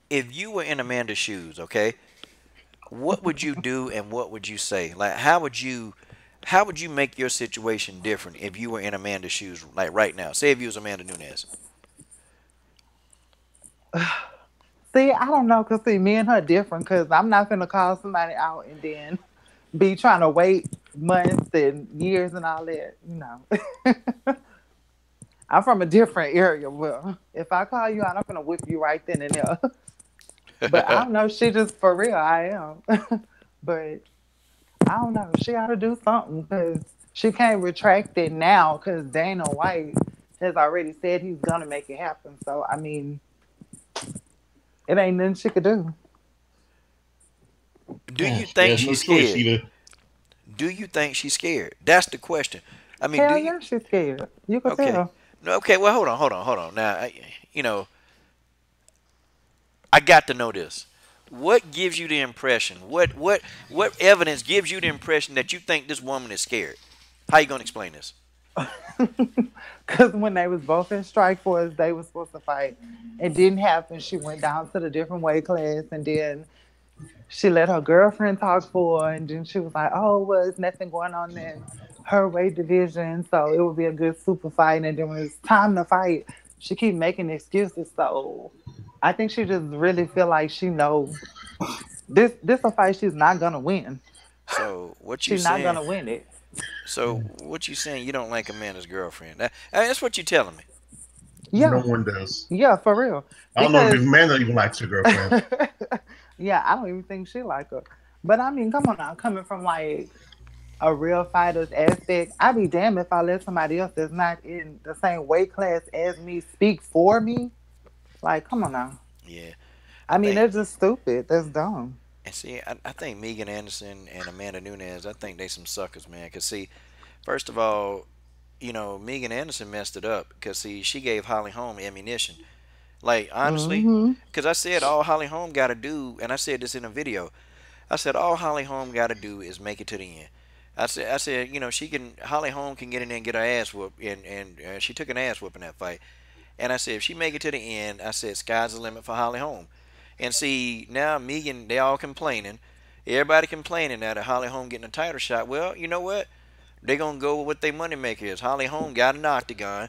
A: if you were in Amanda's shoes, okay? What would you do and what would you say? Like how would you make your situation different if you were in Amanda's shoes, like right now? Say if you was Amanda Nunes.
B: See, I don't know, cause me and her different. Cause I'm not gonna call somebody out and then be trying to wait months and years and all that. I'm from a different area. Well, if I call you out, I'm gonna whip you right then and there. But I don't know. She just for real. I am. But I don't know. She ought to do something because she can't retract it now because Dana White has already said he's gonna make it happen. So I mean. It ain't nothing she could do.
A: Do you think she's scared? Do you think she's scared? That's the question. I mean,
B: yeah, she's scared. You can tell.
A: Okay, well, hold on. Now, I got to know this. What gives you the impression? What evidence gives you the impression that you think this woman is scared? How you gonna explain this?
B: Because when they was both in strike force, they was supposed to fight. It didn't happen. She went down to the different weight class, and then she let her girlfriend talk for her, and then she was like, "Oh, well, there's nothing going on in her weight division, so it would be a good super fight." And then when it's time to fight, she keep making excuses. So I think she just really feel like she knows this a fight she's not gonna win.
A: So what you
B: she's
A: saying?
B: She's not gonna win it.
A: So what you saying? You don't like Amanda's girlfriend? That's what you telling me.
B: Yeah,
C: no one does.
B: Yeah, for real.
C: I don't know if Amanda even likes her girlfriend.
B: Yeah, I don't even think she like her. But I mean, come on now, coming from like a real fighter's aspect, I'd be damned if I let somebody else that's not in the same weight class as me speak for me. Like, come on now.
A: Yeah.
B: I mean, they're just stupid. That's dumb.
A: And see, I think Megan Anderson and Amanda Nunes, I think they some suckers, man. Because see, first of all, Megan Anderson messed it up because see, she gave Holly Holm ammunition. Like, honestly, because I said all Holly Holm got to do, and I said this in a video, I said all Holly Holm got to do is make it to the end. I said, you know, Holly Holm can get in there and get her ass whooped, and she took an ass whoop in that fight. And I said, if she make it to the end, I said, sky's the limit for Holly Holm. And see, now Megan, they all complaining. Everybody complaining now that Holly Holm getting a title shot. Well, you know what? They gonna go with what their moneymaker is. Holly Holm got an octagon.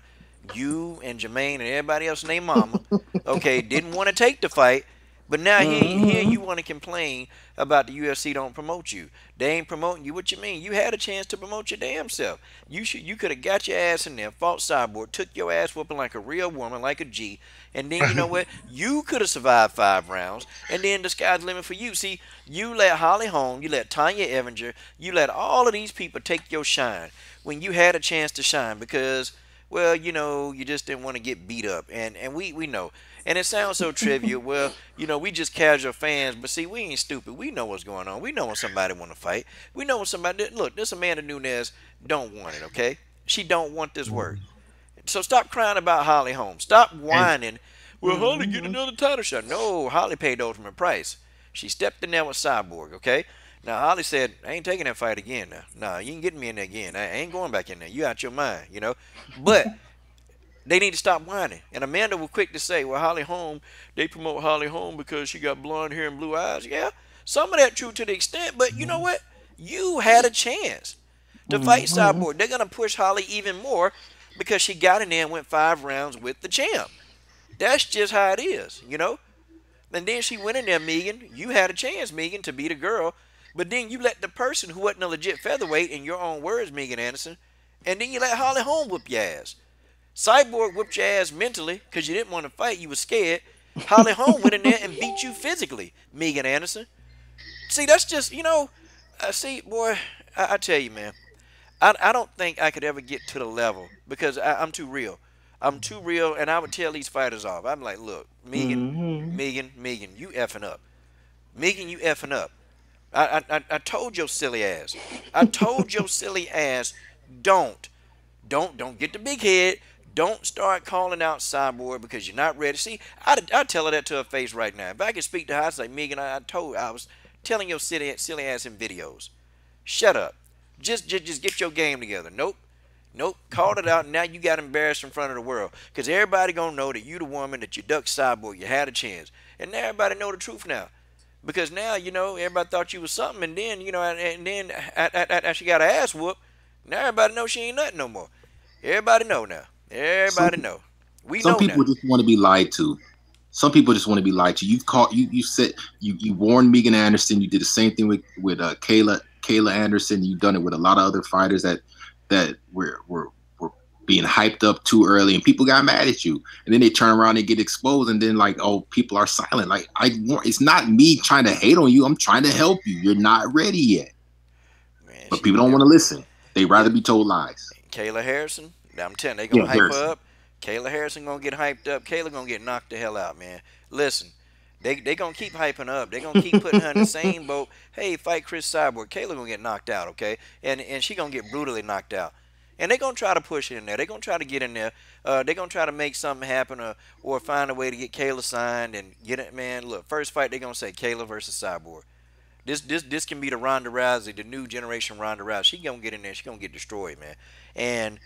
A: You and Jermaine and everybody else and their mama, okay, didn't want to take the fight. But now here you want to complain about the UFC don't promote you. They ain't promoting you. What you mean? You had a chance to promote your damn self. You could have got your ass in there, fought Cyborg, took your ass whooping like a real woman, like a G, and then you know what? You could have survived 5 rounds, and then the sky's the limit for you. See, you let Holly Holm, you let Tanya Evinger, you let all of these people take your shine when you had a chance to shine because, well, you know, you just didn't want to get beat up, and we know. And it sounds so trivial. Well, you know, we just casual fans, but see, we ain't stupid. We know what's going on. We know when somebody want to fight. We know when somebody look. This Amanda Nunes don't want it. Okay, she don't want this work. So stop crying about Holly Holm. Stop whining. Well, Holly get another title shot. No, Holly paid the ultimate price. She stepped in there with Cyborg. Okay. Now Holly said, I ain't taking that fight again. Now, nah, you ain't getting me in there again. I ain't going back in there. You out your mind. You know, but. They need to stop whining. And Amanda was quick to say, well, Holly Holm, they promote Holly Holm because she got blonde hair and blue eyes. Yeah, some of that true to the extent, but you know what? You had a chance to fight Cyborg. They're going to push Holly even more because she got in there and went 5 rounds with the champ. That's just how it is, you know? And then she went in there, Megan. You had a chance, Megan, to beat a girl. But then you let the person who wasn't a legit featherweight, in your own words, Megan Anderson, and then you let Holly Holm whoop your ass. Cyborg whipped your ass mentally because you didn't want to fight. You were scared. Holly Holm went in there and beat you physically, Megan Anderson. See, that's just, you know, see, boy, I tell you, man, I don't think I could ever get to the level because I'm too real. I'm too real, and I would tell these fighters off. I'm like, look, Megan, you effing up. Megan, you effing up. I told your silly ass. I told your silly ass, don't get the big head. Don't start calling out Cyborg because you're not ready. See, I tell her that to her face right now. If I could speak to her, I'd say, Megan, I was telling your silly ass in videos. Shut up. Just get your game together. Nope. Called it out, and now you got embarrassed in front of the world. Because everybody going to know that you the woman, that you ducked Cyborg, you had a chance. And now everybody know the truth now. Because now, you know, everybody thought you was something, and then, you know, and then after she got her ass whooped, now everybody know she ain't nothing no more. Everybody know now. Everybody know. We know now.
D: Some people just want to be lied to. Some people just want to be lied to. You said you warned Megan Anderson. You did the same thing with Kayla Anderson. You've done it with a lot of other fighters that were being hyped up too early, and people got mad at you. And then they turn around and get exposed, and then like, oh, people are silent. Like it's not me trying to hate on you. I'm trying to help you. You're not ready yet. Man, but people don't want to listen. They rather be told lies.
A: Kayla Harrison, I'm telling you, they gonna hype her up. Kayla Harrison gonna get hyped up. Kayla gonna get knocked the hell out, man. Listen, they gonna keep hyping her up. They gonna keep putting her in the same boat. Hey, fight Chris Cyborg. Kayla gonna get knocked out, okay? And she gonna get brutally knocked out. And they gonna try to push it in there. They gonna try to get in there. They gonna try to make something happen or find a way to get Kayla signed and get it, man. Look, first fight they gonna say Kayla versus Cyborg. This can be the Ronda Rousey, the new generation Ronda Rousey. She gonna get in there. She gonna get destroyed, man. And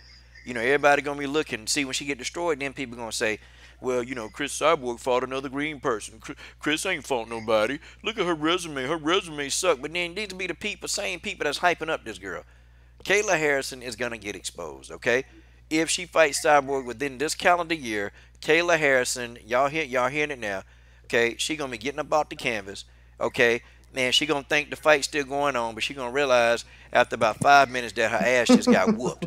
A: you know, everybody gonna be looking. See, when she get destroyed, then people gonna say, well, you know, Chris Cyborg fought another green person. Chris ain't fought nobody. Look at her resume. Her resume sucked. But then these be the same people that's hyping up this girl. Kayla Harrison is gonna get exposed, okay? If she fights Cyborg within this calendar year, Kayla Harrison, y'all hearing it now, okay? She gonna be getting up off the canvas, okay? Man, she gonna think the fight's still going on, but she gonna realize after about 5 minutes that her ass just got whooped.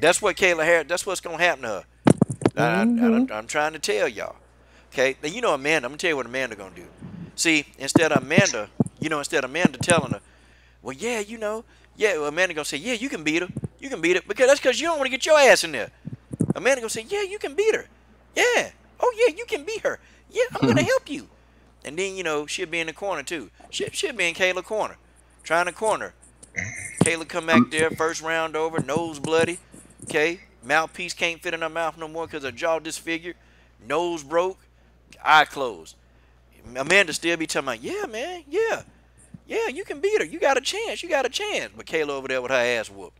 A: That's what Kayla Harrison. That's what's gonna happen to her. I'm trying to tell y'all. Okay, now you know Amanda. I'm gonna tell you what Amanda gonna do. See, instead of Amanda telling her, well, yeah, you know, yeah, well, Amanda gonna say, yeah, you can beat her. You can beat her because you don't want to get your ass in there. Amanda gonna say, yeah, you can beat her. Yeah. Oh yeah, you can beat her. Yeah, I'm gonna help you. And then, you know, she'll be in the corner, too. She'll be in Kayla's corner, trying to corner. Kayla come back there, first round over, nose bloody. Okay? Mouthpiece can't fit in her mouth no more because her jaw disfigured. Nose broke. eye closed. Amanda still be talking about, yeah, man, yeah, you can beat her. You got a chance. You got a chance. But Kayla over there with her ass whooped.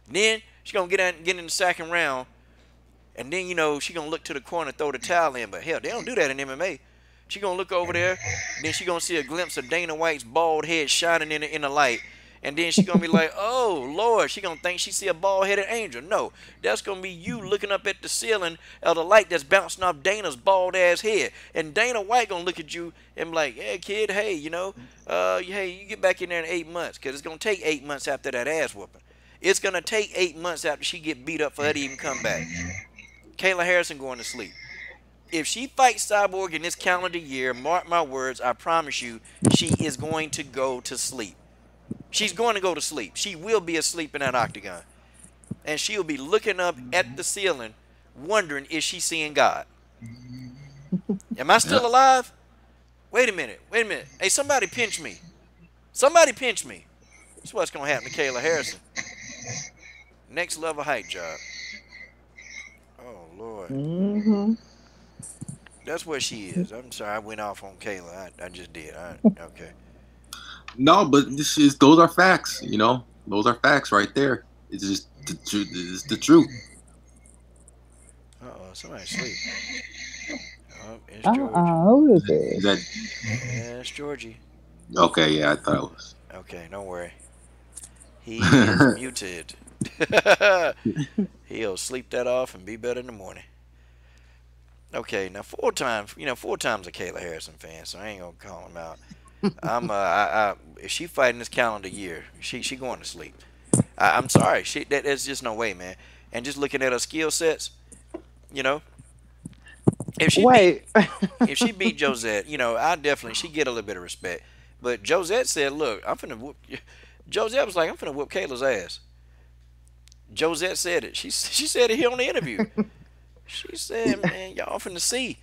A: Then she gonna get in the second round, and then she gonna look to the corner, throw the towel in. But hell, they don't do that in MMA. She gonna look over there, then she gonna see a glimpse of Dana White's bald head shining in the light, and then she gonna be like, "Oh Lord," she gonna think she see a bald-headed angel. No, that's gonna be you looking up at the ceiling of the light that's bouncing off Dana's bald ass head, and Dana White gonna look at you and be like, "Hey kid, hey, hey, you get back in there in 8 months, cause it's gonna take 8 months after that ass whooping. It's gonna take 8 months after she get beat up for her to even come back." Kayla Harrison going to sleep. If she fights Cyborg in this calendar year, mark my words, I promise you, she is going to go to sleep. She's going to go to sleep. She will be asleep in that octagon. And she'll be looking up at the ceiling, wondering, is she seeing God? Am I still alive? Wait a minute. Hey, somebody pinch me. Somebody pinch me. That's what's going to happen to Kayla Harrison. Next level height job. Oh, Lord.
B: Mm-hmm.
A: That's what she is. I'm sorry, I went off on Kayla. I just did. Okay.
D: No, but those are facts. Those are facts right there. It's just the truth. It's the truth.
A: Somebody's asleep. Oh, it's Georgie.
B: Who is it?
D: Is that?
A: Yeah, it's Georgie.
D: Okay, yeah, I thought it was.
A: Okay, don't worry. He is muted. He'll sleep that off and be better in the morning. Okay, now four times a Kayla Harrison fan, so I ain't gonna call him out. If she fighting this calendar year, she going to sleep. I'm sorry, there's just no way, man. And just looking at her skill sets, if she beat Josette, she get a little bit of respect. But Josette said, "Look, I'm finna whoop." Josette was like, "I'm finna whoop Kayla's ass." Josette said it. She said it here on the interview. She said, "Man, y'all finna see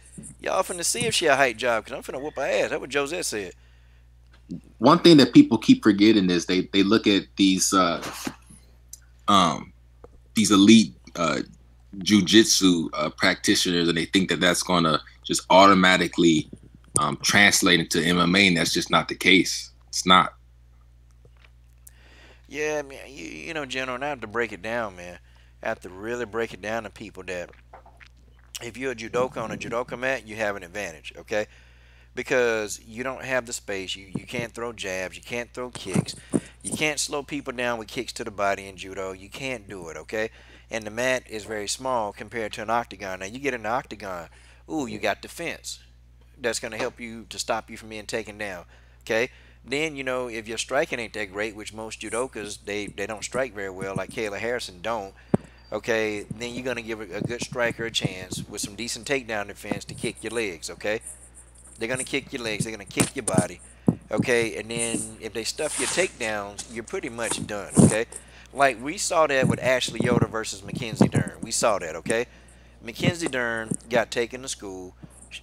A: if she a hype job, because I'm finna whoop her ass." That's what Josette said.
D: One thing that people keep forgetting is they look at these elite jiu-jitsu practitioners, and they think that that's gonna just automatically translate into MMA, and that's just not the case. It's not.
A: Yeah, I mean, General, and I have to break it down, man. I have to really break it down to people that if you're a judoka on a judoka mat, you have an advantage, okay? Because you don't have the space. You can't throw jabs. You can't throw kicks. You can't slow people down with kicks to the body in judo. You can't do it, okay? And the mat is very small compared to an octagon. Now, you get in the octagon, you got defense. That's going to help you to stop you from being taken down, okay? Then, if your striking ain't that great, which most judokas, they don't strike very well, like Kayla Harrison don't, okay, then you're going to give a good striker a chance with some decent takedown defense to kick your legs, okay? They're going to kick your legs. They're going to kick your body, okay? And then if they stuff your takedowns, you're pretty much done, okay? Like, we saw that with Ashley Yoder versus Mackenzie Dern. We saw that, okay? Mackenzie Dern got taken to school.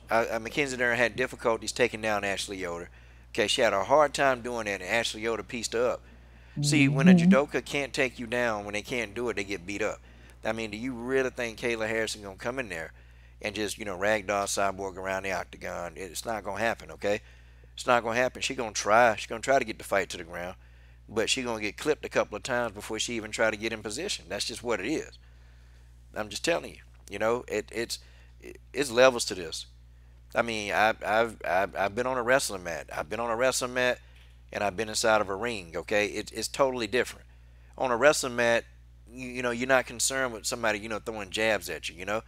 A: Mackenzie Dern had difficulties taking down Ashley Yoder. Okay, she had a hard time doing that, and Ashley Yoder pieced her up. See, when a judoka can't take you down, when they can't do it, they get beat up. I mean, do you really think Kayla Harrison going to come in there and just, ragdoll Cyborg around the octagon? It's not going to happen, okay? It's not going to happen. She's going to try. She's going to try to get the fight to the ground. But she's going to get clipped a couple of times before she even try to get in position. That's just what it is. I'm just telling you. It's levels to this. I mean, I've been on a wrestling mat. I've been on a wrestling mat, and I've been inside of a ring, okay? It's totally different. On a wrestling mat, you're not concerned with somebody, throwing jabs at you,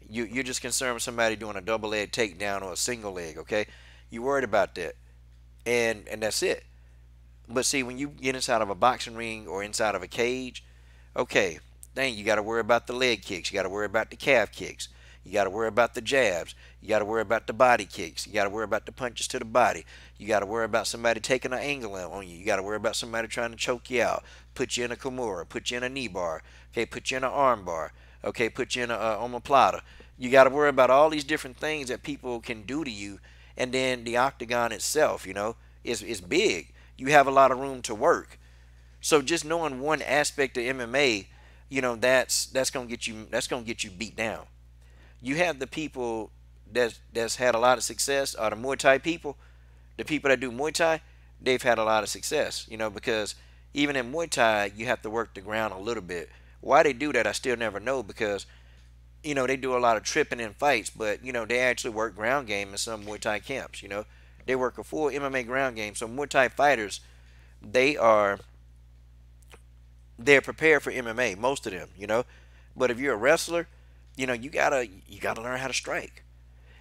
A: You're just concerned with somebody doing a double leg takedown or a single leg, okay? You're worried about that. And that's it. But see, when you get inside of a boxing ring or inside of a cage, okay, dang, you got to worry about the leg kicks. You got to worry about the calf kicks. You got to worry about the jabs. You got to worry about the body kicks. You got to worry about the punches to the body. You got to worry about somebody taking an angle on you. You got to worry about somebody trying to choke you out, put you in a Kimura, put you in a knee bar, okay, put you in an arm bar, okay, put you in a omoplata. You got to worry about all these different things that people can do to you. And then the octagon itself, is big. You have a lot of room to work. So just knowing one aspect of MMA, that's gonna get you beat down. You have the people that's had a lot of success are the Muay Thai people. The people that do Muay Thai, they've had a lot of success. Because even in Muay Thai, you have to work the ground a little bit. Why they do that, I still never know because they do a lot of tripping in fights, but they actually work ground game in some Muay Thai camps. They work a full MMA ground game. So Muay Thai fighters, they are they're prepared for MMA, most of them. But if you're a wrestler, you gotta learn how to strike.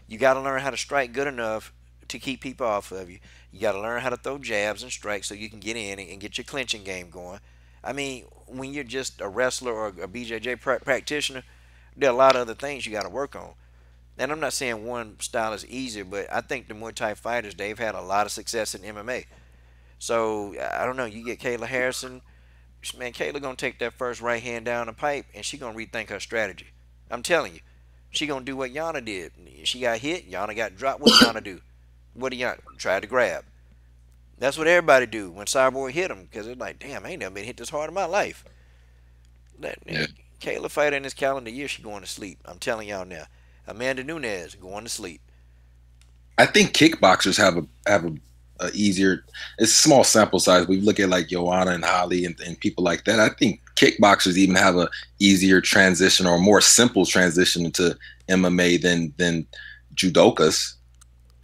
A: You gotta learn how to strike good enough to keep people off of you. You gotta learn how to throw jabs and strikes so you can get in and get your clinching game going. I mean, when you're just a wrestler or a BJJ practitioner, there are a lot of other things you got to work on. And I'm not saying one style is easier, but I think the Muay Thai fighters, they've had a lot of success in MMA. So I don't know. You get Kayla Harrison, man. Kayla gonna take that first right hand down the pipe, and she gonna rethink her strategy. I'm telling you, she gonna do what Yana did. She got hit. Yana got dropped. What did Yana do? What did Yana try to grab? That's what everybody do when Cyborg hit him because they're like, damn, I ain't never been hit this hard in my life. That
D: Yeah.
A: Kayla fighter in this calendar year, she going to sleep. I'm telling y'all now. Amanda Nunes going to sleep.
D: I think kickboxers have a easier. It's a small sample size. We look at like Joanna and Holly and people like that. I think kickboxers even have a easier transition or more simple transition into MMA than judokas.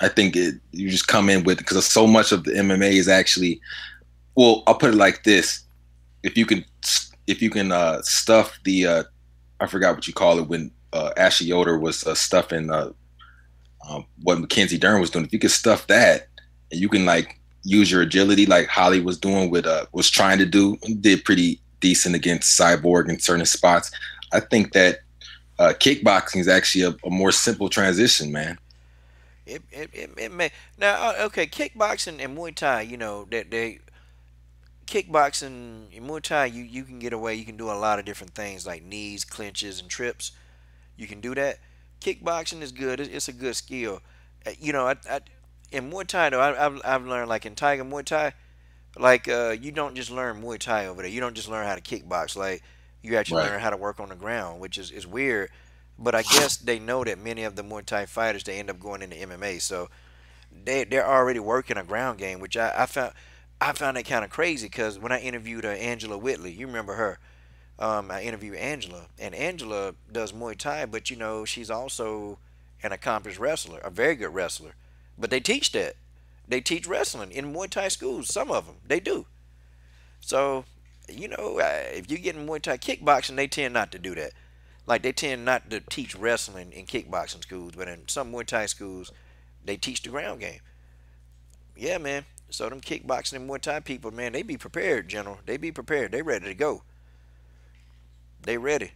D: I think you just come in with because so much of the MMA is actually. Well, I'll put it like this: if you can stuff the I forgot what you call it when Ashley Yoder was stuffing what Mackenzie Dern was doing. If you could stuff that and you can like use your agility like Holly was doing with was trying to do, did pretty decent against Cyborg in certain spots. I think that kickboxing is actually a more simple transition, man.
A: It may now okay. Kickboxing and Muay Thai, that they kickboxing and Muay Thai, you can get away. You can do a lot of different things like knees, clinches, and trips. You can do that. Kickboxing is good. It's a good skill. In Muay Thai though, I've learned like in Tiger Muay Thai, like you don't just learn Muay Thai over there. You don't just learn how to kickbox. Like you actually
D: Right.
A: learn how to work on the ground, which is weird. But I guess they know that many of the Muay Thai fighters they end up going into MMA, so they're already working a ground game, which I found that kind of crazy because when I interviewed Angela Whitley, you remember her. I interviewed Angela, and Angela does Muay Thai, but she's also an accomplished wrestler, a very good wrestler. But they teach that. They teach wrestling in Muay Thai schools. Some of them they do. So, if you get in Muay Thai kickboxing, they tend not to do that. Like they tend not to teach wrestling in kickboxing schools, but in some Muay Thai schools, they teach the ground game. Yeah, man. So them kickboxing and Muay Thai people, man, they be prepared, General. They be prepared. They ready to go. They ready.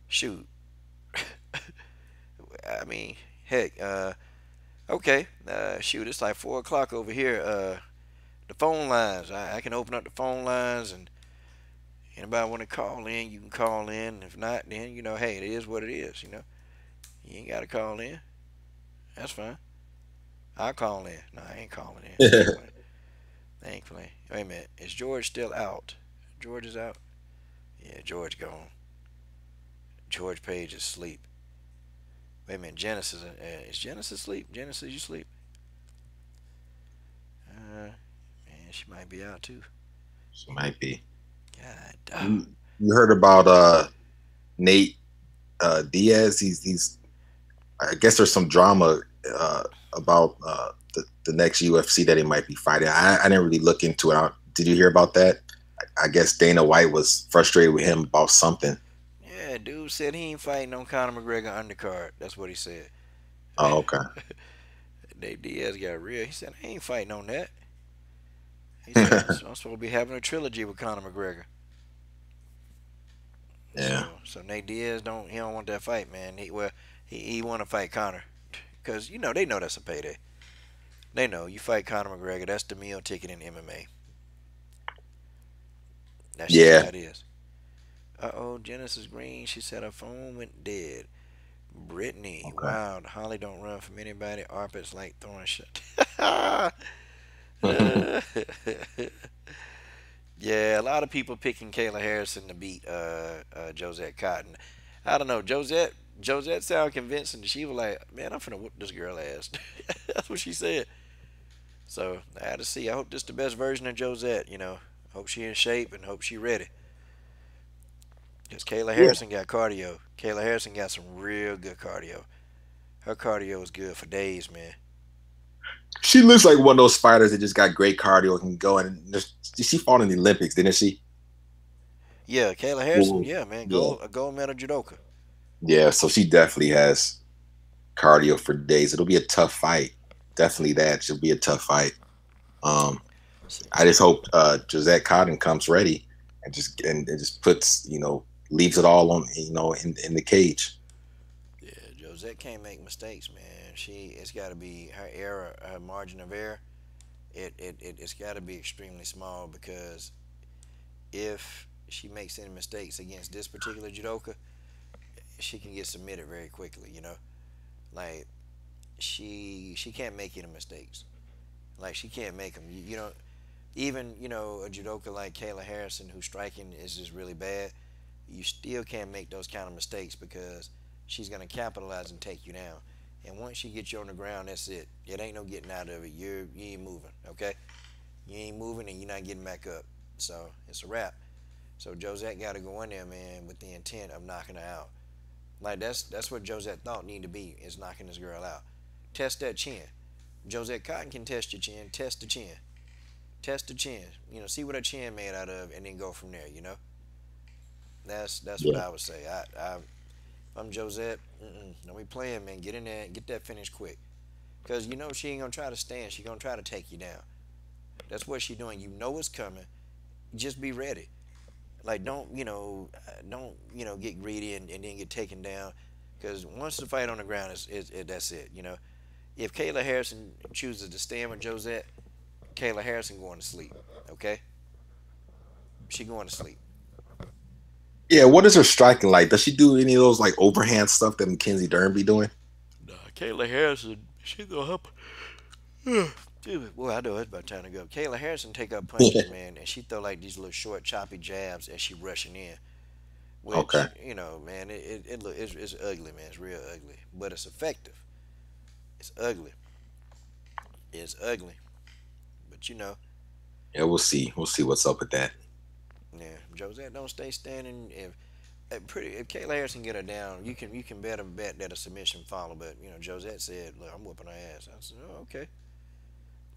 A: Shoot. I mean, heck. Okay. Shoot, it's like 4 o'clock over here. The phone lines. I can open up the phone lines, and anybody want to call in, you can call in. If not, then hey, it is what it is. You ain't got to call in. That's fine. I'll call in. No, I ain't calling in. I ain't playing. Wait a minute. Is George still out? George is out. Yeah, George gone. George Page is asleep. Wait a minute. Genesis is Genesis asleep? Genesis, you sleep? Man, she might be out too.
D: She might be.
A: God
D: You,
A: damn.
D: you heard about Nate Diaz? He's I guess there's some drama about the next UFC that he might be fighting. I didn't really look into it. Did you hear about that? I guess Dana White was frustrated with him about something.
A: Yeah, dude said he ain't fighting on Conor McGregor undercard. That's what he said.
D: Oh, okay.
A: Nate Diaz got real. He said I ain't fighting on that. He said I'm supposed to be having a trilogy with Conor McGregor.
D: Yeah.
A: So Nate Diaz don't want that fight, man. He want to fight Conor because they know that's a payday. They know you fight Conor McGregor, that's the meal ticket in MMA. That's just
D: Yeah.
A: how it is. Uh-oh, Genesis Green, she said her phone went dead. Brittany,
D: Okay.
A: wow, Holly don't run from anybody. Arpit's like throwing shit. Yeah, a lot of people picking Kayla Harrison to beat Josette Cotton. I don't know. Josette, Josette sounded convincing. She was like, "Man, I'm finna whoop this girl ass." That's what she said. So I had to see. I hope this the best version of Josette. Hope she in shape and hope she ready. Cause Kayla
D: Yeah.
A: Harrison got cardio. Kayla Harrison got some real good cardio. Her cardio is good for days, man.
D: She looks like one of those fighters that just got great cardio and can go. And she fought in the Olympics, didn't she?
A: Yeah, Kayla Harrison.
D: Ooh.
A: Yeah, man,
D: Yeah.
A: a gold medal judoka.
D: Yeah, so she definitely has cardio for days. It'll be a tough fight. Definitely that. She'll be a tough fight. I just hope Josette Cotton comes ready and just puts, leaves it all on, in the cage.
A: Yeah, Josette can't make mistakes, man. It's got to be her error, her margin of error. It's got to be extremely small because if she makes any mistakes against this particular judoka, she can get submitted very quickly. Like she can't make any mistakes. Like she can't make them. Even a judoka like Kayla Harrison, whose striking is just really bad, you still can't make those kind of mistakes because she's gonna capitalize and take you down. And once she gets you on the ground, that's it. It ain't no getting out of it. You ain't moving, okay? You ain't moving and you're not getting back up. So it's a wrap. So Josette got to go in there, man, with the intent of knocking her out. Like that's what Josette thought need to be is knocking this girl out. Test that chin. Josette Cotton can test your chin. Test the chin. Test the chin. See what her chin made out of, and then go from there. That's what I would say. I'm Josette. Don't be playing, man. Get in there and get that finished quick. Cause she ain't gonna try to stand. She gonna try to take you down. That's what she doing. You know it's coming. Just be ready. Like don't get greedy and then get taken down. Cause once the fight on the ground that's it. If Kayla Harrison chooses to stand with Josette, Kayla Harrison going to sleep. Okay, she going to sleep.
D: Yeah, what is her striking like? Does she do any of those like overhand stuff that Mackenzie Dern be doing?
A: Nah, Kayla Harrison, she throw up. Boy, I know it's about time to go. Kayla Harrison take up punches, man, and she throw like these little short, choppy jabs as she rushing in. Which
D: Okay.
A: Man, it's ugly, man. It's real ugly, but it's effective. It's ugly. It's ugly, but
D: Yeah, we'll see. We'll see what's up with that.
A: yeah. Josette don't stay standing. If Kayla Harrison get her down, you can bet that a submission follow. But Josette said, "Look, I'm whooping her ass." I said, "Oh, okay,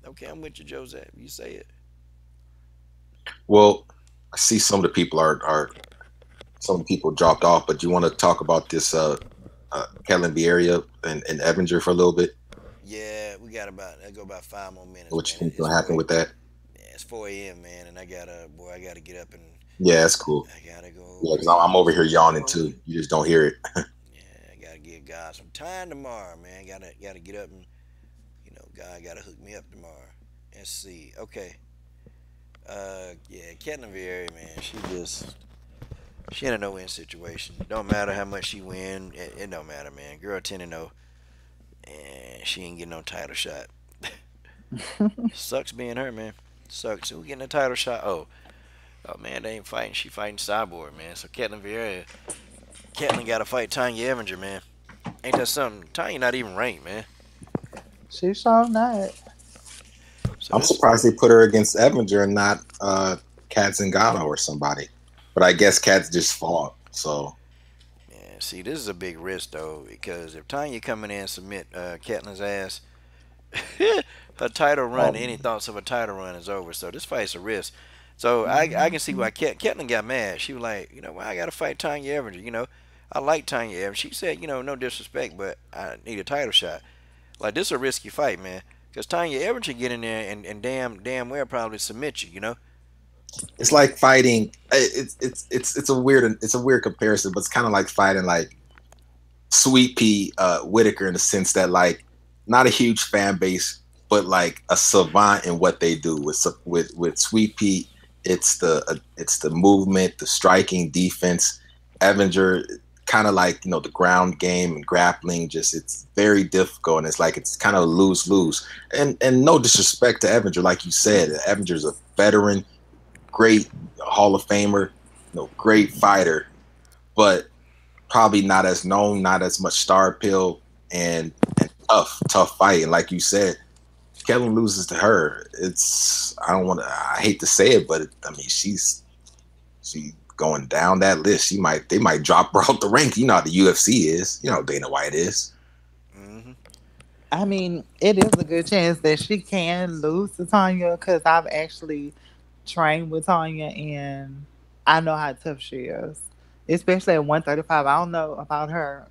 A: okay, I'm with you, Josette. You say it."
D: Well, I see some of the people are some of the people dropped off, but you want to talk about this Kellen Bieria and Evinger for a little bit?
A: Yeah, we got about 5 more minutes.
D: What you
A: Man.
D: think will happen with that?
A: Yeah, it's 4 a.m. man, and I gotta get up and
D: Yeah, that's cool.
A: I gotta go.
D: Yeah, because I'm over here yawning too. You just don't hear it.
A: Yeah, I gotta give God some time tomorrow, man. Gotta get up and God gotta hook me up tomorrow. Let's see. Okay. Yeah, Caitlin Vieira, man, she in a no-win situation. Don't matter how much she win, it don't matter, man. Girl 10-0, and she ain't getting no title shot. Sucks being her, man. Sucks. Who getting a title shot? Oh man, they ain't fighting. She fighting Cyborg, man. So Caitlin got to fight Tanya Evinger, man. Ain't that something? Tanya not even ranked, man.
B: She sure not.
A: So
D: I'm surprised they put her against Evinger and not Kat Zingano or somebody. But I guess Kat's just fought, so.
A: yeah, see, this is a big risk though, because if Tanya come in and submit Caitlin's ass, her title run, any thoughts of a title run is over. So this fight's a risk. So I can see why Caitlin got mad. She was like, why I got to fight Tanya Evinger? I like Tanya Evinger. She said, no disrespect, but I need a title shot. Like, this is a risky fight, man. Because Tanya Evinger get in there and damn well probably submit you.
D: It's like fighting. It's a weird comparison, but it's kind of like fighting like Sweet Pea Whitaker in the sense that like not a huge fan base, but like a savant in what they do. With Sweet Pea, it's the movement, the striking, defense. Evinger kind of like the ground game and grappling. Just it's very difficult, and it's kind of lose. And no disrespect to Evinger, like you said, Evinger's a veteran, great Hall of Famer, great fighter, but probably not as known, not as much star appeal, and tough fight. And like you said, Kevin loses to her. I hate to say it, but I mean, she going down that list. They might drop her out the rank. You know how the UFC is. You know how Dana White is.
A: Mm-hmm.
B: I mean, it is a good chance that she can lose to Tanya because I've actually trained with Tanya and I know how tough she is, especially at 135. I don't know about her,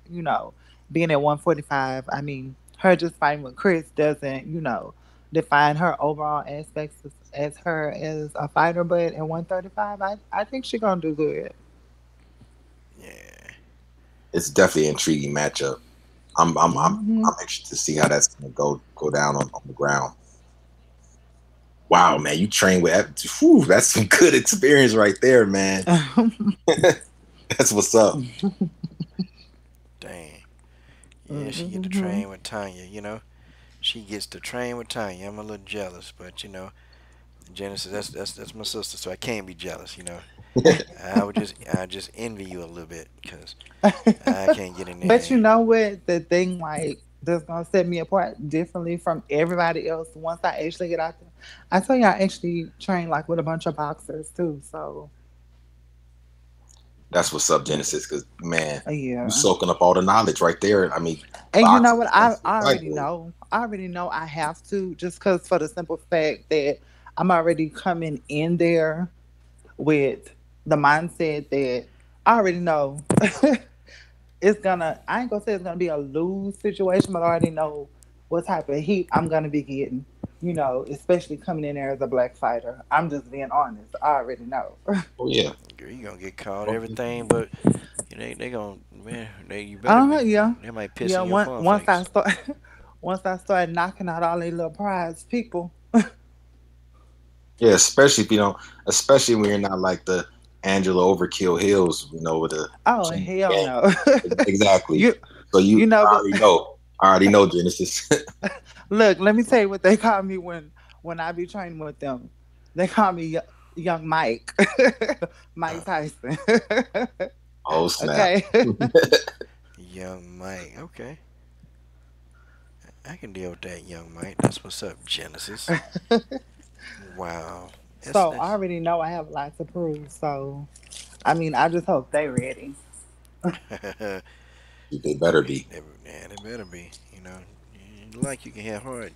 B: being at 145. I mean, her just fighting with Chris doesn't, define her overall aspects as her as a fighter. But at 135, I think she's going to do good.
A: Yeah.
D: It's definitely an intriguing matchup. I'm interested to see how that's gonna go down on the ground. Wow, man, you train with that's some good experience right there, man. That's what's up.
A: Dang. Yeah, she get to train with Tanya, She gets to train with Tanya. I'm a little jealous, but Genesis, that's my sister, so I can't be jealous, I just envy you a little bit because I can't get in there.
B: But you know what? The thing that's gonna set me apart differently from everybody else once I actually get out there. I tell you, I actually train with a bunch of boxers too. So
D: that's what's up, Genesis. Because man,
B: yeah,
D: you soaking up all the knowledge right there. I mean,
B: and you know what? I already know. I already know I have to just because for the simple fact that I'm already coming in there with the mindset that I already know. I ain't gonna say it's gonna be a lose situation, but I already know what type of heat I'm gonna be getting, especially coming in there as a black fighter. I'm just being honest. I already know.
D: Oh yeah.
A: Girl, you gonna get caught everything, but they gonna, man, you better be.
B: Yeah.
A: They might piss in your cornflakes.
B: Once I start knocking out all these little prize people.
D: Yeah, especially especially when you're not like the Angela Overkill Hills, with the
B: hell no.
D: Exactly. I already know. I already know, Genesis.
B: Look, let me tell you what they call me when I be training with them. They call me Young Mike. Mike Tyson.
D: Oh snap.
B: Okay.
A: Young Mike. Okay. I can deal with that, Young Mike. That's what's up, Genesis. Wow.
B: I already know I have a lot to prove. So, I mean, I just hope they ready.
D: They better be.
A: They better be. Like you can hit hard.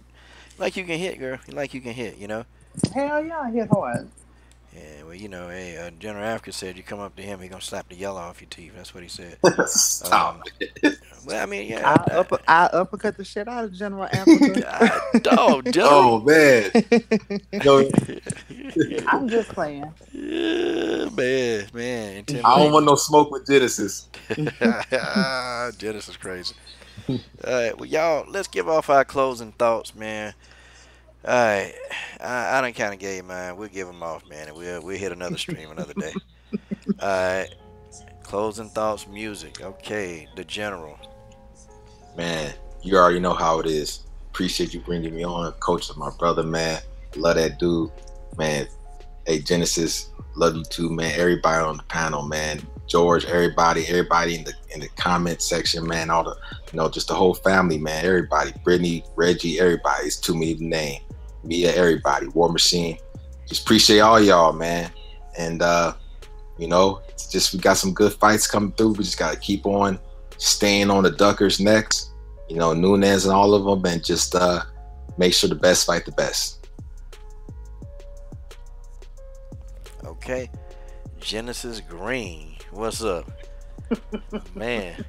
A: Like you can hit, girl. Like you can hit,
B: Hell yeah, I hit hard.
A: Yeah, well, hey, General Africa said you come up to him, he gonna slap the yellow off your teeth. That's what he said.
D: Stop it.
A: Well, I mean, yeah.
B: I uppercut the shit out of General Africa.
D: Oh man.
B: I'm just playing.
A: Yeah, man.
D: I don't want no smoke with Genesis.
A: Genesis crazy. All right, well, y'all, let's give off our closing thoughts, man. All right, I done kind of gave mine. We'll give them off, man, and we'll hit another stream another day. All right, closing thoughts, music. Okay, the General.
D: Man, you already know how it is. Appreciate you bringing me on. Coach is my brother, man. Love that dude, man. Hey, Genesis, love you too, man. Everybody on the panel, man. George, everybody in the comment section, man. All the, just the whole family, man. Everybody, Brittany, Reggie, everybody. It's too many to name. Mia, everybody. War Machine. Just appreciate all y'all, man. And it's just we got some good fights coming through. We just gotta keep on staying on the Duckers' necks. Nunes and all of them, and just make sure the best fight the best.
A: Okay, Genesis Green. What's up, man?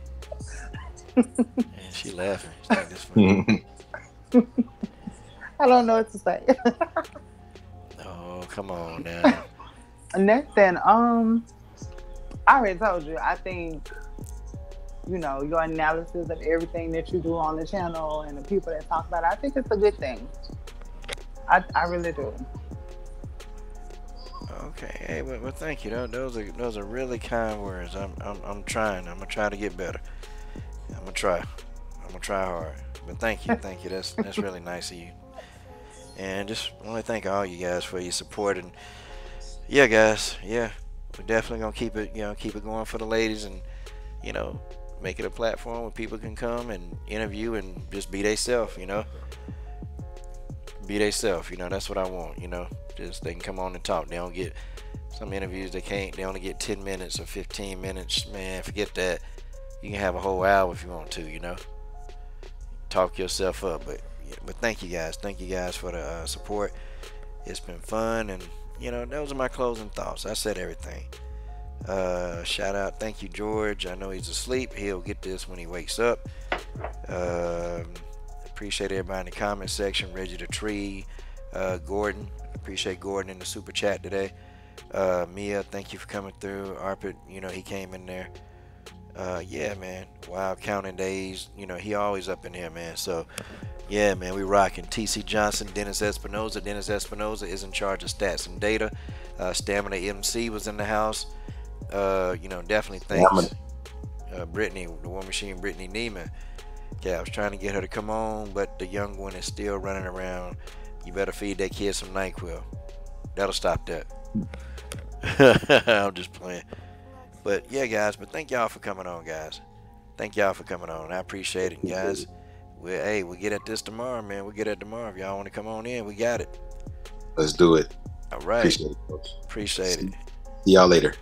A: She laughing. She think this funny.
B: I don't know what to say.
A: Oh, come on now.
B: Nothing. I already told you. I think your analysis of everything that you do on the channel and the people that talk about it. I think it's a good thing. I really do.
A: Okay, hey, well, thank you. Those are really kind words. I'm trying. I'm gonna try to get better. I'm gonna try hard. But thank you. That's really nice of you. And just want to thank all you guys for your support. And yeah, guys, yeah, we're definitely gonna keep it going for the ladies. And you know, make it a platform where people can come and interview and just be themselves, you know. Be themselves, you know. That's what I want, you know. Just they can come on and talk. They don't get some interviews. They only get 10 minutes or 15 minutes. Man, forget that. You can have a whole hour if you want to, you know. Talk yourself up, but thank you guys. Thank you guys for the support. It's been fun, and you know, those are my closing thoughts. I said everything. Shout out, thank you, George. I know he's asleep. He'll get this when he wakes up. Appreciate everybody in the comment section. Reggie the Tree, Gordon. Appreciate Gordon in the super chat today. Mia, thank you for coming through. Arpit, you know, he came in there. Yeah, man. Wow, counting days. You know, he always up in here, man. So, yeah, man, we rocking. TC Johnson, Dennis Espinoza. Dennis Espinoza is in charge of stats and data. Stamina MC was in the house. You know, definitely thanks. Brittany, the War Machine, Brittany Neiman. Yeah, I was trying to get her to come on, but the young one is still running around. You better feed that kid some NyQuil. That'll stop that. I'm just playing. But yeah, guys, but thank y'all for coming on, guys. Thank y'all for coming on. I appreciate it, guys. We'll get at this tomorrow, man. We'll get at it tomorrow. If y'all want to come on in, we got it.
D: Let's do it.
A: All right.
D: Appreciate it, folks.
A: Appreciate it.
D: See y'all later.